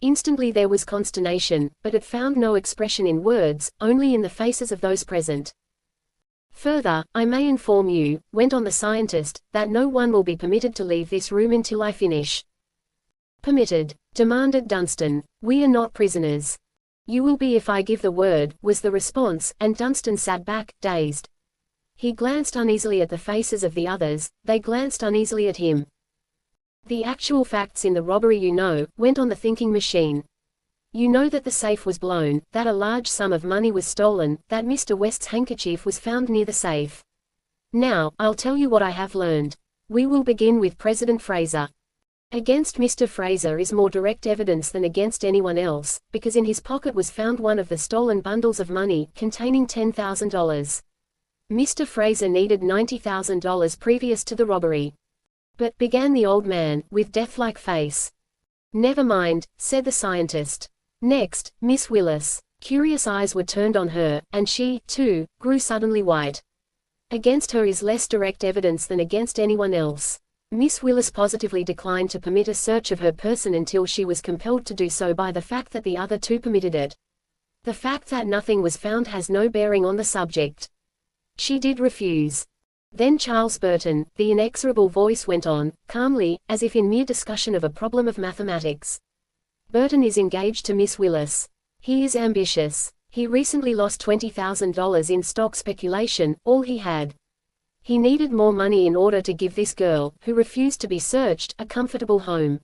Speaker 1: Instantly there was consternation, but it found no expression in words, only in the faces of those present. "Further, I may inform you," went on the scientist, "that no one will be permitted to leave this room until I finish." "Permitted?" demanded Dunstan. "We are not prisoners." "You will be if I give the word," was the response, and Dunstan sat back, dazed. He glanced uneasily at the faces of the others, they glanced uneasily at him. "The actual facts in the robbery you know," went on the thinking machine. "You know that the safe was blown, that a large sum of money was stolen, that Mr. West's handkerchief was found near the safe. Now, I'll tell you what I have learned. We will begin with President Fraser. Against Mr. Fraser is more direct evidence than against anyone else, because in his pocket was found one of the stolen bundles of money, containing $10,000. Mr. Fraser needed $90,000 previous to the robbery." "But," began the old man, with death-like face. "Never mind," said the scientist. "Next, Miss Willis." Curious eyes were turned on her, and she, too, grew suddenly white. "Against her is less direct evidence than against anyone else. Miss Willis positively declined to permit a search of her person until she was compelled to do so by the fact that the other 2 permitted it. The fact that nothing was found has no bearing on the subject. She did refuse." Then Charles Burton, the inexorable voice went on, calmly, as if in mere discussion of a problem of mathematics. "Burton is engaged to Miss Willis. He is ambitious. He recently lost $20,000 in stock speculation, all he had. He needed more money in order to give this girl, who refused to be searched, a comfortable home.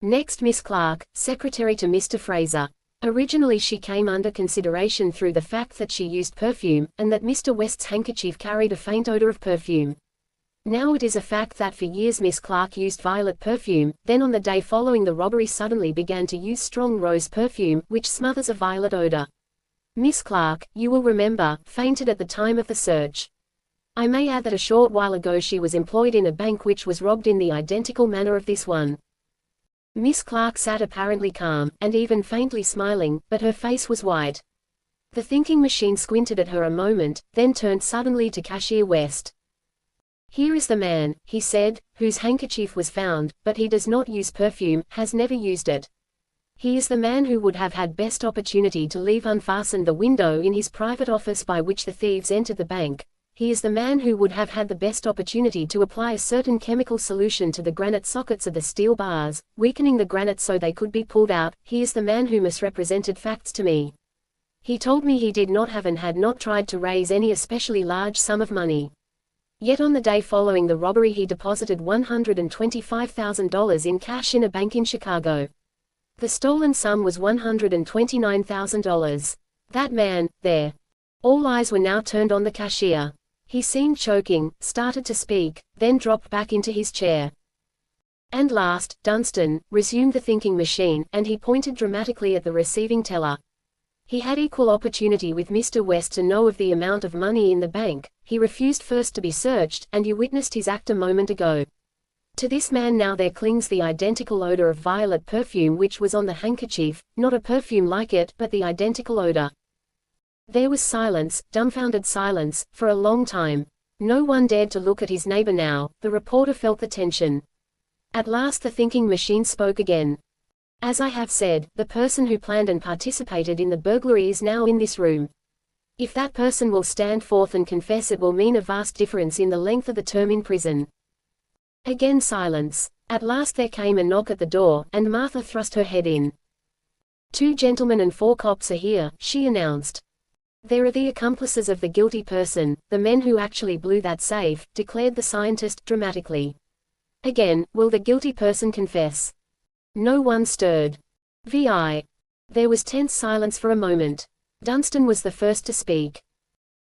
Speaker 1: Next Miss Clark, secretary to Mr. Fraser. Originally she came under consideration through the fact that she used perfume, and that Mr. West's handkerchief carried a faint odor of perfume. Now it is a fact that for years Miss Clark used violet perfume, then on the day following the robbery suddenly began to use strong rose perfume, which smothers a violet odor. Miss Clark, you will remember, fainted at the time of the search. I may add that a short while ago she was employed in a bank which was robbed in the identical manner of this one. Miss Clark sat apparently calm, and even faintly smiling, but her face was white. The thinking machine squinted at her a moment, then turned suddenly to Cashier West. Here is the man, he said, whose handkerchief was found, but he does not use perfume, has never used it. He is the man who would have had best opportunity to leave unfastened the window in his private office by which the thieves entered the bank. He is the man who would have had the best opportunity to apply a certain chemical solution to the granite sockets of the steel bars, weakening the granite so they could be pulled out. He is the man who misrepresented facts to me. He told me he did not have and had not tried to raise any especially large sum of money. Yet on the day following the robbery he deposited $125,000 in cash in a bank in Chicago. The stolen sum was $129,000. That man, there. All eyes were now turned on the cashier. He seemed choking, started to speak, then dropped back into his chair. And last, Dunstan, resumed the thinking machine, and he pointed dramatically at the receiving teller. He had equal opportunity with Mr. West to know of the amount of money in the bank. He refused first to be searched, and you witnessed his act a moment ago. To this man now there clings the identical odor of violet perfume which was on the handkerchief, not a perfume like it, but the identical odor. There was silence, dumbfounded silence, for a long time. No one dared to look at his neighbor now. The reporter felt the tension. At last the thinking machine spoke again. As I have said, the person who planned and participated in the burglary is now in this room. If that person will stand forth and confess, it will mean a vast difference in the length of the term in prison. Again silence. At last there came a knock at the door, and Martha thrust her head in. 2 gentlemen and 4 cops are here, she announced. There are the accomplices of the guilty person, the men who actually blew that safe, declared the scientist, dramatically. Again, will the guilty person confess? No one stirred. Vi. There was tense silence for a moment. Dunstan was the first to speak.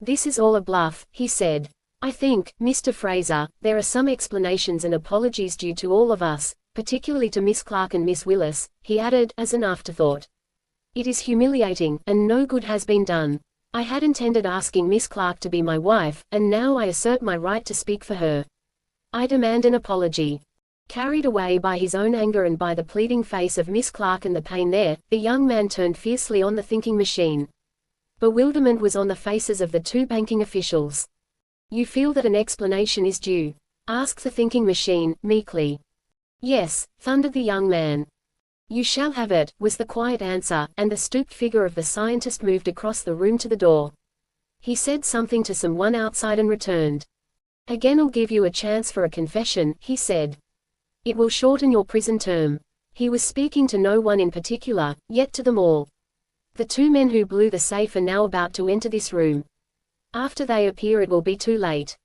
Speaker 1: This is all a bluff, he said. I think, Mr. Fraser, there are some explanations and apologies due to all of us, particularly to Miss Clark and Miss Willis, he added, as an afterthought. It is humiliating, and no good has been done. I had intended asking Miss Clark to be my wife, and now I assert my right to speak for her. I demand an apology. Carried away by his own anger and by the pleading face of Miss Clark and the pain there, the young man turned fiercely on the thinking machine. Bewilderment was on the faces of the 2 banking officials. You feel that an explanation is due? Asked the thinking machine, meekly. Yes, thundered the young man. You shall have it, was the quiet answer, and the stooped figure of the scientist moved across the room to the door. He said something to someone outside and returned. Again, I'll give you a chance for a confession, he said. It will shorten your prison term. He was speaking to no one in particular, yet to them all. The 2 men who blew the safe are now about to enter this room. After they appear it will be too late.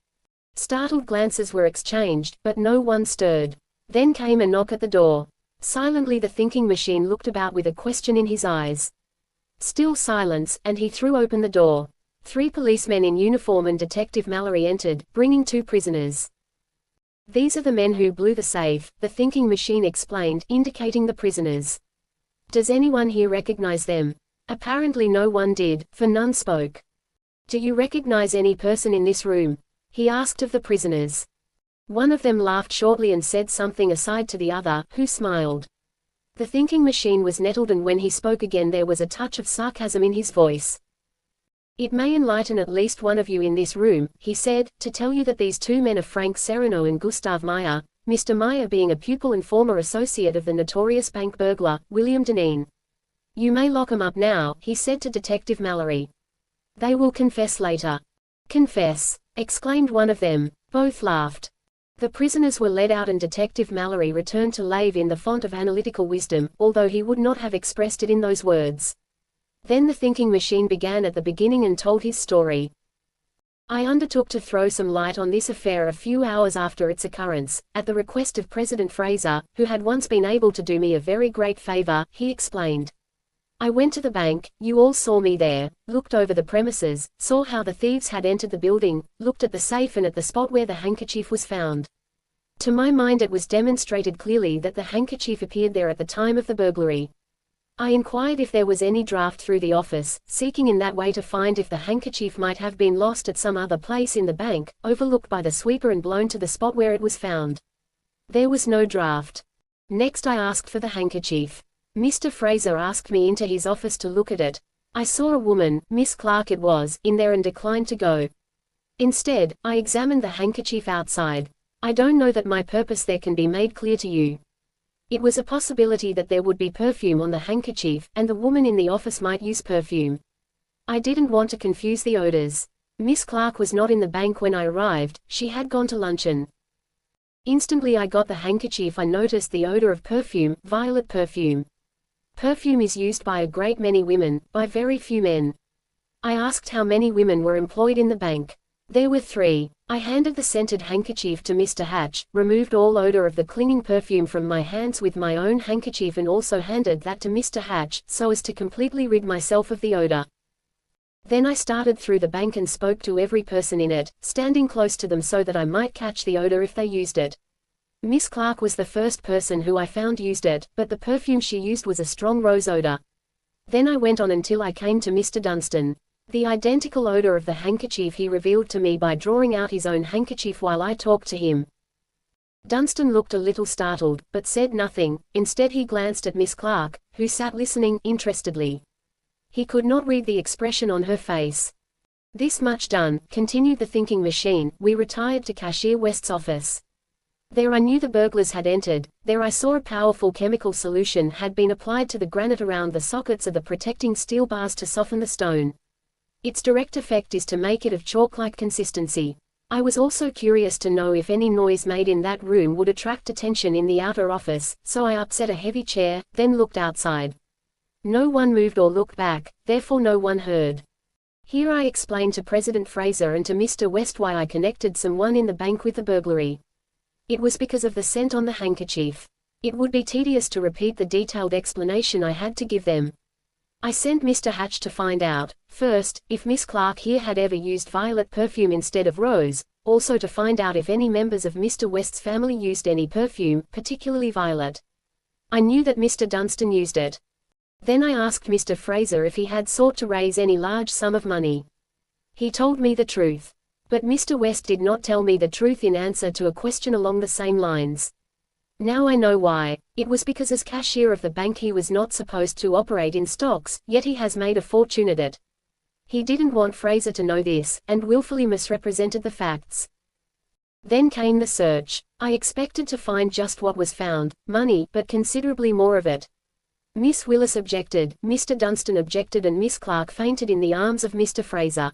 Speaker 1: Startled glances were exchanged, but no one stirred. Then came a knock at the door. Silently the thinking machine looked about with a question in his eyes. Still silence, and he threw open the door. 3 policemen in uniform and Detective Mallory entered, bringing 2 prisoners. These are the men who blew the safe, the thinking machine explained, indicating the prisoners. Does anyone here recognize them? Apparently no one did, for none spoke. Do you recognize any person in this room? He asked of the prisoners. One of them laughed shortly and said something aside to the other, who smiled. The thinking machine was nettled, and when he spoke again there was a touch of sarcasm in his voice. It may enlighten at least one of you in this room, he said, to tell you that these 2 men are Frank Serrano and Gustav Meyer, Mr. Meyer being a pupil and former associate of the notorious bank burglar, William Deneen. You may lock 'em up now, he said to Detective Mallory. They will confess later. Confess! Exclaimed one of them. Both laughed. The prisoners were led out and Detective Mallory returned to lave in the font of analytical wisdom, although he would not have expressed it in those words. Then the thinking machine began at the beginning and told his story. I undertook to throw some light on this affair a few hours after its occurrence, at the request of President Fraser, who had once been able to do me a very great favor, he explained. I went to the bank, you all saw me there, looked over the premises, saw how the thieves had entered the building, looked at the safe and at the spot where the handkerchief was found. To my mind it was demonstrated clearly that the handkerchief appeared there at the time of the burglary. I inquired if there was any draft through the office, seeking in that way to find if the handkerchief might have been lost at some other place in the bank, overlooked by the sweeper and blown to the spot where it was found. There was no draft. Next I asked for the handkerchief. Mr. Fraser asked me into his office to look at it. I saw a woman, Miss Clark it was, in there and declined to go. Instead, I examined the handkerchief outside. I don't know that my purpose there can be made clear to you. It was a possibility that there would be perfume on the handkerchief, and the woman in the office might use perfume. I didn't want to confuse the odors. Miss Clark was not in the bank when I arrived, she had gone to luncheon. Instantly I got the handkerchief. I noticed the odor of perfume, violet perfume. Perfume is used by a great many women, by very few men. I asked how many women were employed in the bank. There were 3. I handed the scented handkerchief to Mr. Hatch, removed all odor of the clinging perfume from my hands with my own handkerchief and also handed that to Mr. Hatch, so as to completely rid myself of the odor. Then I started through the bank and spoke to every person in it, standing close to them so that I might catch the odor if they used it. Miss Clark was the first person who I found used it, but the perfume she used was a strong rose odor. Then I went on until I came to Mr. Dunstan. The identical odor of the handkerchief he revealed to me by drawing out his own handkerchief while I talked to him. Dunstan looked a little startled, but said nothing. Instead he glanced at Miss Clark, who sat listening, interestedly. He could not read the expression on her face. This much done, continued the thinking machine, we retired to Cashier West's office. There I knew the burglars had entered, there I saw a powerful chemical solution had been applied to the granite around the sockets of the protecting steel bars to soften the stone. Its direct effect is to make it of chalk-like consistency. I was also curious to know if any noise made in that room would attract attention in the outer office, so I upset a heavy chair, then looked outside. No one moved or looked back, therefore no one heard. Here I explained to President Fraser and to Mr. West why I connected someone in the bank with the burglary. It was because of the scent on the handkerchief. It would be tedious to repeat the detailed explanation I had to give them. I sent Mr. Hatch to find out, first, if Miss Clark here had ever used violet perfume instead of rose, also to find out if any members of Mr. West's family used any perfume, particularly violet. I knew that Mr. Dunstan used it. Then I asked Mr. Fraser if he had sought to raise any large sum of money. He told me the truth. But Mr. West did not tell me the truth in answer to a question along the same lines. Now I know why. It was because as cashier of the bank he was not supposed to operate in stocks, yet he has made a fortune at it. He didn't want Fraser to know this, and willfully misrepresented the facts. Then came the search. I expected to find just what was found, money, but considerably more of it. Miss Willis objected, Mr. Dunstan objected and Miss Clark fainted in the arms of Mr. Fraser.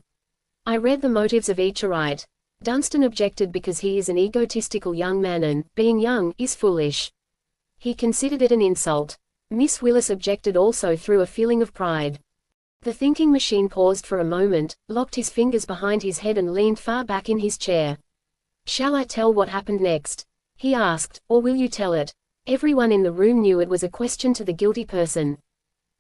Speaker 1: I read the motives of each aright. Dunstan objected because he is an egotistical young man and, being young, is foolish. He considered it an insult. Miss Willis objected also through a feeling of pride. The thinking machine paused for a moment, locked his fingers behind his head and leaned far back in his chair. "Shall I tell what happened next?" he asked, "or will you tell it?" Everyone in the room knew it was a question to the guilty person.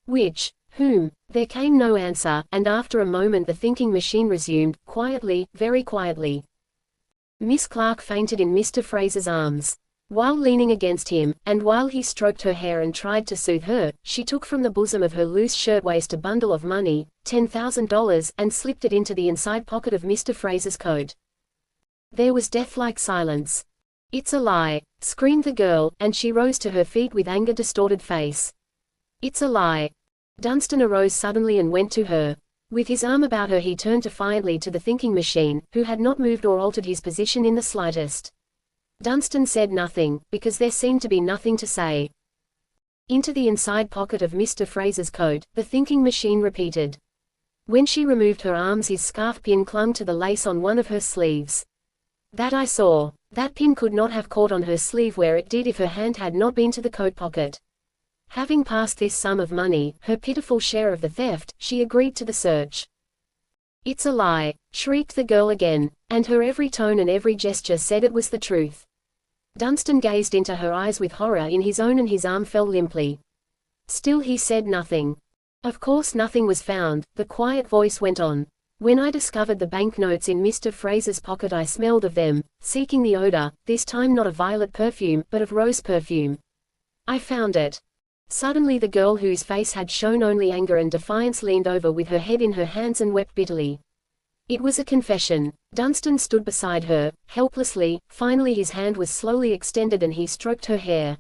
Speaker 1: Which? Whom? There came no answer, and after a moment the thinking machine resumed, quietly, very quietly. Miss Clark fainted in Mr. Fraser's arms. While leaning against him, and while he stroked her hair and tried to soothe her, she took from the bosom of her loose shirtwaist a bundle of money, $10,000, and slipped it into the inside pocket of Mr. Fraser's coat. There was death-like silence. "It's a lie!" screamed the girl, and she rose to her feet with anger-distorted face. "It's a lie!" Dunstan arose suddenly and went to her. With his arm about her he turned defiantly to the thinking machine, who had not moved or altered his position in the slightest. Dunstan said nothing, because there seemed to be nothing to say. "Into the inside pocket of Mr. Fraser's coat," the thinking machine repeated. When she removed her arms his scarf pin clung to the lace on one of her sleeves. "That I saw. That pin could not have caught on her sleeve where it did if her hand had not been to the coat pocket." Having passed this sum of money, her pitiful share of the theft, she agreed to the search. "It's a lie!" shrieked the girl again, and her every tone and every gesture said it was the truth. Dunstan gazed into her eyes with horror in his own and his arm fell limply. Still he said nothing. Of course nothing was found, the quiet voice went on. When I discovered the banknotes in Mr. Fraser's pocket I smelled of them, seeking the odor, this time not of violet perfume, but of rose perfume. I found it. Suddenly the girl whose face had shown only anger and defiance leaned over with her head in her hands and wept bitterly. It was a confession. Dunstan stood beside her, helplessly. Finally his hand was slowly extended and he stroked her hair.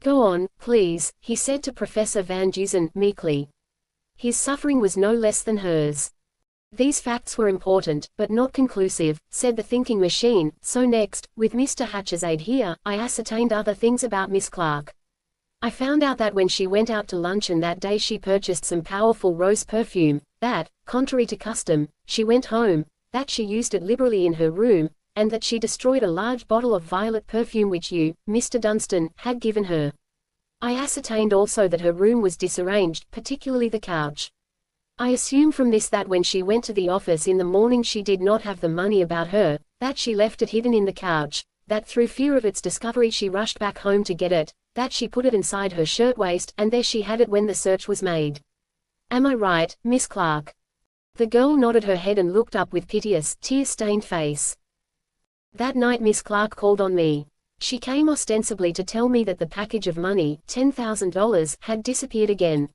Speaker 1: "Go on, please," he said to Professor Van Dusen, meekly. His suffering was no less than hers. "These facts were important, but not conclusive," said the thinking machine. "So next, with Mr. Hatch's aid here, I ascertained other things about Miss Clark. I found out that when she went out to luncheon that day she purchased some powerful rose perfume, that, contrary to custom, she went home, that she used it liberally in her room, and that she destroyed a large bottle of violet perfume which you, Mr. Dunstan, had given her. I ascertained also that her room was disarranged, particularly the couch. I assume from this that when she went to the office in the morning she did not have the money about her, that she left it hidden in the couch, that through fear of its discovery she rushed back home to get it, that she put it inside her shirtwaist, and there she had it when the search was made. Am I right, Miss Clark?" The girl nodded her head and looked up with piteous, tear-stained face. "That night Miss Clark called on me. She came ostensibly to tell me that the package of money, $10,000, had disappeared again.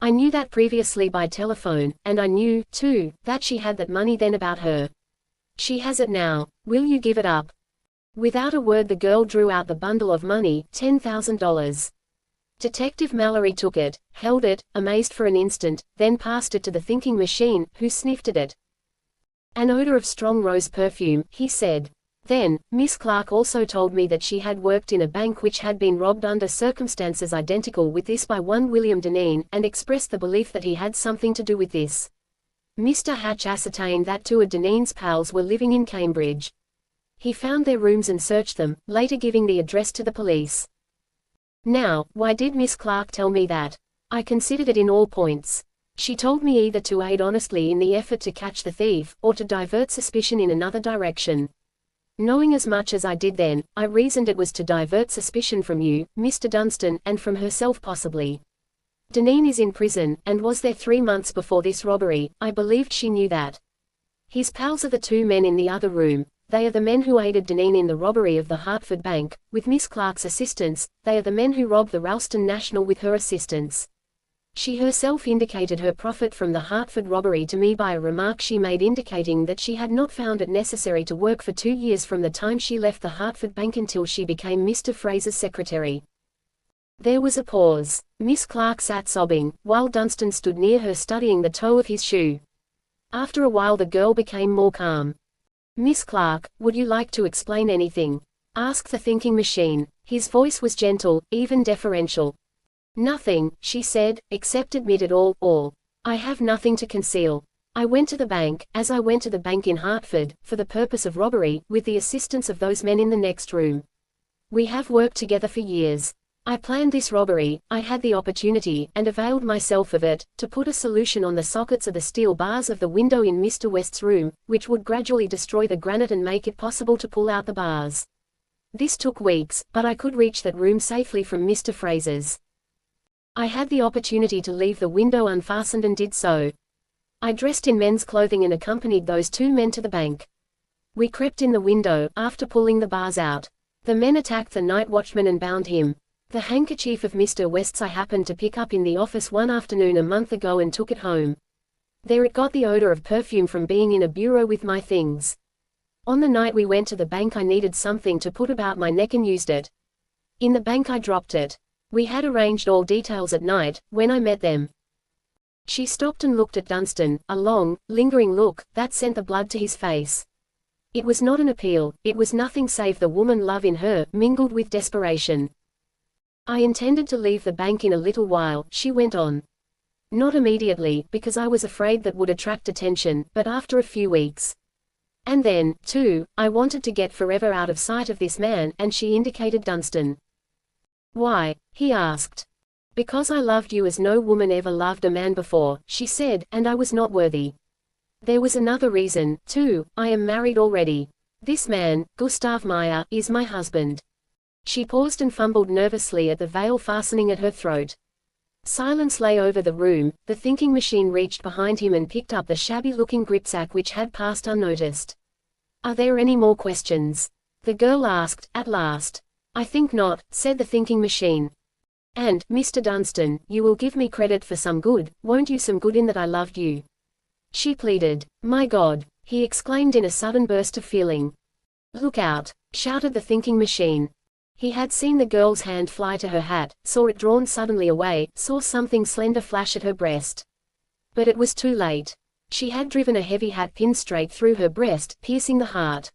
Speaker 1: I knew that previously by telephone, and I knew, too, that she had that money then about her. She has it now. Will you give it up?" Without a word the girl drew out the bundle of money, $10,000. Detective Mallory took it, held it, amazed for an instant, then passed it to the thinking machine, who sniffed at it. "An odor of strong rose perfume," he said. "Then, Miss Clark also told me that she had worked in a bank which had been robbed under circumstances identical with this by one William Deneen, and expressed the belief that he had something to do with this. Mr. Hatch ascertained that two of Deneen's pals were living in Cambridge. He found their rooms and searched them, later giving the address to the police. Now, why did Miss Clark tell me that? I considered it in all points. She told me either to aid honestly in the effort to catch the thief, or to divert suspicion in another direction. Knowing as much as I did then, I reasoned it was to divert suspicion from you, Mr. Dunstan, and from herself possibly. Deneen is in prison, and was there 3 months before this robbery. I believed she knew that. His pals are the two men in the other room. They are the men who aided Deneen in the robbery of the Hartford Bank, with Miss Clark's assistance. They are the men who robbed the Ralston National with her assistance. She herself indicated her profit from the Hartford robbery to me by a remark she made indicating that she had not found it necessary to work for 2 years from the time she left the Hartford Bank until she became Mr. Fraser's secretary." There was a pause. Miss Clark sat sobbing, while Dunstan stood near her studying the toe of his shoe. After a while the girl became more calm. "Miss Clark, would you like to explain anything?" asked the thinking machine. His voice was gentle, even deferential. "Nothing," she said, "except admit it all. I have nothing to conceal. I went to the bank, as I went to the bank in Hartford, for the purpose of robbery, with the assistance of those men in the next room. We have worked together for years. I planned this robbery. I had the opportunity, and availed myself of it, to put a solution on the sockets of the steel bars of the window in Mr. West's room, which would gradually destroy the granite and make it possible to pull out the bars. This took weeks, but I could reach that room safely from Mr. Fraser's. I had the opportunity to leave the window unfastened and did so. I dressed in men's clothing and accompanied those two men to the bank. We crept in the window, after pulling the bars out. The men attacked the night watchman and bound him. The handkerchief of Mr. West's I happened to pick up in the office one afternoon a month ago and took it home. There it got the odor of perfume from being in a bureau with my things. On the night we went to the bank I needed something to put about my neck and used it. In the bank I dropped it. We had arranged all details at night, when I met them." She stopped and looked at Dunstan, a long, lingering look, that sent the blood to his face. It was not an appeal, it was nothing save the woman love in her, mingled with desperation. "I intended to leave the bank in a little while," she went on. "Not immediately, because I was afraid that would attract attention, but after a few weeks. And then, too, I wanted to get forever out of sight of this man," and she indicated Dunstan. "Why?" he asked. "Because I loved you as no woman ever loved a man before," she said, "and I was not worthy. There was another reason, too. I am married already. This man, Gustav Meyer, is my husband." She paused and fumbled nervously at the veil fastening at her throat. Silence lay over the room. The thinking machine reached behind him and picked up the shabby-looking gripsack which had passed unnoticed. "Are there any more questions?" the girl asked, at last. "I think not," said the thinking machine. "And, Mr. Dunstan, you will give me credit for some good, won't you? Some good in that I loved you," she pleaded. "My God!" he exclaimed in a sudden burst of feeling. "Look out!" shouted the thinking machine. He had seen the girl's hand fly to her hat, saw it drawn suddenly away, saw something slender flash at her breast. But it was too late. She had driven a heavy hat pin straight through her breast, piercing the heart.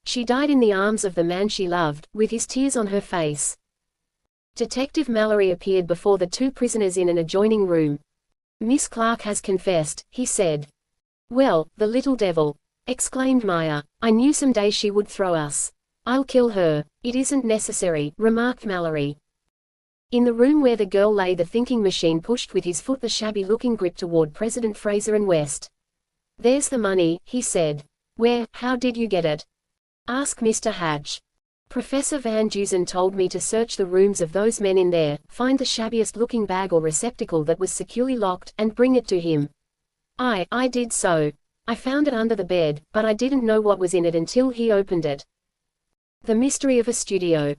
Speaker 1: She died in the arms of the man she loved, with his tears on her face. Detective Mallory appeared before the two prisoners in an adjoining room. "Miss Clark has confessed," he said. "Well, the little devil!" exclaimed Maya. "I knew someday she would throw us. I'll kill her." "It isn't necessary," remarked Mallory. In the room where the girl lay, the thinking machine pushed with his foot the shabby-looking grip toward President Fraser and West. "There's the money," he said. "Where, how did you get it?" "Ask Mr. Hatch. Professor Van Dusen told me to search the rooms of those men in there, find the shabbiest-looking bag or receptacle that was securely locked, and bring it to him. I did so. I found it under the bed, but I didn't know what was in it until he opened it." The mystery of a studio.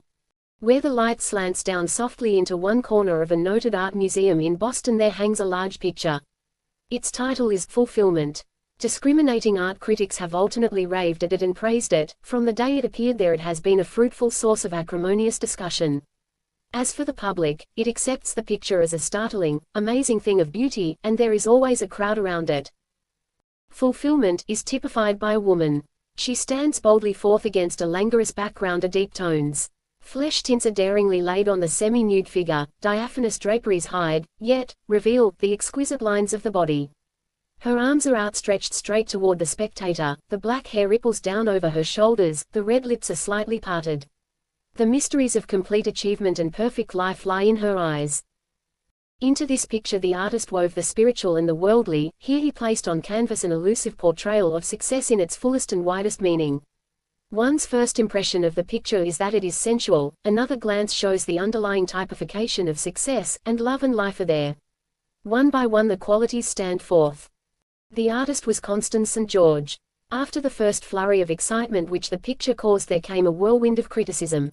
Speaker 1: Where the light slants down softly into one corner of a noted art museum in Boston, there hangs a large picture. Its title is Fulfillment. Discriminating art critics have alternately raved at it and praised it. From the day it appeared there, it has been a fruitful source of acrimonious discussion. As for the public, it accepts the picture as a startling, amazing thing of beauty, and there is always a crowd around it. Fulfillment is typified by a woman. She stands boldly forth against a languorous background of deep tones. Flesh tints are daringly laid on the semi-nude figure, diaphanous draperies hide, yet, reveal, the exquisite lines of the body. Her arms are outstretched straight toward the spectator, the black hair ripples down over her shoulders, the red lips are slightly parted. The mysteries of complete achievement and perfect life lie in her eyes. Into this picture the artist wove the spiritual and the worldly. Here he placed on canvas an elusive portrayal of success in its fullest and widest meaning. One's first impression of the picture is that it is sensual, another glance shows the underlying typification of success, and love and life are there. One by one the qualities stand forth. The artist was Constance St. George. After the first flurry of excitement which the picture caused, there came a whirlwind of criticism.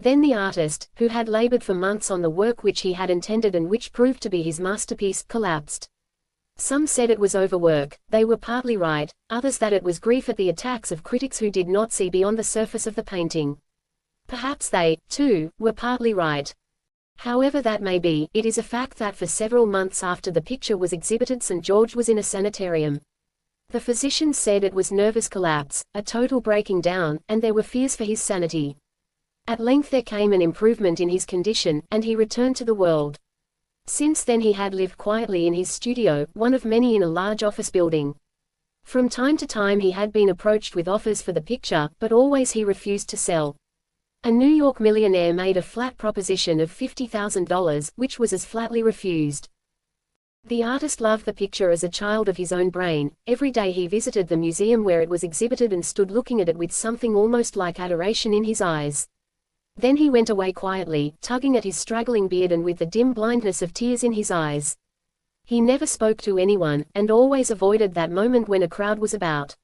Speaker 1: Then the artist, who had labored for months on the work which he had intended and which proved to be his masterpiece, collapsed. Some said it was overwork. They were partly right, others that it was grief at the attacks of critics who did not see beyond the surface of the painting. Perhaps they, too, were partly right. However that may be, it is a fact that for several months after the picture was exhibited, St. George was in a sanitarium. The physicians said it was nervous collapse, a total breaking down, and there were fears for his sanity. At length there came an improvement in his condition, and he returned to the world. Since then he had lived quietly in his studio, one of many in a large office building. From time to time he had been approached with offers for the picture, but always he refused to sell. A New York millionaire made a flat proposition of $50,000, which was as flatly refused. The artist loved the picture as a child of his own brain. Every day he visited the museum where it was exhibited and stood looking at it with something almost like adoration in his eyes. Then he went away quietly, tugging at his straggling beard and with the dim blindness of tears in his eyes. He never spoke to anyone, and always avoided that moment when a crowd was about.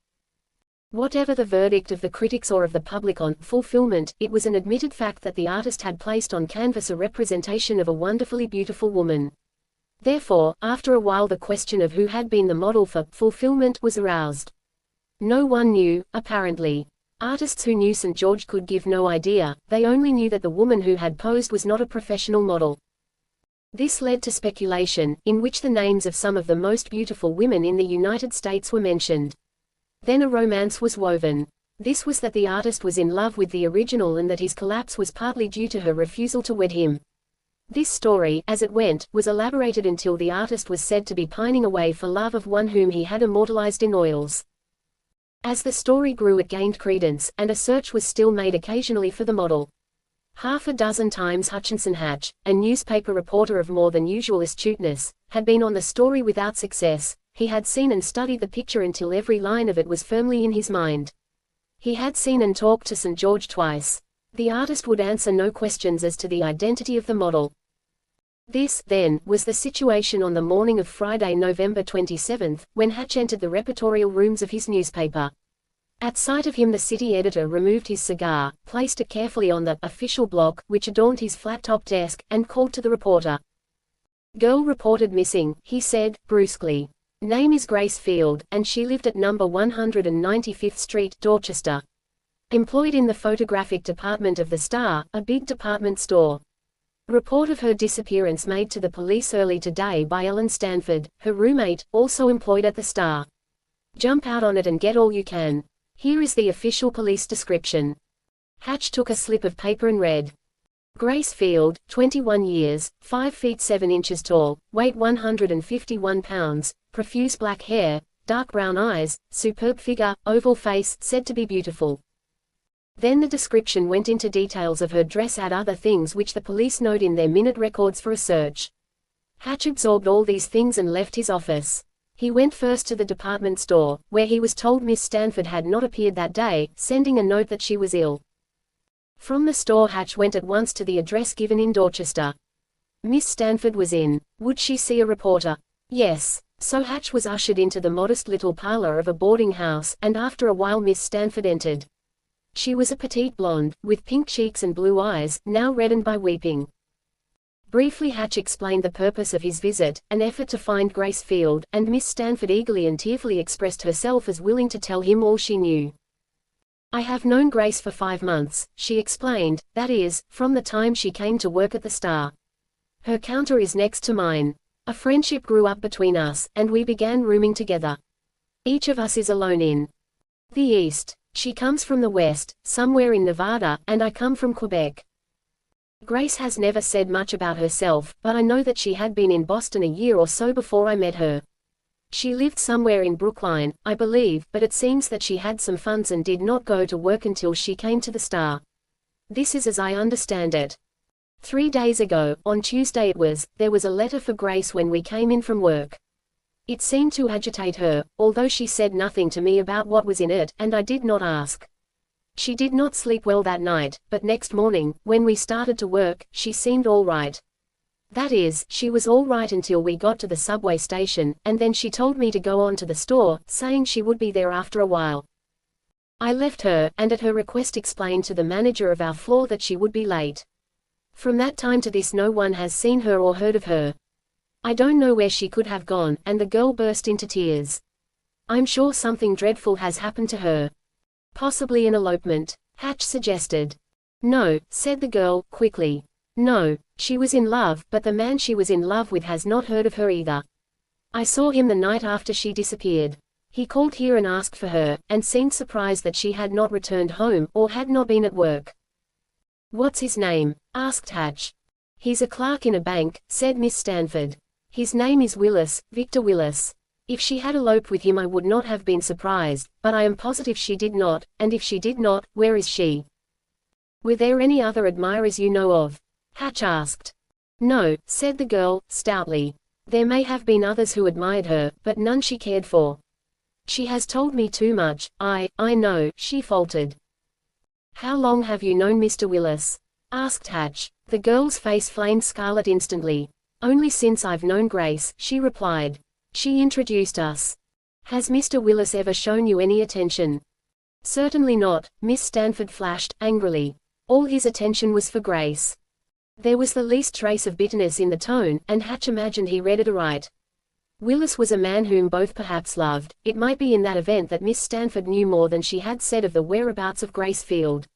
Speaker 1: Whatever the verdict of the critics or of the public on Fulfillment, it was an admitted fact that the artist had placed on canvas a representation of a wonderfully beautiful woman. Therefore, after a while the question of who had been the model for Fulfillment was aroused. No one knew, apparently. Artists who knew St. George could give no idea. They only knew that the woman who had posed was not a professional model. This led to speculation, in which the names of some of the most beautiful women in the United States were mentioned. Then a romance was woven. This was that the artist was in love with the original and that his collapse was partly due to her refusal to wed him. This story, as it went, was elaborated until the artist was said to be pining away for love of one whom he had immortalized in oils. As the story grew it gained credence, and a search was still made occasionally for the model. Half a dozen times Hutchinson Hatch, a newspaper reporter of more than usual astuteness, had been on the story without success. He had seen and studied the picture until every line of it was firmly in his mind. He had seen and talked to St. George twice. The artist would answer no questions as to the identity of the model. This, then, was the situation on the morning of Friday, November 27, when Hatch entered the reportorial rooms of his newspaper. At sight of him, the city editor removed his cigar, placed it carefully on the official block, which adorned his flat-top desk, and called to the reporter. "Girl reported missing," he said, brusquely. "Name is Grace Field, and she lived at number 195th Street, Dorchester. Employed in the photographic department of the Star, a big department store. Report of her disappearance made to the police early today by Ellen Stanford, her roommate, also employed at the Star. Jump out on it and get all you can. Here is the official police description." Hatch took a slip of paper and read. Grace Field, 21 years, 5 feet 7 inches tall, weight 151 pounds, profuse black hair, dark brown eyes, superb figure, oval face, said to be beautiful. Then the description went into details of her dress and other things which the police note in their minute records for a search. Hatch absorbed all these things and left his office. He went first to the department store, where he was told Miss Stanford had not appeared that day, sending a note that she was ill. From the store Hatch went at once to the address given in Dorchester. Miss Stanford was in. Would she see a reporter? Yes. So Hatch was ushered into the modest little parlor of a boarding house, and after a while Miss Stanford entered. She was a petite blonde, with pink cheeks and blue eyes, now reddened by weeping. Briefly Hatch explained the purpose of his visit, an effort to find Grace Field, and Miss Stanford eagerly and tearfully expressed herself as willing to tell him all she knew. "I have known Grace for 5 months, she explained, that is, from the time she came to work at the Star. Her counter is next to mine. A friendship grew up between us, and we began rooming together. Each of us is alone in the East. She comes from the West, somewhere in Nevada, and I come from Quebec. Grace has never said much about herself, but I know that she had been in Boston a year or so before I met her. She lived somewhere in Brookline, I believe, but it seems that she had some funds and did not go to work until she came to the Star. This is as I understand it. 3 days ago, on Tuesday there was a letter for Grace when we came in from work. It seemed to agitate her, although she said nothing to me about what was in it, and I did not ask. She did not sleep well that night, but next morning, when we started to work, she seemed all right. That is, she was all right until we got to the subway station, and then she told me to go on to the store, saying she would be there after a while. I left her, and at her request explained to the manager of our floor that she would be late. From that time to this no one has seen her or heard of her. I don't know where she could have gone," and the girl burst into tears. "I'm sure something dreadful has happened to her. Possibly an elopement," Hatch suggested. "No," said the girl, quickly. "No. She was in love, but the man she was in love with has not heard of her either. I saw him the night after she disappeared. He called here and asked for her, and seemed surprised that she had not returned home, or had not been at work." "What's his name?" asked Hatch. "He's a clerk in a bank," said Miss Stanford. "His name is Willis, Victor Willis. If she had eloped with him I would not have been surprised, but I am positive she did not, and if she did not, where is she?" "Were there any other admirers you know of?" Hatch asked. "No," said the girl, stoutly. "There may have been others who admired her, but none she cared for. She has told me too much, I know," she faltered. "How long have you known Mr. Willis?" asked Hatch. The girl's face flamed scarlet instantly. "Only since I've known Grace," she replied. "She introduced us." "Has Mr. Willis ever shown you any attention?" "Certainly not," Miss Stanford flashed, angrily. "All his attention was for Grace." There was the least trace of bitterness in the tone, and Hatch imagined he read it aright. Willis was a man whom both perhaps loved. It might be in that event that Miss Stanford knew more than she had said of the whereabouts of Grace Field.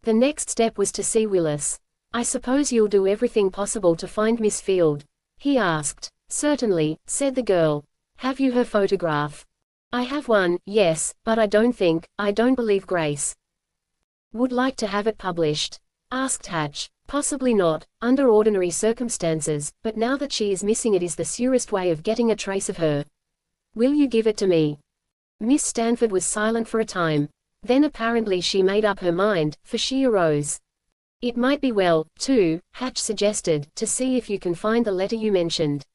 Speaker 1: The next step was to see Willis. "I suppose you'll do everything possible to find Miss Field?" he asked. "Certainly," said the girl. "Have you her photograph?" "I have one, yes, but I don't believe Grace would like to have it published," asked Hatch. "Possibly not, under ordinary circumstances, but now that she is missing it is the surest way of getting a trace of her. Will you give it to me?" Miss Stanford was silent for a time. Then apparently she made up her mind, for she arose. "It might be well, too," Hatch suggested, "to see if you can find the letter you mentioned."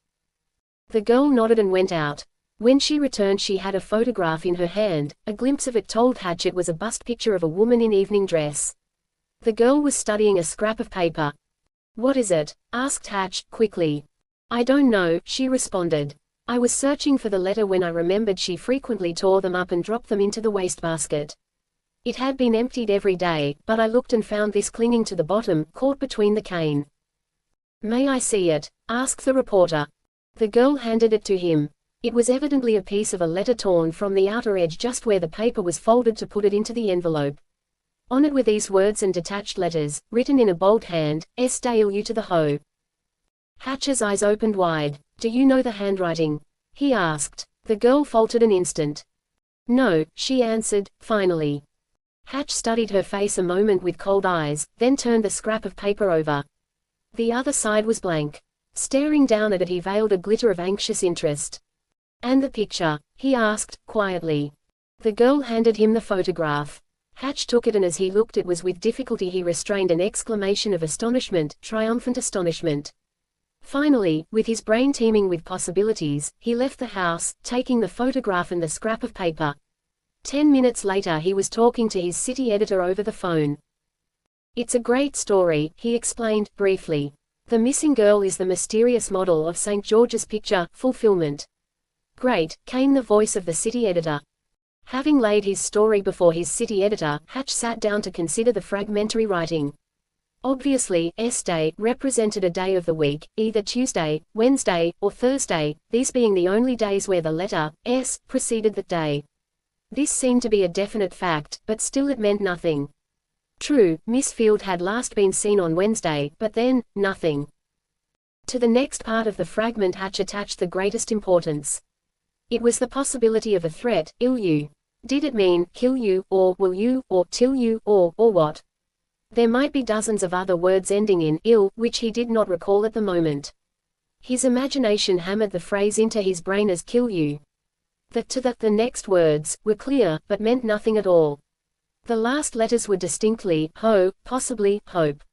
Speaker 1: The girl nodded and went out. When she returned she had a photograph in her hand. A glimpse of it told Hatch it was a bust picture of a woman in evening dress. The girl was studying a scrap of paper. What is it? Asked Hatch, quickly. I don't know, she responded. I was searching for the letter when I remembered she frequently tore them up and dropped them into the wastebasket. It had been emptied every day, but I looked and found this clinging to the bottom, caught between the cane. May I see it? Asked the reporter. The girl handed it to him. It was evidently a piece of a letter torn from the outer edge just where the paper was folded to put it into the envelope. On it were these words and detached letters, written in a bold hand, S.W. to the hoe. Hatch's eyes opened wide. Do you know the handwriting? He asked. The girl faltered an instant. No, she answered, finally. Hatch studied her face a moment with cold eyes, then turned the scrap of paper over. The other side was blank. Staring down at it, he veiled a glitter of anxious interest. And the picture? He asked, quietly. The girl handed him the photograph. Hatch took it, and as he looked it was with difficulty he restrained an exclamation of astonishment, triumphant astonishment. Finally, with his brain teeming with possibilities, he left the house, taking the photograph and the scrap of paper. 10 minutes later he was talking to his city editor over the phone. It's a great story, he explained, briefly. The missing girl is the mysterious model of St. George's picture, Fulfillment. Great, came the voice of the city editor. Having laid his story before his city editor, Hatch sat down to consider the fragmentary writing. Obviously, S-Day represented a day of the week, either Tuesday, Wednesday, or Thursday, these being the only days where the letter S preceded that day. This seemed to be a definite fact, but still it meant nothing. True, Miss Field had last been seen on Wednesday, but then, nothing. To the next part of the fragment Hatch attached the greatest importance. It was the possibility of a threat, ill you. Did it mean, kill you, or will you, or till you, or what? There might be dozens of other words ending in ill, which he did not recall at the moment. His imagination hammered the phrase into his brain as kill you. The next words were clear, but meant nothing at all. The last letters were distinctly, ho, possibly, hope.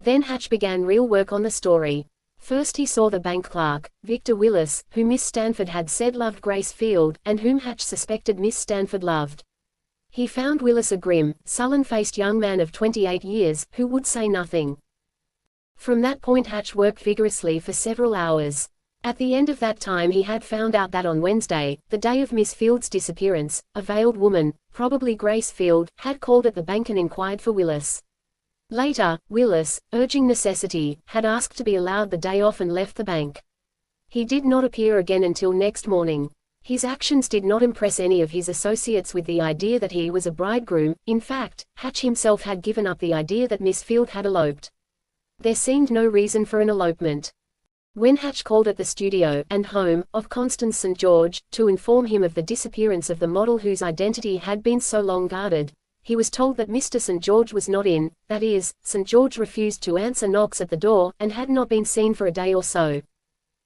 Speaker 1: Then Hatch began real work on the story. First he saw the bank clerk, Victor Willis, who Miss Stanford had said loved Grace Field, and whom Hatch suspected Miss Stanford loved. He found Willis a grim, sullen-faced young man of 28 years, who would say nothing. From that point Hatch worked vigorously for several hours. At the end of that time he had found out that on Wednesday, the day of Miss Field's disappearance, a veiled woman, probably Grace Field, had called at the bank and inquired for Willis. Later, Willis, urging necessity, had asked to be allowed the day off and left the bank. He did not appear again until next morning. His actions did not impress any of his associates with the idea that he was a bridegroom. In fact, Hatch himself had given up the idea that Miss Field had eloped. There seemed no reason for an elopement. When Hatch called at the studio and home of Constance St. George to inform him of the disappearance of the model whose identity had been so long guarded, he was told that Mr. St. George was not in, that is, St. George refused to answer knocks at the door, and had not been seen for a day or so.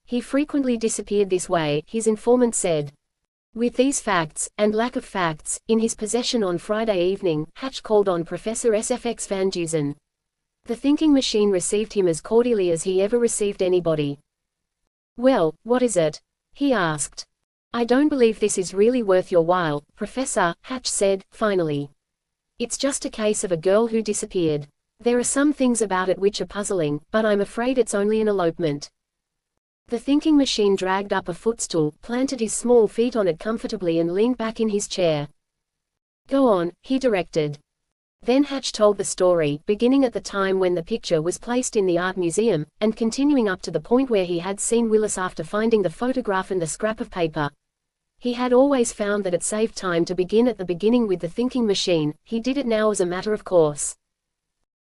Speaker 1: He frequently disappeared this way, his informant said. With these facts, and lack of facts, in his possession on Friday evening, Hatch called on Professor SFX Van Dusen. The thinking machine received him as cordially as he ever received anybody. Well, what is it? He asked. I don't believe this is really worth your while, Professor, Hatch said, finally. It's just a case of a girl who disappeared. There are some things about it which are puzzling, but I'm afraid it's only an elopement. The thinking machine dragged up a footstool, planted his small feet on it comfortably and leaned back in his chair. Go on, he directed. Then Hatch told the story, beginning at the time when the picture was placed in the art museum, and continuing up to the point where he had seen Willis after finding the photograph and the scrap of paper. He had always found that it saved time to begin at the beginning with the thinking machine. He did it now as a matter of course.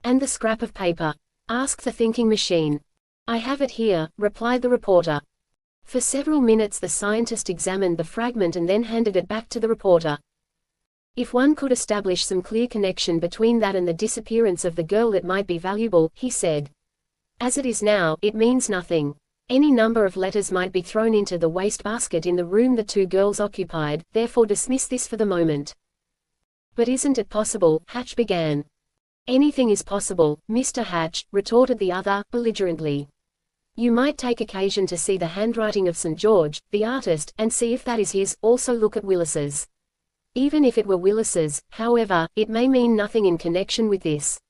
Speaker 1: And the scrap of paper? Asked the thinking machine. I have it here, replied the reporter. For several minutes the scientist examined the fragment and then handed it back to the reporter. If one could establish some clear connection between that and the disappearance of the girl it might be valuable, he said. As it is now, it means nothing. Any number of letters might be thrown into the wastebasket in the room the two girls occupied, therefore dismiss this for the moment. But isn't it possible, Hatch began. Anything is possible, Mr. Hatch, retorted the other, belligerently. You might take occasion to see the handwriting of St. George, the artist, and see if that is his. Also look at Willis's. Even if it were Willis's, however, it may mean nothing in connection with this.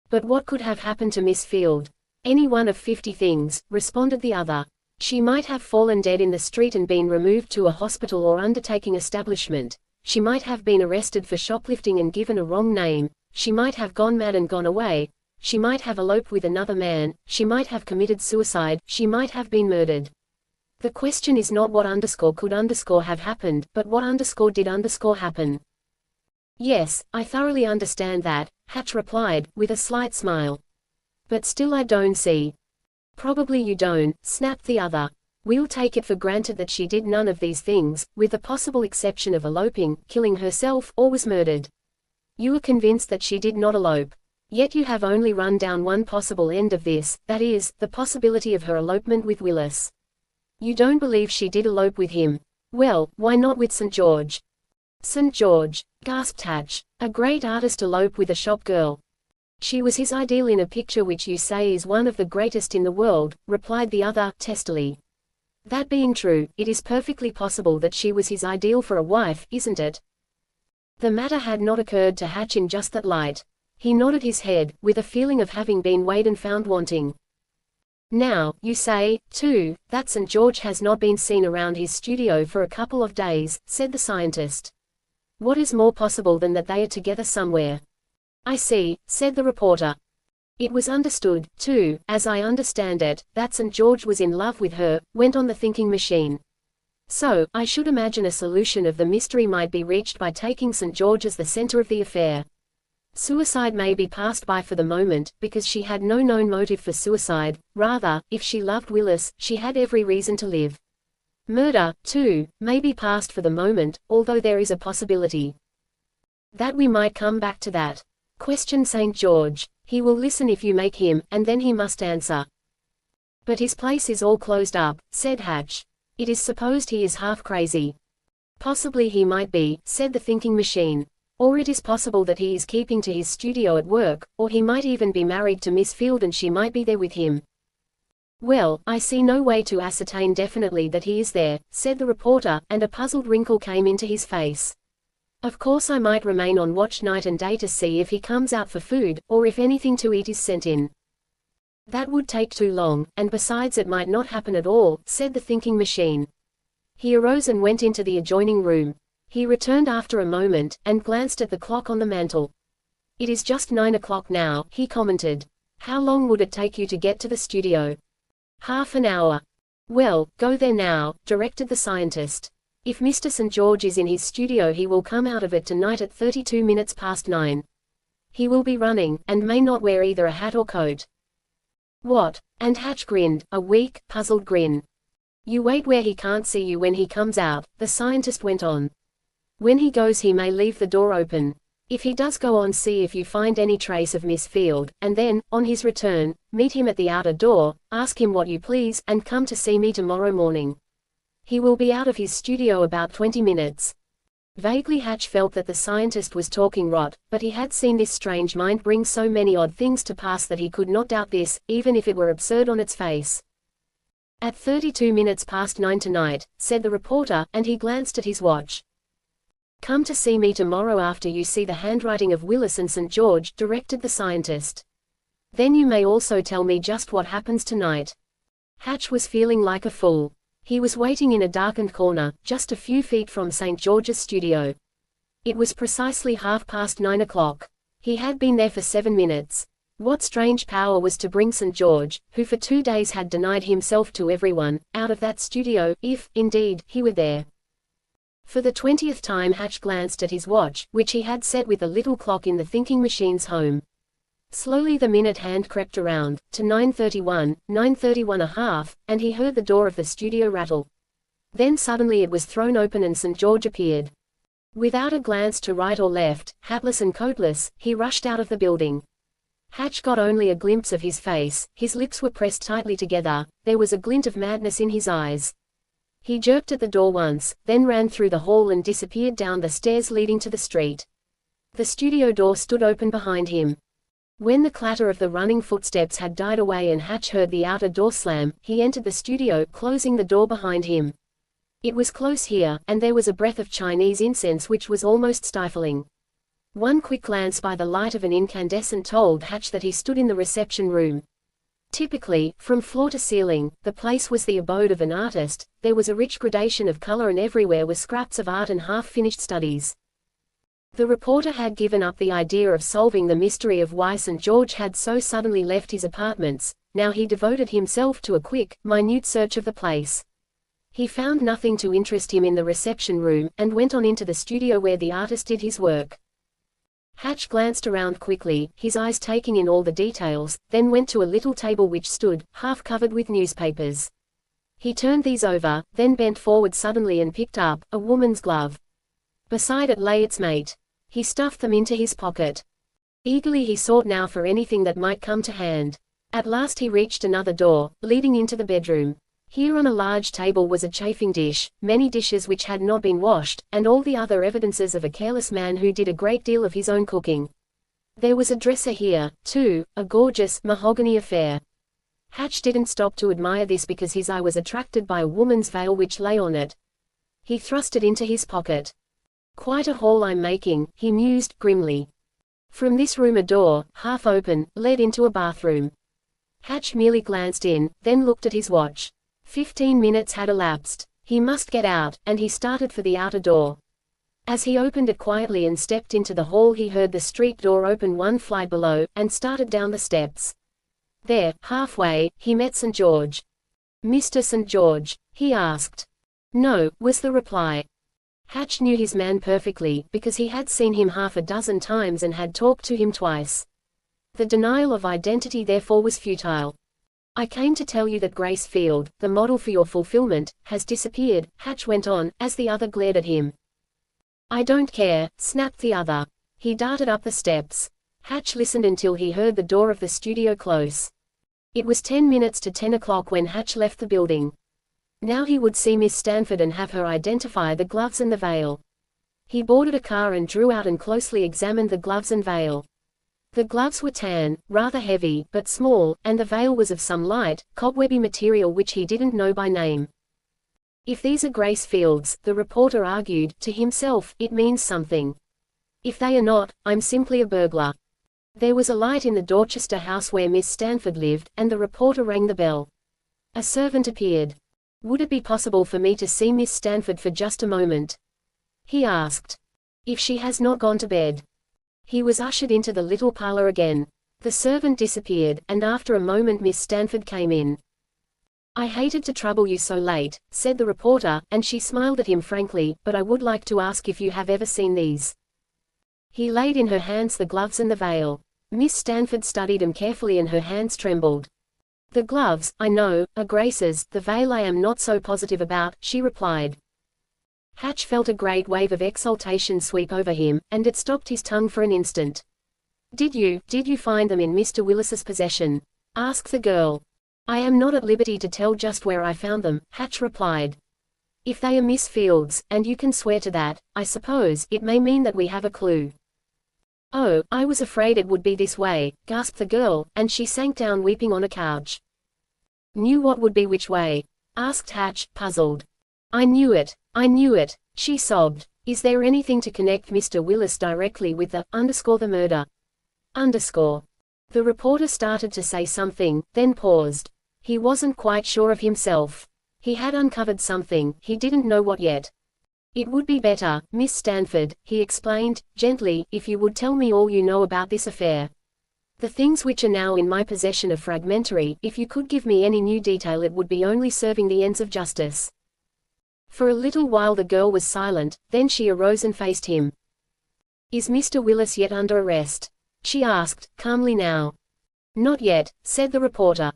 Speaker 1: But what could have happened to Miss Field? Any one of 50 things, responded the other. She might have fallen dead in the street and been removed to a hospital or undertaking establishment. She might have been arrested for shoplifting and given a wrong name. She might have gone mad and gone away. She might have eloped with another man. She might have committed suicide. She might have been murdered. The question is not what could have happened, but what did happen. Yes, I thoroughly understand that, Hatch replied, with a slight smile. But still I don't see. Probably you don't, snapped the other. We'll take it for granted that she did none of these things, with the possible exception of eloping, killing herself, or was murdered. You are convinced that she did not elope. Yet you have only run down one possible end of this, that is, the possibility of her elopement with Willis. You don't believe she did elope with him. Well, why not with St. George? St. George, gasped Hatch. A great artist elope with a shop girl. She was his ideal in a picture which you say is one of the greatest in the world, replied the other, testily. That being true, it is perfectly possible that she was his ideal for a wife, isn't it? The matter had not occurred to Hatch in just that light. He nodded his head, with a feeling of having been weighed and found wanting. Now, you say, too, that St. George has not been seen around his studio for a couple of days, said the scientist. What is more possible than that they are together somewhere? I see, said the reporter. It was understood, too, as I understand it, that St. George was in love with her, went on the thinking machine. So, I should imagine a solution of the mystery might be reached by taking St. George as the center of the affair. Suicide may be passed by for the moment, because she had no known motive for suicide. Rather, if she loved Willis, she had every reason to live. Murder, too, may be passed for the moment, although there is a possibility that we might come back to that. Question St. George. He will listen if you make him, and then he must answer. But his place is all closed up, said Hatch. It is supposed he is half crazy. Possibly he might be, said the thinking machine. Or it is possible that he is keeping to his studio at work, or he might even be married to Miss Field and she might be there with him. Well, I see no way to ascertain definitely that he is there, said the reporter, and a puzzled wrinkle came into his face. Of course I might remain on watch night and day to see if he comes out for food, or if anything to eat is sent in. That would take too long, and besides it might not happen at all, said the thinking machine. He arose and went into the adjoining room. He returned after a moment, and glanced at the clock on the mantel. It is just 9 o'clock now, he commented. How long would it take you to get to the studio? Half an hour. Well, go there now, directed the scientist. If Mr. St. George is in his studio he will come out of it tonight at 32 minutes past 9. He will be running, and may not wear either a hat or coat. What? And Hatch grinned, a weak, puzzled grin. You wait where he can't see you when he comes out, the scientist went on. When he goes he may leave the door open. If he does go on see if you find any trace of Miss Field, and then, on his return, meet him at the outer door, ask him what you please, and come to see me tomorrow morning. He will be out of his studio about 20 minutes. Vaguely Hatch felt that the scientist was talking rot, but he had seen this strange mind bring so many odd things to pass that he could not doubt this, even if it were absurd on its face. At 32 minutes past 9 tonight, said the reporter, and he glanced at his watch. Come to see me tomorrow after you see the handwriting of Willis and St. George, directed the scientist. Then you may also tell me just what happens tonight. Hatch was feeling like a fool. He was waiting in a darkened corner, just a few feet from St. George's studio. It was precisely 9:30 o'clock. He had been there for 7 minutes. What strange power was to bring St. George, who for 2 days had denied himself to everyone, out of that studio, if, indeed, he were there? For the 20th time Hatch glanced at his watch, which he had set with a little clock in the thinking machine's home. Slowly the minute hand crept around, to 9:31, 9:31½, and he heard the door of the studio rattle. Then suddenly it was thrown open and St. George appeared. Without a glance to right or left, hatless and coatless, he rushed out of the building. Hatch got only a glimpse of his face, his lips were pressed tightly together, there was a glint of madness in his eyes. He jerked at the door once, then ran through the hall and disappeared down the stairs leading to the street. The studio door stood open behind him. When the clatter of the running footsteps had died away and Hatch heard the outer door slam, he entered the studio, closing the door behind him. It was close here, and there was a breath of Chinese incense which was almost stifling. One quick glance by the light of an incandescent told Hatch that he stood in the reception room. Typically, from floor to ceiling, the place was the abode of an artist. There was a rich gradation of color and everywhere were scraps of art and half-finished studies. The reporter had given up the idea of solving the mystery of why St. George had so suddenly left his apartments. Now he devoted himself to a quick, minute search of the place. He found nothing to interest him in the reception room, and went on into the studio where the artist did his work. Hatch glanced around quickly, his eyes taking in all the details, then went to a little table which stood, half covered with newspapers. He turned these over, then bent forward suddenly and picked up a woman's glove. Beside it lay its mate. He stuffed them into his pocket. Eagerly he sought now for anything that might come to hand. At last he reached another door, leading into the bedroom. Here on a large table was a chafing dish, many dishes which had not been washed, and all the other evidences of a careless man who did a great deal of his own cooking. There was a dresser here, too, a gorgeous, mahogany affair. Hatch didn't stop to admire this because his eye was attracted by a woman's veil which lay on it. He thrust it into his pocket. Quite a haul I'm making, he mused, grimly. From this room a door, half open, led into a bathroom. Hatch merely glanced in, then looked at his watch. 15 minutes had elapsed. He must get out, and he started for the outer door. As he opened it quietly and stepped into the hall, he heard the street door open one flight below, and started down the steps. There, halfway, he met St. George. "Mr. St. George?" he asked. "No," was the reply. Hatch knew his man perfectly, because he had seen him half a dozen times and had talked to him twice. The denial of identity therefore was futile. "I came to tell you that Grace Field, the model for your fulfillment, has disappeared," Hatch went on, as the other glared at him. "I don't care," snapped the other. He darted up the steps. Hatch listened until he heard the door of the studio close. It was 10 minutes to 10 o'clock when Hatch left the building. Now he would see Miss Stanford and have her identify the gloves and the veil. He boarded a car and drew out and closely examined the gloves and veil. The gloves were tan, rather heavy, but small, and the veil was of some light, cobwebby material which he didn't know by name. "If these are Grace Field's," the reporter argued, to himself, "it means something. If they are not, I'm simply a burglar." There was a light in the Dorchester house where Miss Stanford lived, and the reporter rang the bell. A servant appeared. "Would it be possible for me to see Miss Stanford for just a moment?" he asked. "If she has not gone to bed." He was ushered into the little parlor again. The servant disappeared, and after a moment Miss Stanford came in. "I hated to trouble you so late," said the reporter, and she smiled at him frankly, "but I would like to ask if you have ever seen these." He laid in her hands the gloves and the veil. Miss Stanford studied them carefully and her hands trembled. "The gloves, I know, are Grace's, the veil I am not so positive about," she replied. Hatch felt a great wave of exultation sweep over him, and it stopped his tongue for an instant. Did you find them in Mr. Willis's possession?" asked the girl. "I am not at liberty to tell just where I found them," Hatch replied. "If they are Miss Field's, and you can swear to that, I suppose, it may mean that we have a clue." "Oh, I was afraid it would be this way," gasped the girl, and she sank down weeping on a couch. "Knew what would be which way?" asked Hatch, puzzled. I knew it," she sobbed. "Is there anything to connect Mr. Willis directly with the murder?" The reporter started to say something, then paused. He wasn't quite sure of himself. He had uncovered something, he didn't know what yet. "It would be better, Miss Stanford," he explained, gently, "if you would tell me all you know about this affair. The things which are now in my possession are fragmentary. If you could give me any new detail it would be only serving the ends of justice." For a little while the girl was silent, then she arose and faced him. "Is Mr. Willis yet under arrest?" she asked, calmly now. "Not yet," said the reporter.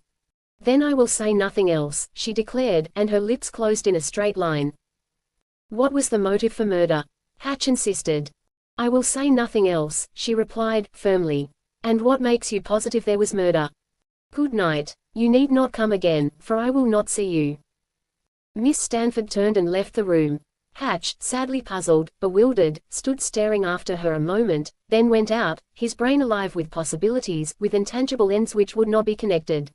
Speaker 1: "Then I will say nothing else," she declared, and her lips closed in a straight line. "What was the motive for murder?" Hatch insisted. "I will say nothing else," she replied, firmly. "And what makes you positive there was murder?" "Good night. You need not come again, for I will not see you." Miss Stanford turned and left the room. Hatch, sadly puzzled, bewildered, stood staring after her a moment, then went out, his brain alive with possibilities, with intangible ends which would not be connected.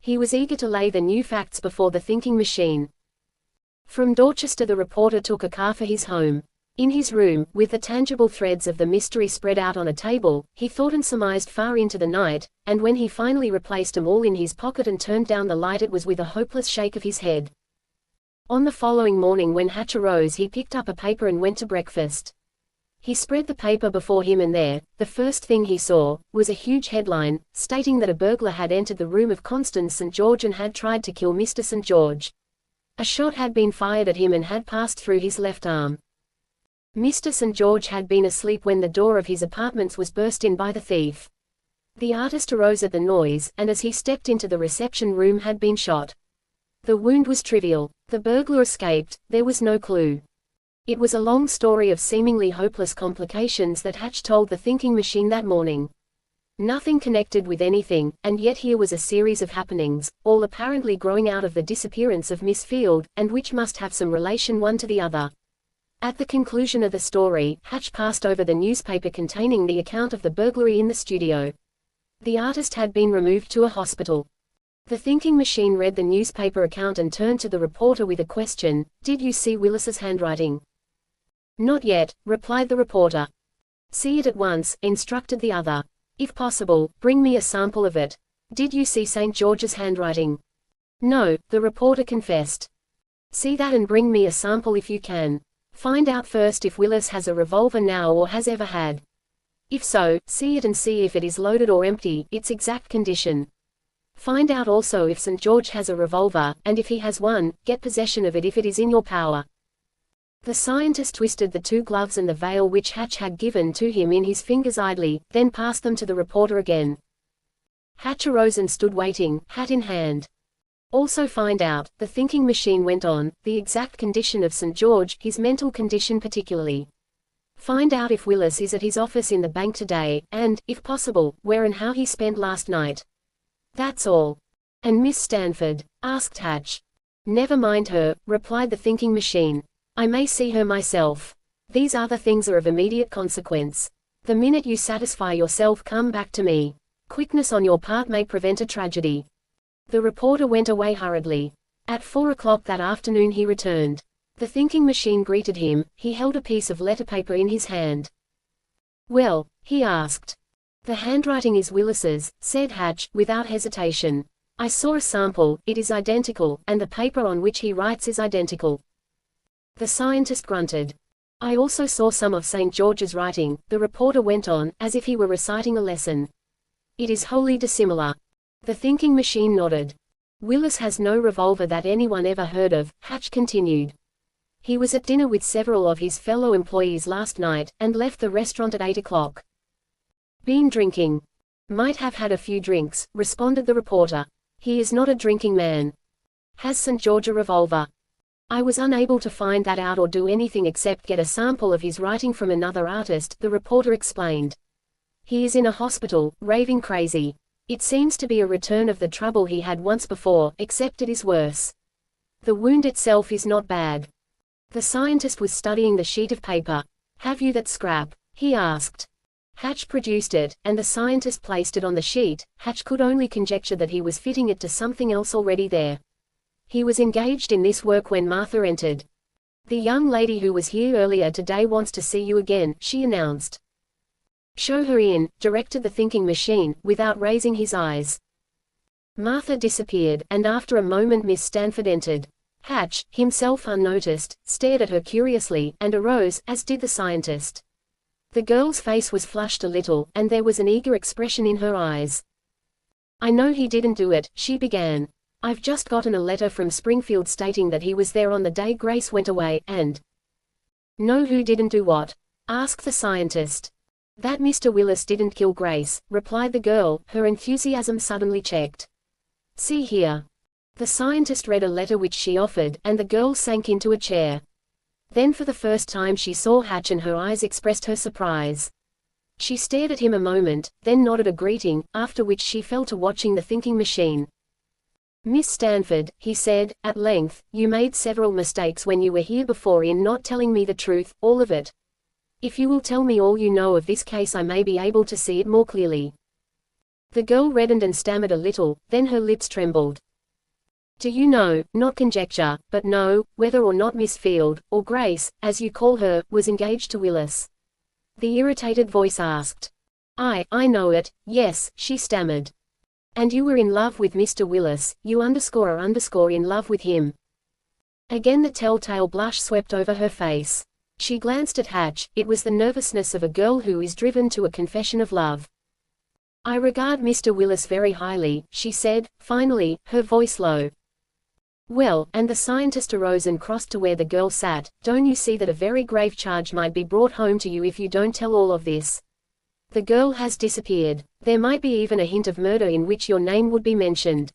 Speaker 1: He was eager to lay the new facts before the thinking machine. From Dorchester the reporter took a car for his home. In his room, with the tangible threads of the mystery spread out on a table, he thought and surmised far into the night, and when he finally replaced them all in his pocket and turned down the light, it was with a hopeless shake of his head. On the following morning when Hatch arose, he picked up a paper and went to breakfast. He spread the paper before him, and there, the first thing he saw, was a huge headline, stating that a burglar had entered the room of Constance St. George and had tried to kill Mr. St. George. A shot had been fired at him and had passed through his left arm. Mr. St. George had been asleep when the door of his apartments was burst in by the thief. The artist arose at the noise, and as he stepped into the reception room had been shot. The wound was trivial. The burglar escaped. There was no clue. It was a long story of seemingly hopeless complications that Hatch told the thinking machine that morning. Nothing connected with anything, and yet here was a series of happenings, all apparently growing out of the disappearance of Miss Field, and which must have some relation one to the other. At the conclusion of the story, Hatch passed over the newspaper containing the account of the burglary in the studio. The artist had been removed to a hospital. The thinking machine read the newspaper account and turned to the reporter with a question: "Did you see Willis's handwriting?" "Not yet," replied the reporter. "See it at once," instructed the other. "If possible, bring me a sample of it." "Did you see St. George's handwriting?" "No," the reporter confessed. "See that and bring me a sample if you can. Find out first if Willis has a revolver now or has ever had. If so, see it and see if it is loaded or empty, its exact condition. Find out also if St. George has a revolver, and if he has one, get possession of it if it is in your power." The scientist twisted the two gloves and the veil which Hatch had given to him in his fingers idly, then passed them to the reporter again. Hatch arose and stood waiting, hat in hand. "Also find out," the thinking machine went on, "the exact condition of St. George, his mental condition particularly. Find out if Willis is at his office in the bank today, and, if possible, where and how he spent last night. That's all." "And Miss Stanford?" asked Hatch. "Never mind her," replied the thinking machine. "I may see her myself. These other things are of immediate consequence. The minute you satisfy yourself, come back to me. Quickness on your part may prevent a tragedy." The reporter went away hurriedly. At 4 o'clock that afternoon he returned. The thinking machine greeted him. He held a piece of letter paper in his hand. "Well?" he asked. "The handwriting is Willis's," said Hatch, without hesitation. "I saw a sample, it is identical, and the paper on which he writes is identical." The scientist grunted. "I also saw some of St. George's writing," the reporter went on, as if he were reciting a lesson. "It is wholly dissimilar." The thinking machine nodded. "Willis has no revolver that anyone ever heard of," Hatch continued. "He was at dinner with several of his fellow employees last night, and left the restaurant at 8 o'clock. "Been drinking?" "Might have had a few drinks," responded the reporter. "He is not a drinking man." "Has St. George a revolver?" "I was unable to find that out or do anything except get a sample of his writing from another artist," the reporter explained. "He is in a hospital, raving crazy. It seems to be a return of the trouble he had once before, except it is worse. The wound itself is not bad." The scientist was studying the sheet of paper. "Have you that scrap?" he asked. Hatch produced it, and the scientist placed it on the sheet. Hatch could only conjecture that he was fitting it to something else already there. He was engaged in this work when Martha entered. "The young lady who was here earlier today wants to see you again," she announced. "Show her in," directed the thinking machine, without raising his eyes. Martha disappeared, and after a moment Miss Stanford entered. Hatch, himself unnoticed, stared at her curiously, and arose, as did the scientist. The girl's face was flushed a little, and there was an eager expression in her eyes. "I know he didn't do it," she began. "I've just gotten a letter from Springfield stating that he was there on the day Grace went away, and—" "Know who didn't do what?" asked the scientist. "That Mr. Willis didn't kill Grace," replied the girl, her enthusiasm suddenly checked. "See here." The scientist read a letter which she offered, and the girl sank into a chair. Then for the first time she saw Hatch and her eyes expressed her surprise. She stared at him a moment, then nodded a greeting, after which she fell to watching the thinking machine. "Miss Stanford," he said, at length, "you made several mistakes when you were here before in not telling me the truth, all of it. If you will tell me all you know of this case, I may be able to see it more clearly." The girl reddened and stammered a little, then her lips trembled. Do you know, not conjecture, but know, whether or not Miss Field, or Grace, as you call her, was engaged to Willis? The irritated voice asked. I know it, yes, she stammered. And you were in love with Mr. Willis, you are in love with him. Again the telltale blush swept over her face. She glanced at Hatch. It was the nervousness of a girl who is driven to a confession of love. I regard Mr. Willis very highly, she said, finally, her voice low. Well, and the scientist arose and crossed to where the girl sat. Don't you see that a very grave charge might be brought home to you if you don't tell all of this? The girl has disappeared. There might be even a hint of murder in which your name would be mentioned.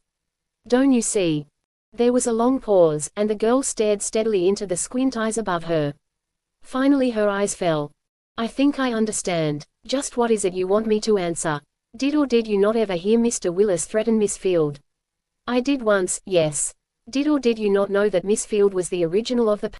Speaker 1: Don't you see? There was a long pause, and the girl stared steadily into the squint eyes above her. Finally her eyes fell. I think I understand. Just what is it you want me to answer? Did or did you not ever hear Mr. Willis threaten Miss Field? I did once, yes. Did or did you not know that Miss Field was the original of the